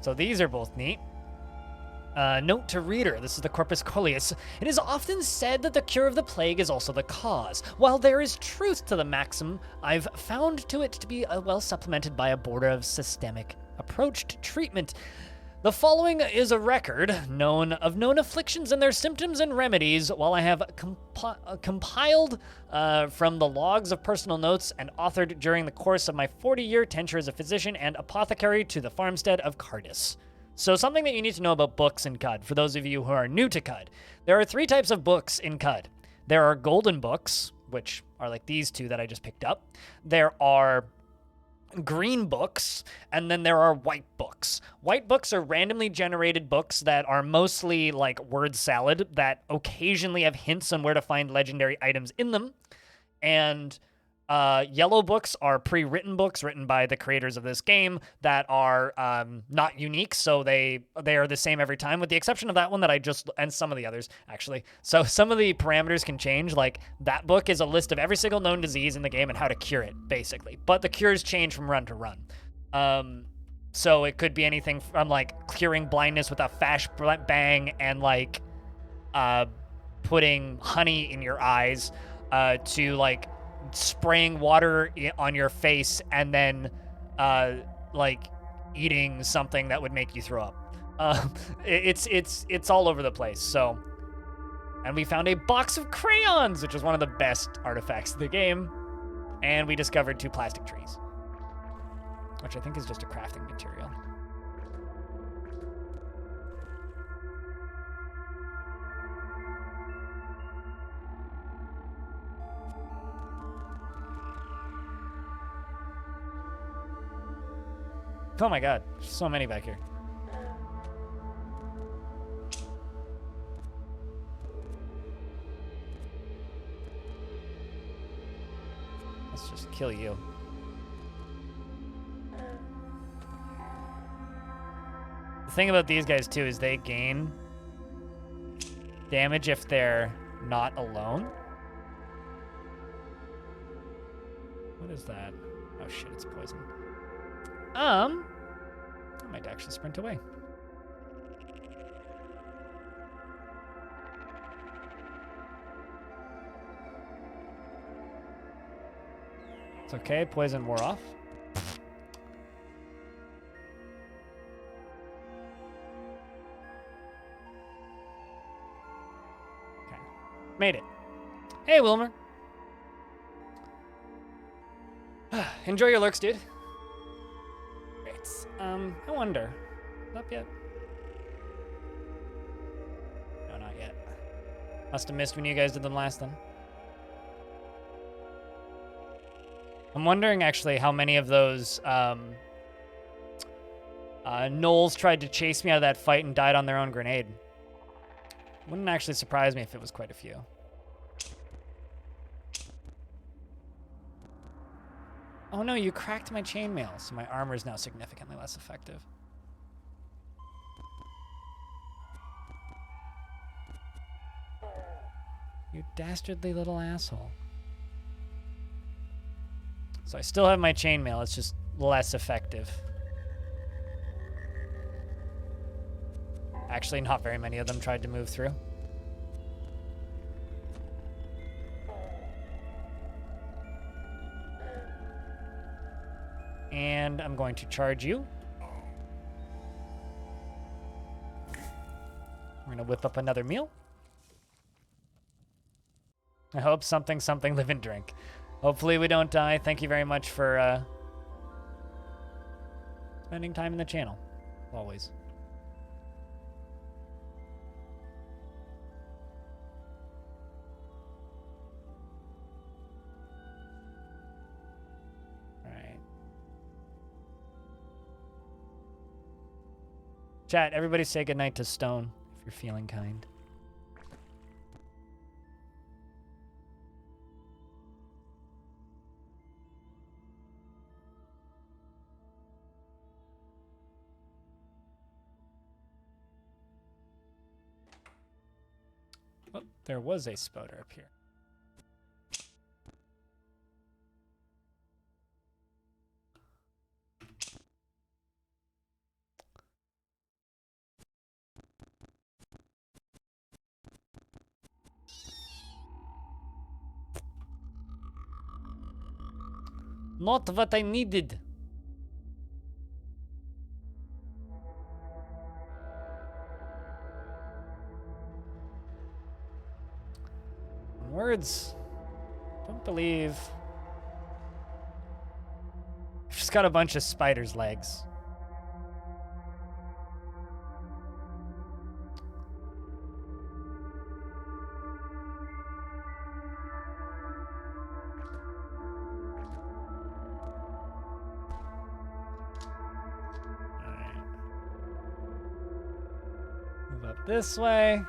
Speaker 1: So these are both neat. Note to reader, this is the Corpus Coleus. It is often said that the cure of the plague is also the cause. While there is truth to the maxim, I've found to it to be well supplemented by a border of systemic approach to treatment. The following is a record of known afflictions and their symptoms and remedies, while I have compiled from the logs of personal notes and authored during the course of my 40-year tenure as a physician and apothecary to the farmstead of Cardis. So something that you need to know about books in CUD, for those of you who are new to CUD. There are 3 types of books in CUD. There are golden books, which are like these 2 that I just picked up. There are green books, and then there are white books. White books are randomly generated books that are mostly like word salad that occasionally have hints on where to find legendary items in them. And yellow books are pre-written books written by the creators of this game that are not unique, so they are the same every time, with the exception of that one that I just, and some of the others, actually. So some of the parameters can change, like that book is a list of every single known disease in the game and how to cure it, basically. But the cures change from run to run. So it could be anything from, like, curing blindness with a flash bang and, like, putting honey in your eyes, to, like, spraying water on your face and then like eating something that would make you throw up. It's all over the place. So, and we found a box of crayons, which is one of the best artifacts of the game, and we discovered 2 plastic trees, which I think is just a crafting material. Oh my god, there's so many back here. Let's just kill you. The thing about these guys, too, is they gain damage if they're not alone. What is that? Oh, shit, it's poison. I might actually sprint away. It's okay, poison wore off. Okay, made it. Hey, Wilmer. Enjoy your lurks, dude. Great. I wonder. Up yet? No, not yet. Must have missed when you guys did them last then. I'm wondering, actually, how many of those gnolls tried to chase me out of that fight and died on their own grenade. Wouldn't actually surprise me if it was quite a few. Oh no, you cracked my chainmail, so my armor is now significantly less effective. You dastardly little asshole. So I still have my chainmail, it's just less effective. Actually, not very many of them tried to move through. And I'm going to charge you. We're gonna whip up another meal. I hope something, live and drink. Hopefully we don't die. Thank you very much for spending time in the channel, always. All right. Chat, everybody say goodnight to Stone if you're feeling kind. Oh, there was a spoder up here. Not what I needed. Words. Don't believe. I've just got a bunch of spiders' legs. Alright. Move up this way.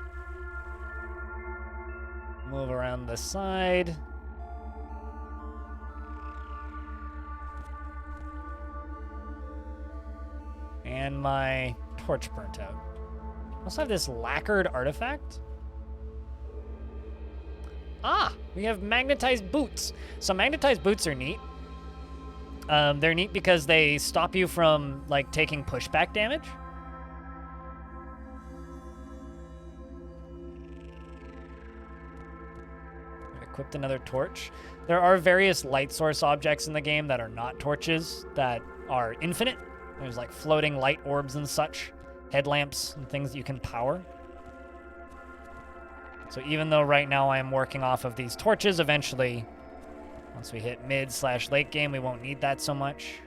Speaker 1: Move around the side. And my torch burnt out. I also have this lacquered artifact. Ah, we have magnetized boots. So magnetized boots are neat. They're neat because they stop you from like taking pushback damage. Equipped another torch. There are various light source objects in the game that are not torches that are infinite. There's like floating light orbs and such, headlamps and things that you can power. So even though right now I am working off of these torches, eventually, once we hit mid/late game, we won't need that so much.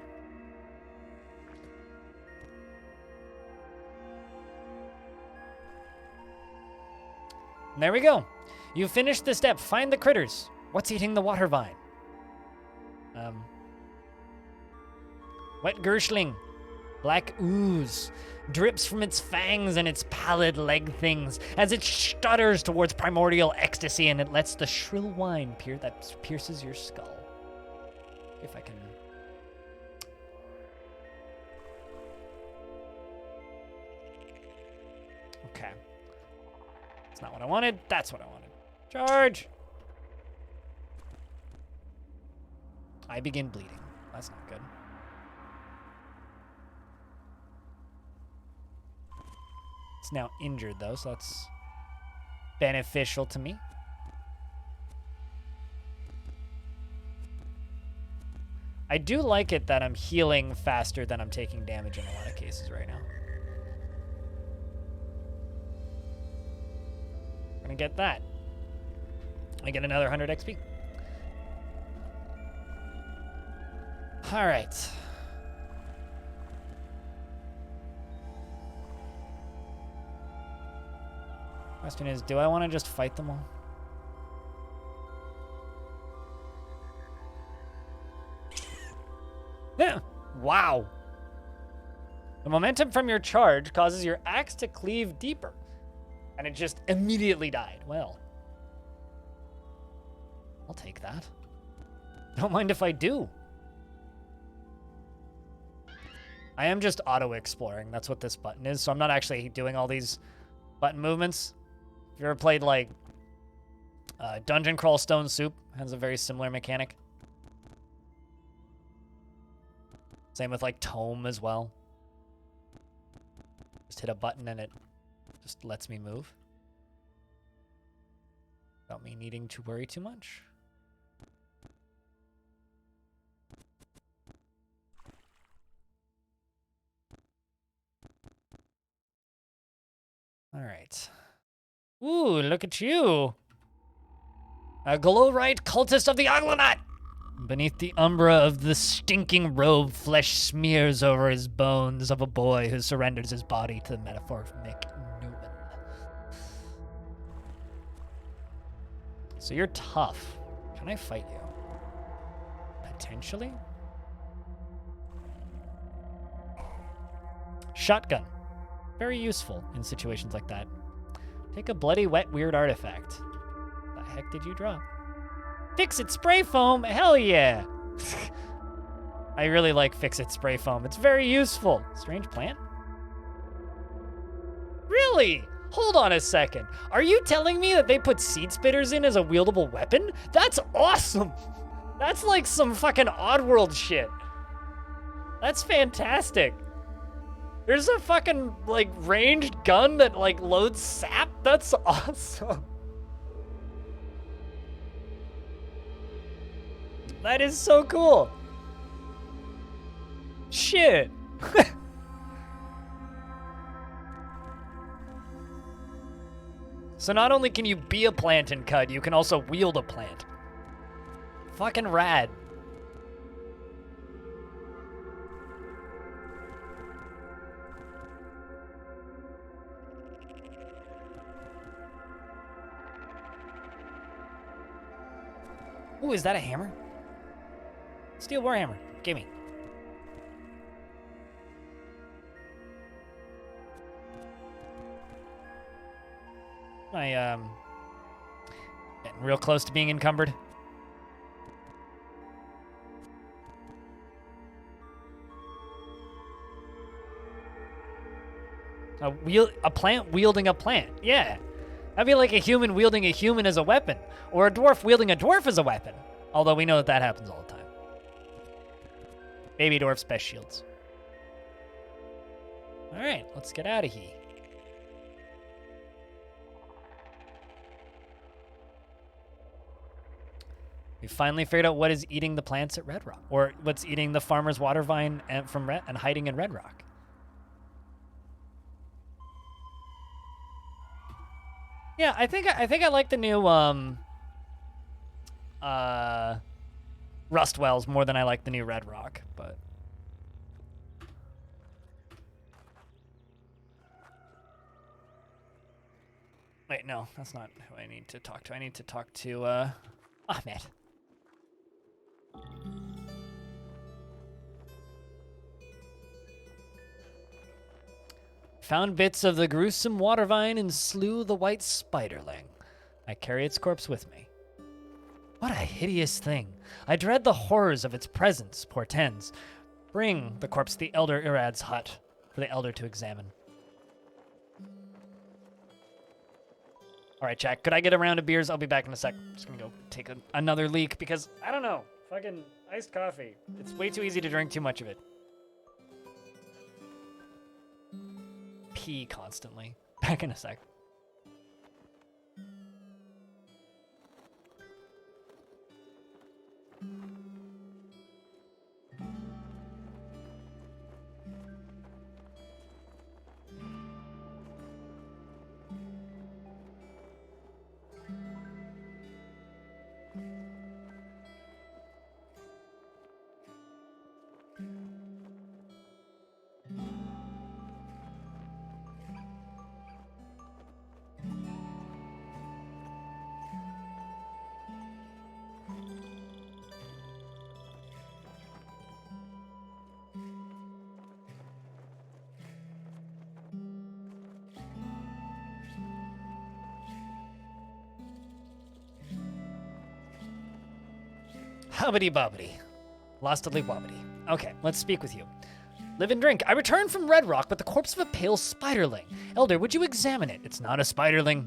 Speaker 1: And there we go. You finished the step. Find the critters. What's eating the water vine? Wet Gershling. Black ooze drips from its fangs and its pallid leg things as it stutters towards primordial ecstasy, and it lets the shrill whine that pierces your skull. If I can... Okay. That's not what I wanted. That's what I wanted. Charge! I begin bleeding. That's not good. It's now injured, though, so that's beneficial to me. I do like it that I'm healing faster than I'm taking damage in a lot of cases right now. I'm gonna get that. I get another 100 XP. All right. Question is, do I want to just fight them all? Yeah. Wow. The momentum from your charge causes your axe to cleave deeper. And it just immediately died. Well. I'll take that. Don't mind if I do. I am just auto-exploring. That's what this button is. So I'm not actually doing all these button movements. If you ever played, like, Dungeon Crawl Stone Soup, has a very similar mechanic. Same with, like, Tome as well. Just hit a button and it just lets me move. Without me needing to worry too much. All right. Ooh, look at you. A Glowrite cultist of the Oglanot. Beneath the umbra of the stinking robe, flesh smears over his bones of a boy who surrenders his body to the metaphoric Newman. So you're tough. Can I fight you? Potentially? Shotgun. Very useful in situations like that. Take a bloody, wet, weird artifact. The heck did you drop? Fix-It Spray Foam? Hell yeah! I really like Fix-It Spray Foam. It's very useful. Strange plant? Really? Hold on a second. Are you telling me that they put seed spitters in as a wieldable weapon? That's awesome! That's like some fucking Oddworld shit. That's fantastic. There's a fucking, like, ranged gun that, like, loads sap? That's awesome. That is so cool. Shit. So not only can you be a plant in CUD, you can also wield a plant. Fucking rad. Ooh, is that a hammer? Steel Warhammer. Gimme. I, getting real close to being encumbered. A plant wielding a plant. Yeah. That'd be like a human wielding a human as a weapon. Or a dwarf wielding a dwarf as a weapon. Although we know that happens all the time. Baby dwarfs, best shields. Alright, let's get out of here. We finally figured out what is eating the plants at Red Rock. Or what's eating the farmer's water vine and hiding in Red Rock. Yeah, I think I like the new Rust Wells more than I like the new Red Rock, but wait, no, that's not who I need to talk to. I need to talk to Ahmed. Found bits of the gruesome water vine and slew the white spiderling. I carry its corpse with me. What a hideous thing. I dread the horrors of its presence, portends. Bring the corpse to the Elder Irad's hut for the Elder to examine. All right, Jack, could I get a round of beers? I'll be back in a sec. I'm just gonna go take another leak because, I don't know, fucking iced coffee. It's way too easy to drink too much of it. Pee constantly. Back in a sec. Hubbity bobbity. Lostedly wobbity. Okay, let's speak with you. Live and drink. I returned from Red Rock with the corpse of a pale spiderling. Elder, would you examine it? It's not a spiderling.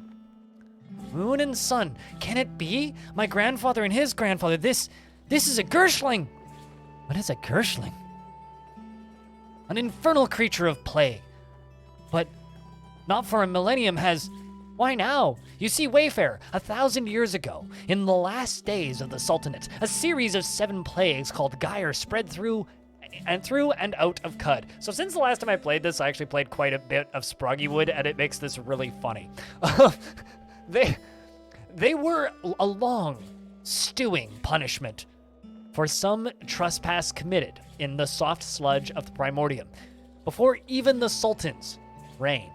Speaker 1: Moon and sun. Can it be? My grandfather and his grandfather. This is a Gershling. What is a Gershling? An infernal creature of plague. But not for a millennium has... Why now? You see, Wayfarer, 1,000 years ago, in the last days of the Sultanate, a series of 7 plagues called Gyre spread through and out of Cud. So since the last time I played this, I actually played quite a bit of Sproggywood, and it makes this really funny. They were a long, stewing punishment for some trespass committed in the soft sludge of the Primordium, before even the Sultans reigned.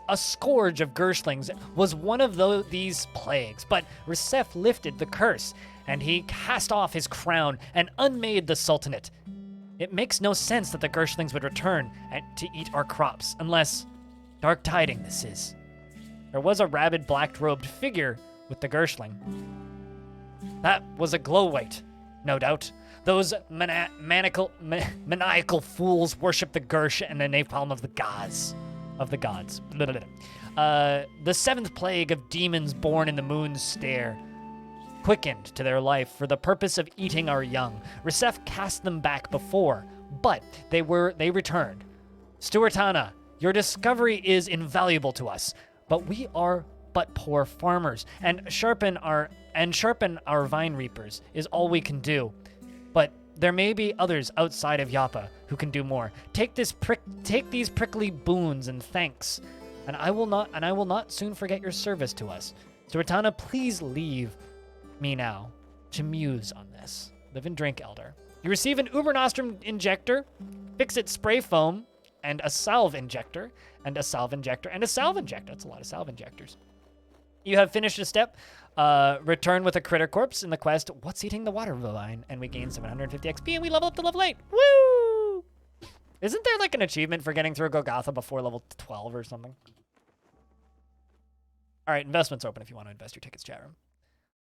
Speaker 1: A scourge of Gershlings was one of these plagues, but Resef lifted the curse, and he cast off his crown and unmade the Sultanate. It makes no sense that the Gershlings would return to eat our crops, unless dark tiding this is. There was a rabid black-robed figure with the Gershling. That was a Glowwight, no doubt. Those maniacal fools worship the Gersh and the napalm of the gods. The 7th plague of demons born in the moon's stare, quickened to their life for the purpose of eating our young. Resef cast them back before, but they returned. Surtanata, your discovery is invaluable to us, but we are but poor farmers, and sharpen our vine reapers is all we can do. But there may be others outside of Yappa who can do more. Take these prickly boons and thanks, and I will not soon forget your service to us. Surtanata, please leave me now to muse on this. Live and drink, Elder. You receive an Ubernostrum injector, Fix-It spray foam, and a salve injector, and a salve injector, and a salve injector. That's a lot of salve injectors. You have finished a step. Return with a critter corpse in the quest, What's Eating the Water Vine? And we gain 750 XP, and we level up to level 8. Woo! Isn't there like an achievement for getting through Golgotha before level 12 or something? All right, investments open if you want to invest your tickets, chat room.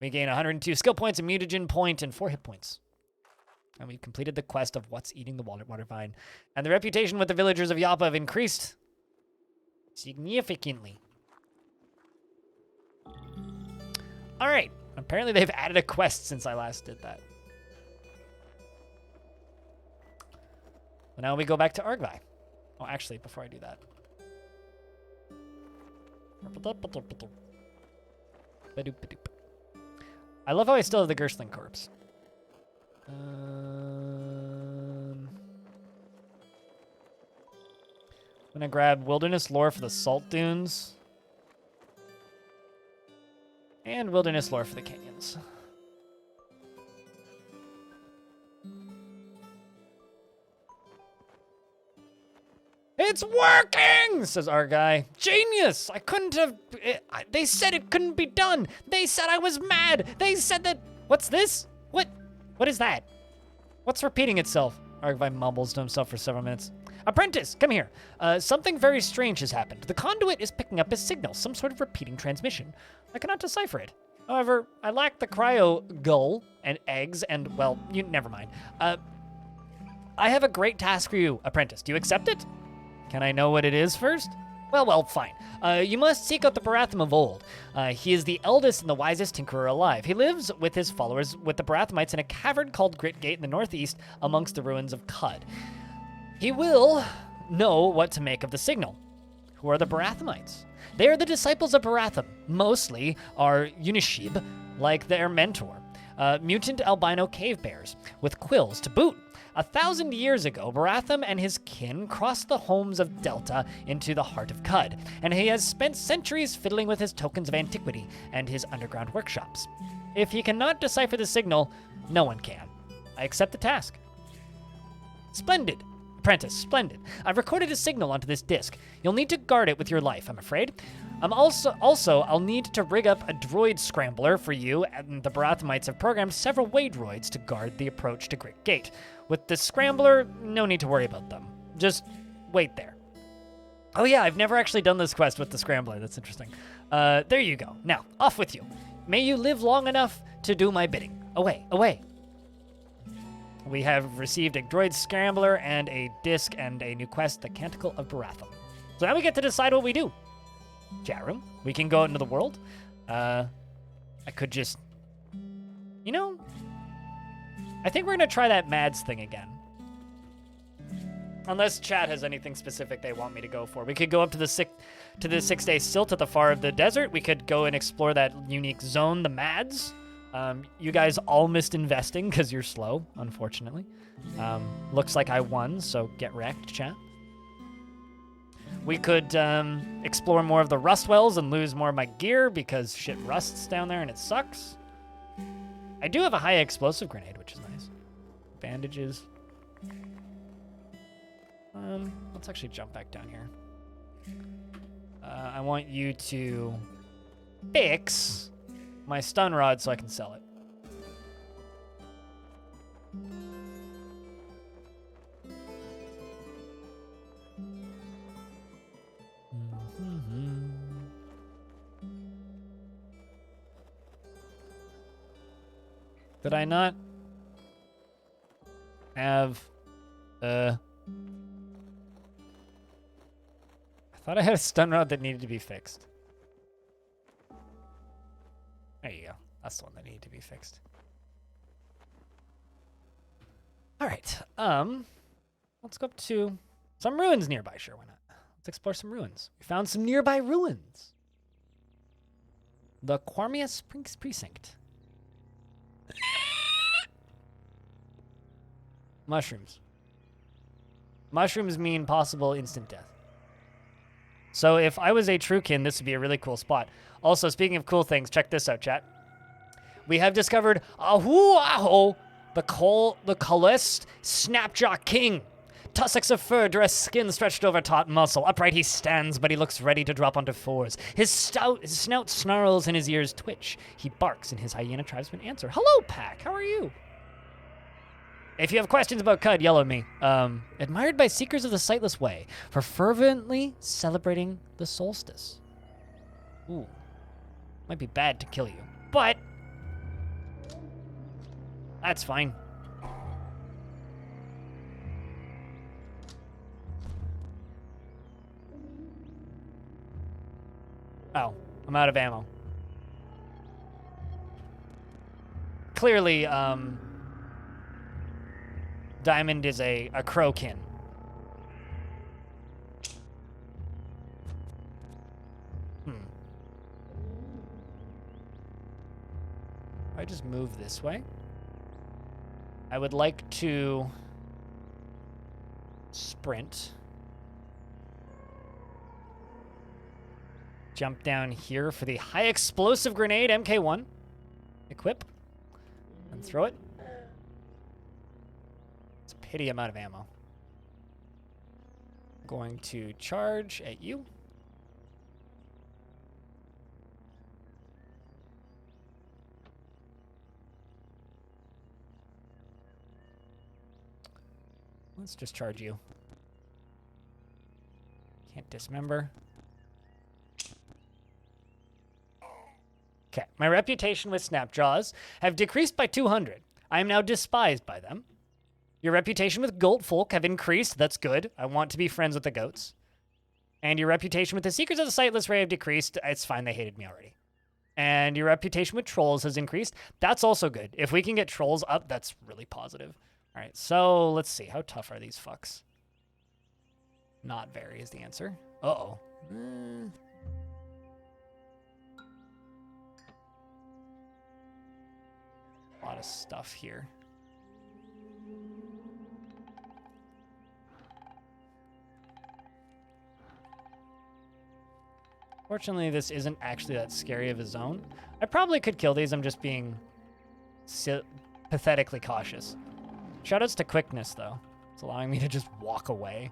Speaker 1: We gain 102 skill points, a mutagen point, and 4 hit points. And we've completed the quest of What's Eating the Water Vine. And the reputation with the villagers of Yappa have increased significantly. All right. Apparently they've added a quest since I last did that. So now we go back to Argvi. Oh, actually, before I do that. I love how I still have the Gershling corpse. I'm gonna grab Wilderness Lore for the Salt Dunes. And Wilderness Lore for the Canyons. It's working, says our guy. Genius! I couldn't have... they said it couldn't be done. They said I was mad. They said that... What's this? What is that? What's repeating itself? Argvi mumbles to himself for several minutes. Apprentice, come here. Something very strange has happened. The conduit is picking up a signal, some sort of repeating transmission. I cannot decipher it. However, I lack the cryo gull and eggs and, well, never mind. I have a great task for you, apprentice. Do you accept it? Can I know what it is first? Well, fine. You must seek out the Baratham of old. He is the eldest and the wisest tinkerer alive. He lives with his followers, with the Barathamites, in a cavern called Grit Gate in the northeast, amongst the ruins of Cud. He will know what to make of the signal. Who are the Barathamites? They are the disciples of Baratham, mostly are Unishib, like their mentor, mutant albino cave bears, with quills to boot. 1,000 years ago, Baratham and his kin crossed the homes of Delta into the heart of Cud, and he has spent centuries fiddling with his tokens of antiquity and his underground workshops. If he cannot decipher the signal, no one can. I accept the task. Splendid. Apprentice, splendid. I've recorded a signal onto this disc. You'll need to guard it with your life, I'm afraid. I'll need to rig up a droid scrambler for you, and the Barathamites have programmed several way droids to guard the approach to Grit Gate. With the scrambler, no need to worry about them. Just wait there. Oh yeah, I've never actually done this quest with the scrambler. That's interesting. There you go. Now, off with you. May you live long enough to do my bidding. Away, away. We have received a droid scrambler and a disc and a new quest, the Canticle of Baratham. So now we get to decide what we do. Chat room. We can go out into the world. I could just, I think we're gonna try that Mads thing again. Unless chat has anything specific they want me to go for. We could go up to the 6-day silt at the far of the desert. We could go and explore that unique zone, the Mads. You guys all missed investing because you're slow, unfortunately. Looks like I won, so get wrecked, chat. We could explore more of the rust wells and lose more of my gear because shit rusts down there and it sucks. I do have a high explosive grenade, which is nice. Bandages. Let's actually jump back down here. I want you to fix my stun rod so I can sell it. Did I not have I thought I had a stun rod that needed to be fixed. There you go. That's the one that needed to be fixed. All right. Let's go up to some ruins nearby. Sure, why not? Let's explore some ruins. We found some nearby ruins. The Quarmius Precinct. Mushrooms. Mushrooms mean possible instant death. So if I was a Truekin, this would be a really cool spot. Also, speaking of cool things, check this out, chat. We have discovered the Calist Snapjaw King. Tussocks of fur, dressed skin stretched over taut muscle. Upright he stands, but he looks ready to drop onto fours. His snout snarls and his ears twitch. He barks, and his hyena tribesmen answer. Hello, Pack. How are you? If you have questions about Cud, yell at me. Admired by seekers of the sightless way for fervently celebrating the solstice. Ooh. Might be bad to kill you, but that's fine. Oh, I'm out of ammo. Clearly, Diamond is a crowkin. I just move this way. I would like to sprint. Jump down here for the high explosive grenade, MK1. Equip. And throw it. It's a pity I'm out of ammo. Going to charge at you. Let's just charge you. Can't dismember. Okay, my reputation with Snapjaws have decreased by 200. I am now despised by them. Your reputation with goat folk have increased. That's good. I want to be friends with the goats. And your reputation with the Seekers of the Sightless Ray have decreased. It's fine, they hated me already. And your reputation with trolls has increased. That's also good. If we can get trolls up, that's really positive. All right, so let's see. How tough are these fucks? Not very is the answer. Uh-oh. A lot of stuff here. Fortunately, this isn't actually that scary of a zone. I probably could kill these. I'm just being pathetically cautious. Shoutouts to quickness, though. It's allowing me to just walk away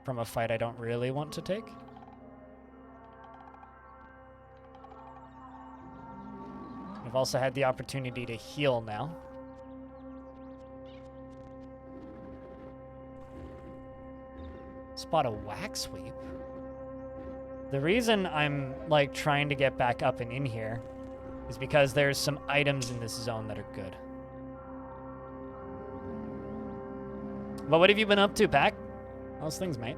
Speaker 1: from a fight I don't really want to take. I've also had the opportunity to heal now. Spot a whack sweep. The reason I'm like trying to get back up and in here is because there's some items in this zone that are good. But what have you been up to, Pac? How's things, mate?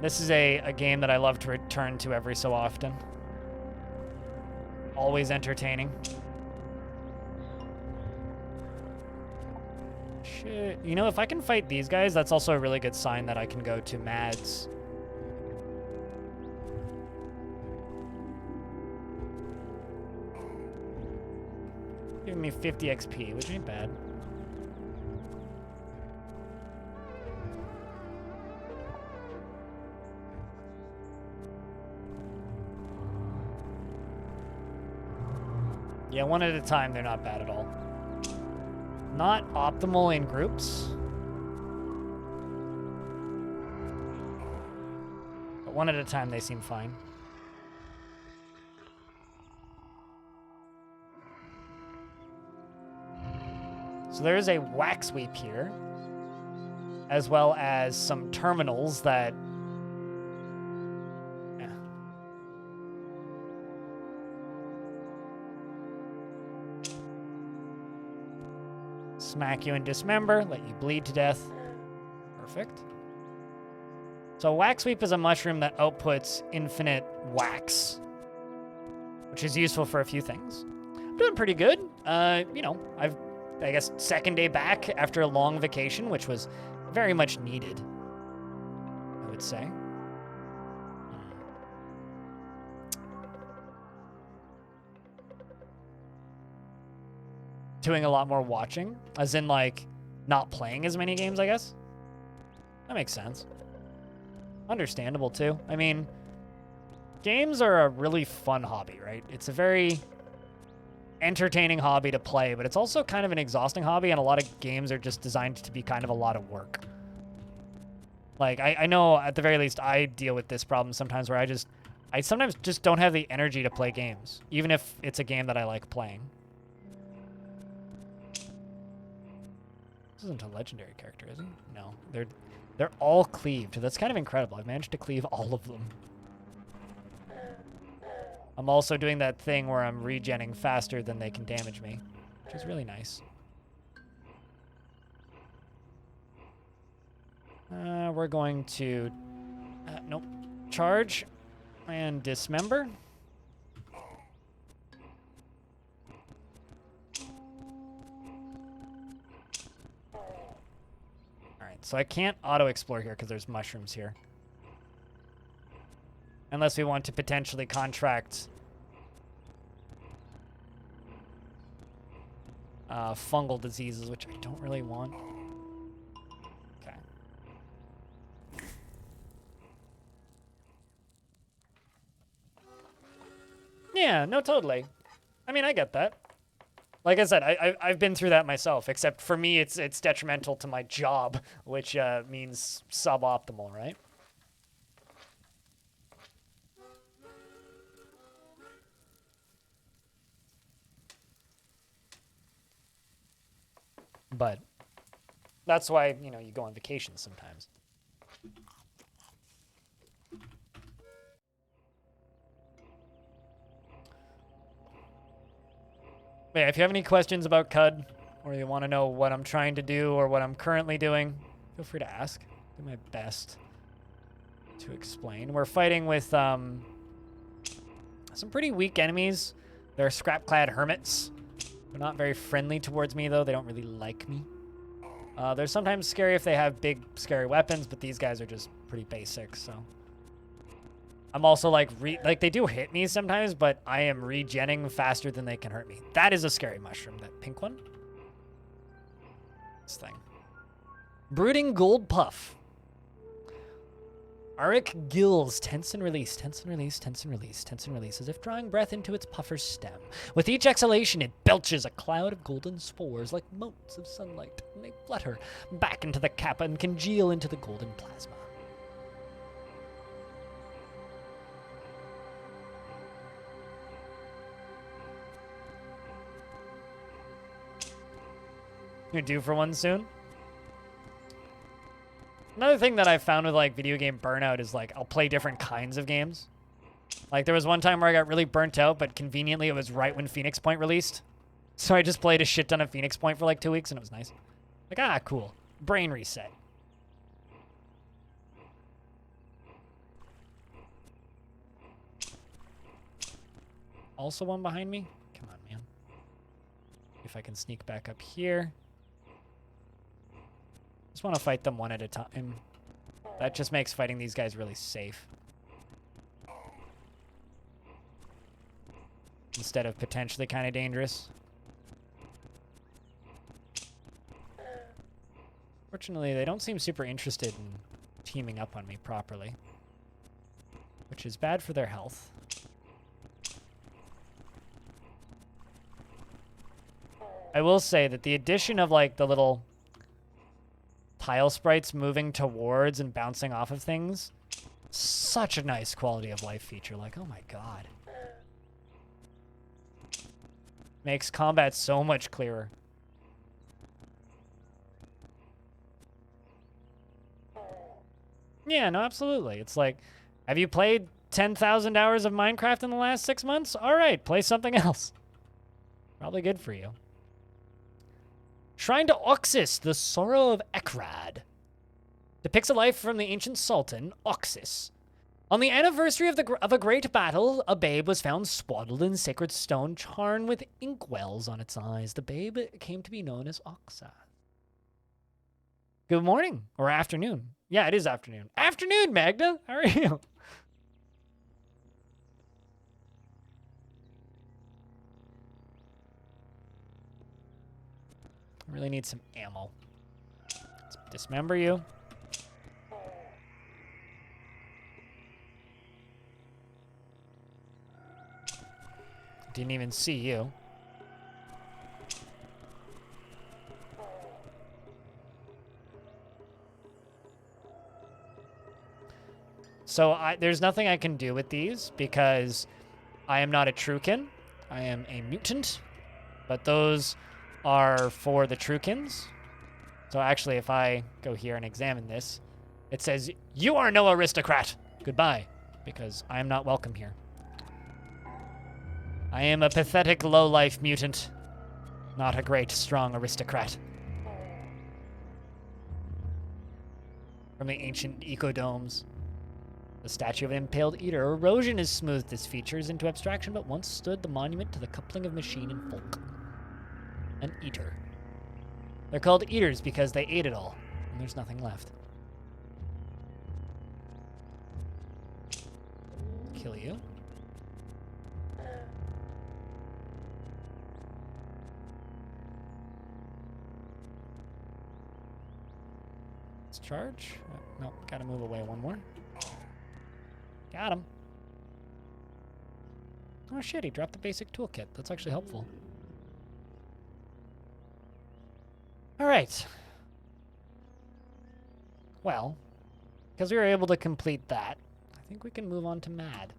Speaker 1: This is a game that I love to return to every so often. Always entertaining. Shit. You know, if I can fight these guys, that's also a really good sign that I can go to Mads. Giving me 50 XP, which ain't bad. Yeah, one at a time, they're not bad at all. Not optimal in groups. But one at a time, they seem fine. So there is a whack sweep here, as well as some terminals that... yeah. Smack you and dismember, let you bleed to death. Perfect. So whack sweep is a mushroom that outputs infinite wax, which is useful for a few things. I'm doing pretty good. You know, I guess second day back after a long vacation, which was very much needed, I would say. Doing a lot more watching, as in like not playing as many games, I guess. That makes sense. Understandable too. I mean, games are a really fun hobby, right? It's a very entertaining hobby to play, but it's also kind of an exhausting hobby, and a lot of games are just designed to be kind of a lot of work. Like, I know at the very least I deal with this problem sometimes where I sometimes just don't have the energy to play games, even if it's a game that I like playing. This isn't a legendary character, is he? No. They're all cleaved. That's kind of incredible. I've managed to cleave all of them. I'm also doing that thing where I'm regenning faster than they can damage me, which is really nice. We're going to... nope. Charge and dismember. Alright, so I can't auto-explore here because there's mushrooms here. Unless we want to potentially contract fungal diseases, which I don't really want. Okay. Yeah, no, totally. I mean, I get that. Like I said, I've been through that myself, except for me, it's detrimental to my job, which means suboptimal, right? But that's why, you know, you go on vacation sometimes. But yeah, if you have any questions about CUD, or you want to know what I'm trying to do or what I'm currently doing, feel free to ask. Do my best to explain. We're fighting with some pretty weak enemies. They're scrap-clad hermits. They're not very friendly towards me, though. They don't really like me. They're sometimes scary if they have big, scary weapons, but these guys are just pretty basic, so... I'm also, like, they do hit me sometimes, but I am regenning faster than they can hurt me. That is a scary mushroom, that pink one. This thing. Brooding Gold Puff. Auric gills, tense and release, tense and release, tense and release, tense and release, as if drawing breath into its puffer's stem. With each exhalation, it belches a cloud of golden spores like motes of sunlight, and they flutter back into the kappa and congeal into the golden plasma. You're due for one soon? Another thing that I found with, like, video game burnout is, like, I'll play different kinds of games. Like, there was one time where I got really burnt out, but conveniently it was right when Phoenix Point released. So I just played a shit ton of Phoenix Point for, like, 2 weeks, and it was nice. Like, ah, cool. Brain reset. Also one behind me? Come on, man. If I can sneak back up here. Just want to fight them one at a time. That just makes fighting these guys really safe. Instead of potentially kind of dangerous. Fortunately, they don't seem super interested in teaming up on me properly. Which is bad for their health. I will say that the addition of, like, the little tile sprites moving towards and bouncing off of things, such a nice quality of life feature. Like, oh my god. Makes combat so much clearer. Yeah, no, absolutely. It's like, have you played 10,000 hours of Minecraft in the last 6 months? All right, play something else. Probably good for you. Shrine to Oxys, the Sorrow of Ekrad. Depicts a life from the ancient sultan, Oxys. On the anniversary of a great battle, a babe was found swaddled in sacred stone, charmed with inkwells on its eyes. The babe came to be known as Oxa. Good morning, or afternoon. Yeah, it is afternoon. Afternoon, Magda. How are you? I really need some ammo. Let's dismember you. Didn't even see you. So there's nothing I can do with these because I am not a Truekin. I am a mutant. But those are for the Truekins. So actually, if I go here and examine this, it says, "You are no aristocrat. Goodbye," because I am not welcome here. I am a pathetic, low-life mutant, not a great, strong aristocrat. From the ancient ecodomes. The statue of an impaled eater. Erosion has smoothed its features into abstraction, but once stood the monument to the coupling of machine and folk. An eater. They're called eaters because they ate it all, and there's nothing left. Kill you. Let's charge. No, gotta move away one more. Got him. Oh shit, he dropped the basic toolkit. That's actually helpful. Alright. Well, because we were able to complete that, I think we can move on to Mad.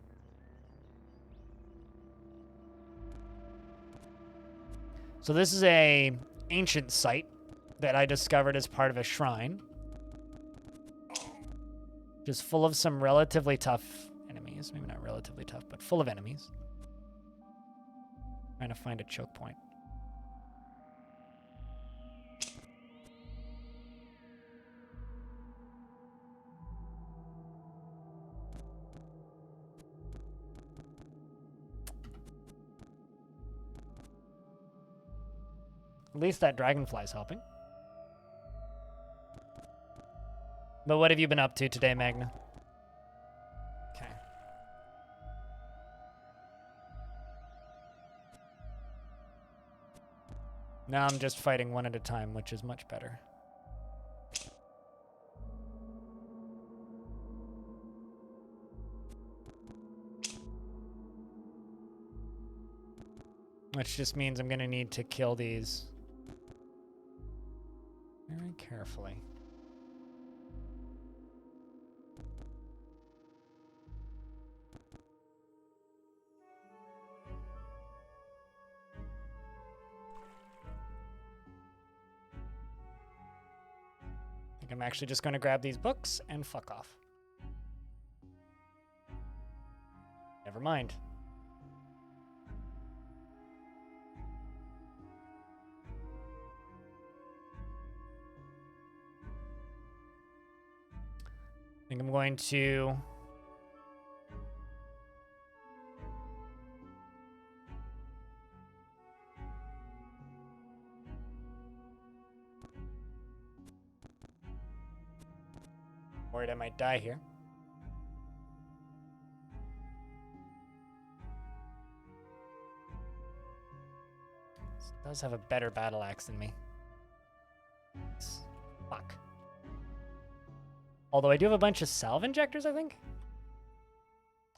Speaker 1: So this is a ancient site that I discovered as part of a shrine. Just full of some relatively tough enemies. Maybe not relatively tough, but full of enemies. Trying to find a choke point. At least that dragonfly's helping. But what have you been up to today, Magna? Okay. Now I'm just fighting one at a time, which is much better. Which just means I'm gonna need to kill these very carefully. I think I'm actually just gonna grab these books and fuck off. Never mind. I think I'm going to worried I might die here. This does have a better battle axe than me. Fuck. Although I do have a bunch of salve injectors, I think.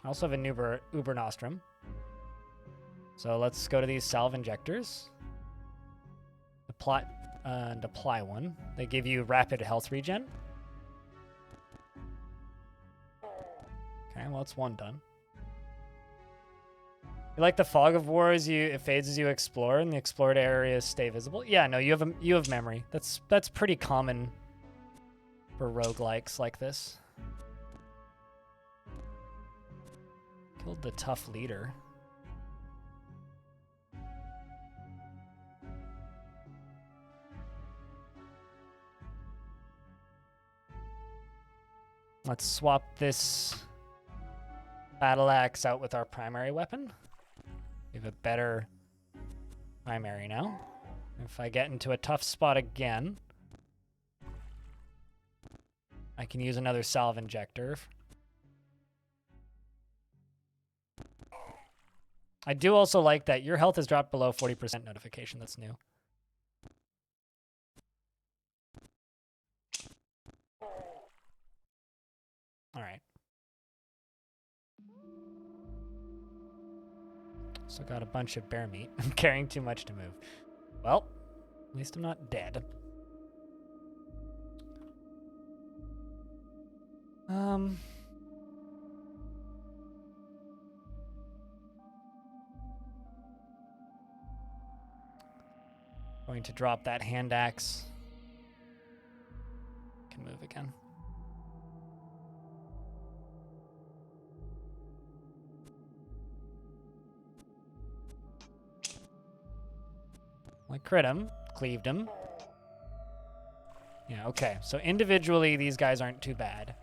Speaker 1: I also have an Uber Nostrum. So let's go to these salve injectors. Apply, and apply one. They give you rapid health regen. Okay, well, it's one done. You like the fog of war it fades as you explore, and the explored areas stay visible. Yeah, no, you have memory. That's pretty common for roguelikes like this. Killed the tough leader. Let's swap this battle axe out with our primary weapon. We have a better primary now. If I get into a tough spot again, I can use another salve injector. I do also like that your health has dropped below 40% notification. That's new. All right. So got a bunch of bear meat. I'm carrying too much to move. Well, at least I'm not dead. Going to drop that hand axe. Can move again. I crit him, cleaved him. Yeah, okay. So individually, these guys aren't too bad.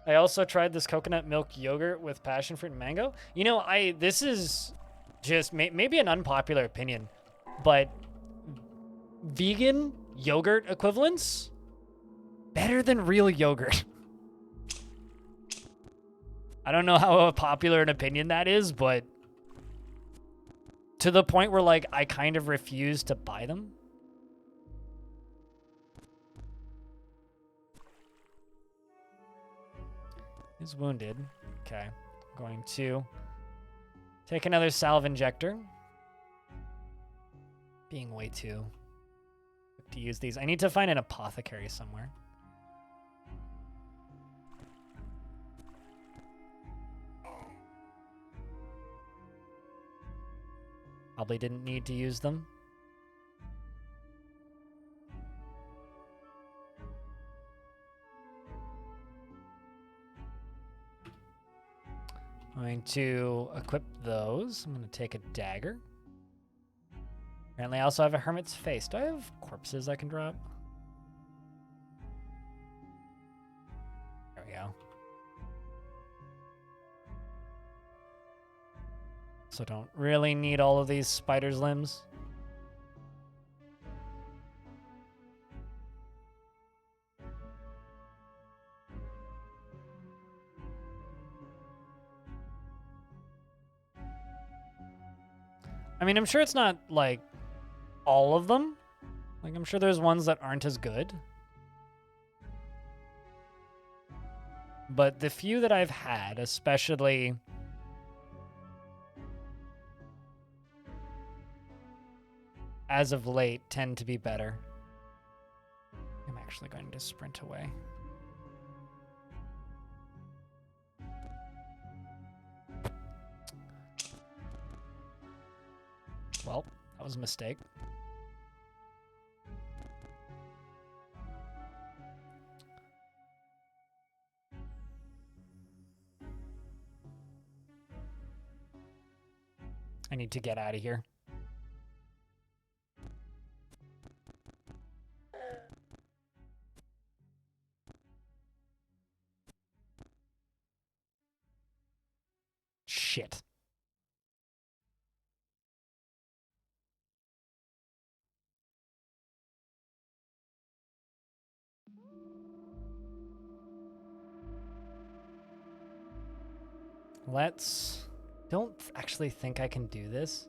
Speaker 1: I also tried this coconut milk yogurt with passion fruit and mango. You know, this is just maybe an unpopular opinion, but vegan yogurt equivalents better than real yogurt. I don't know how popular an opinion that is, but to the point where like I kind of refuse to buy them. He's wounded. Okay. I'm going to take another salve injector. Being way too quick to use these. I need to find an apothecary somewhere. Probably didn't need to use them. I'm going to equip those. I'm going to take a dagger. Apparently I also have a hermit's face. Do I have corpses I can drop? There we go. So don't really need all of these spider's limbs. I mean, I'm sure it's not, like, all of them. Like, I'm sure there's ones that aren't as good. But the few that I've had, especially... as of late, tend to be better. I'm actually going to sprint away. Well, that was a mistake. I need to get out of here. Shit. Let's... Don't actually think I can do this.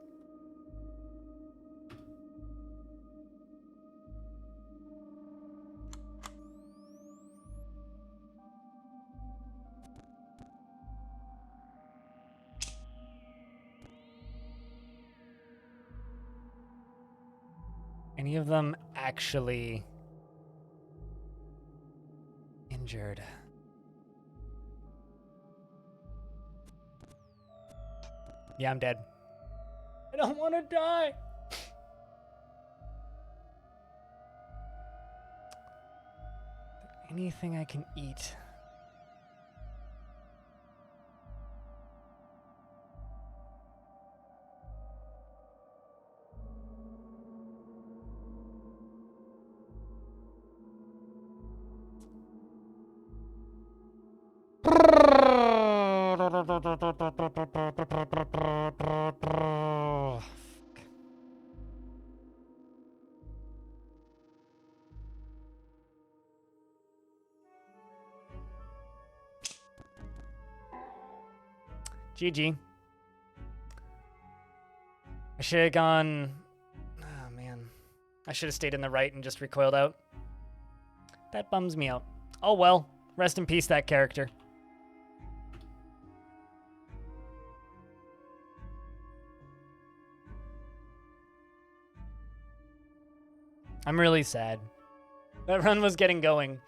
Speaker 1: Any of them actually injured? Yeah, I'm dead. I don't want to die. Anything I can eat? GG. I should have gone... Oh, man. I should have stayed in the right and just recoiled out. That bums me out. Oh, well. Rest in peace, that character. I'm really sad. That run was getting going.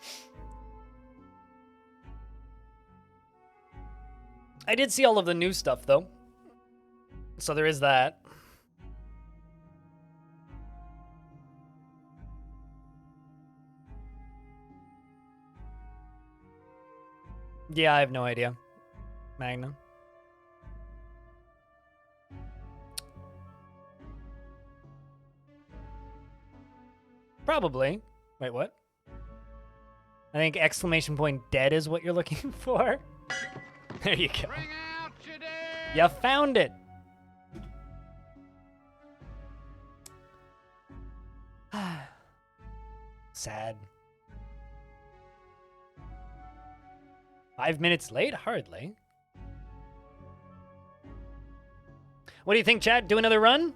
Speaker 1: I did see all of the new stuff, though. So there is that. Yeah, I have no idea. Magna. Probably. Wait, what? I think exclamation point dead is what you're looking for. There you go.
Speaker 3: Bring out your dead!
Speaker 1: You found it. Sad. 5 minutes late? Hardly. What do you think, chat? Do another run?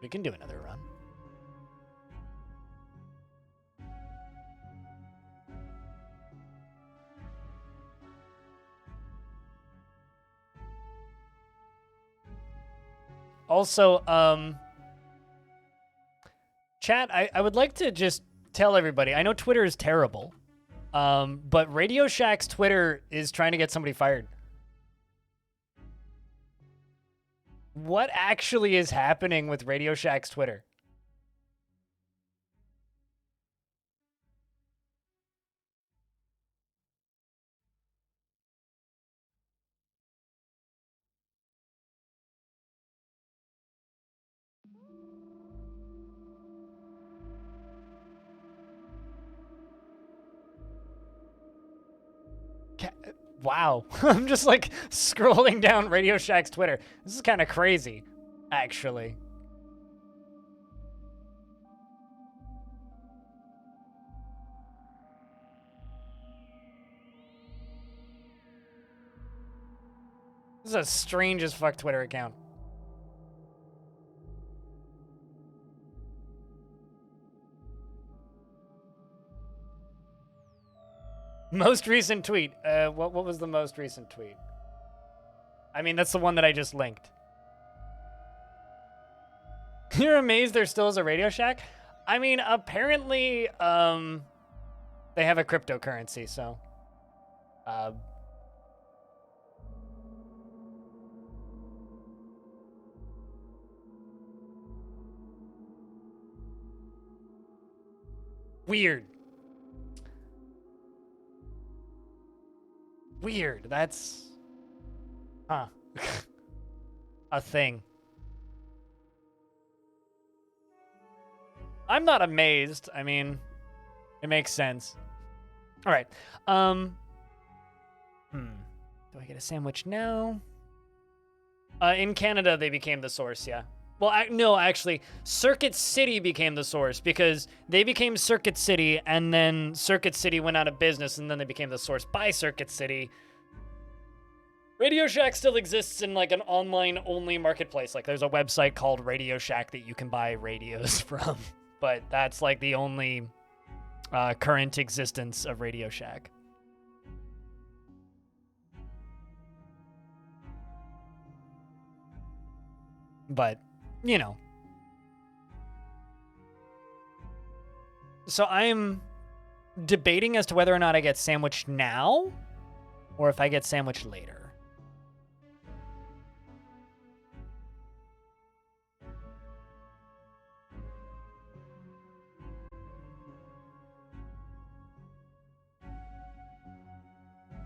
Speaker 1: We can do another run. Also, chat, I would like to just tell everybody, I know Twitter is terrible, but Radio Shack's Twitter is trying to get somebody fired. What actually is happening with Radio Shack's Twitter? Wow. I'm just like scrolling down Radio Shack's Twitter. This is kind of crazy, actually. This is a strange as fuck Twitter account. Most recent tweet. What was the most recent tweet? I mean, that's the one that I just linked. You're amazed there still is a Radio Shack? I mean, apparently, they have a cryptocurrency, so. Weird. Weird. That's... Huh. A thing. I'm not amazed. I mean, it makes sense. All right. Do I get a sandwich now? In Canada, they became the source, yeah. Well, no, actually, Circuit City became the source because they became Circuit City, and then Circuit City went out of business, and then they became the source by Circuit City. Radio Shack still exists in like an online-only marketplace. Like, there's a website called Radio Shack that you can buy radios from, but that's like the only current existence of Radio Shack. But, you know. So I'm debating as to whether or not I get sandwiched now or if I get sandwiched later.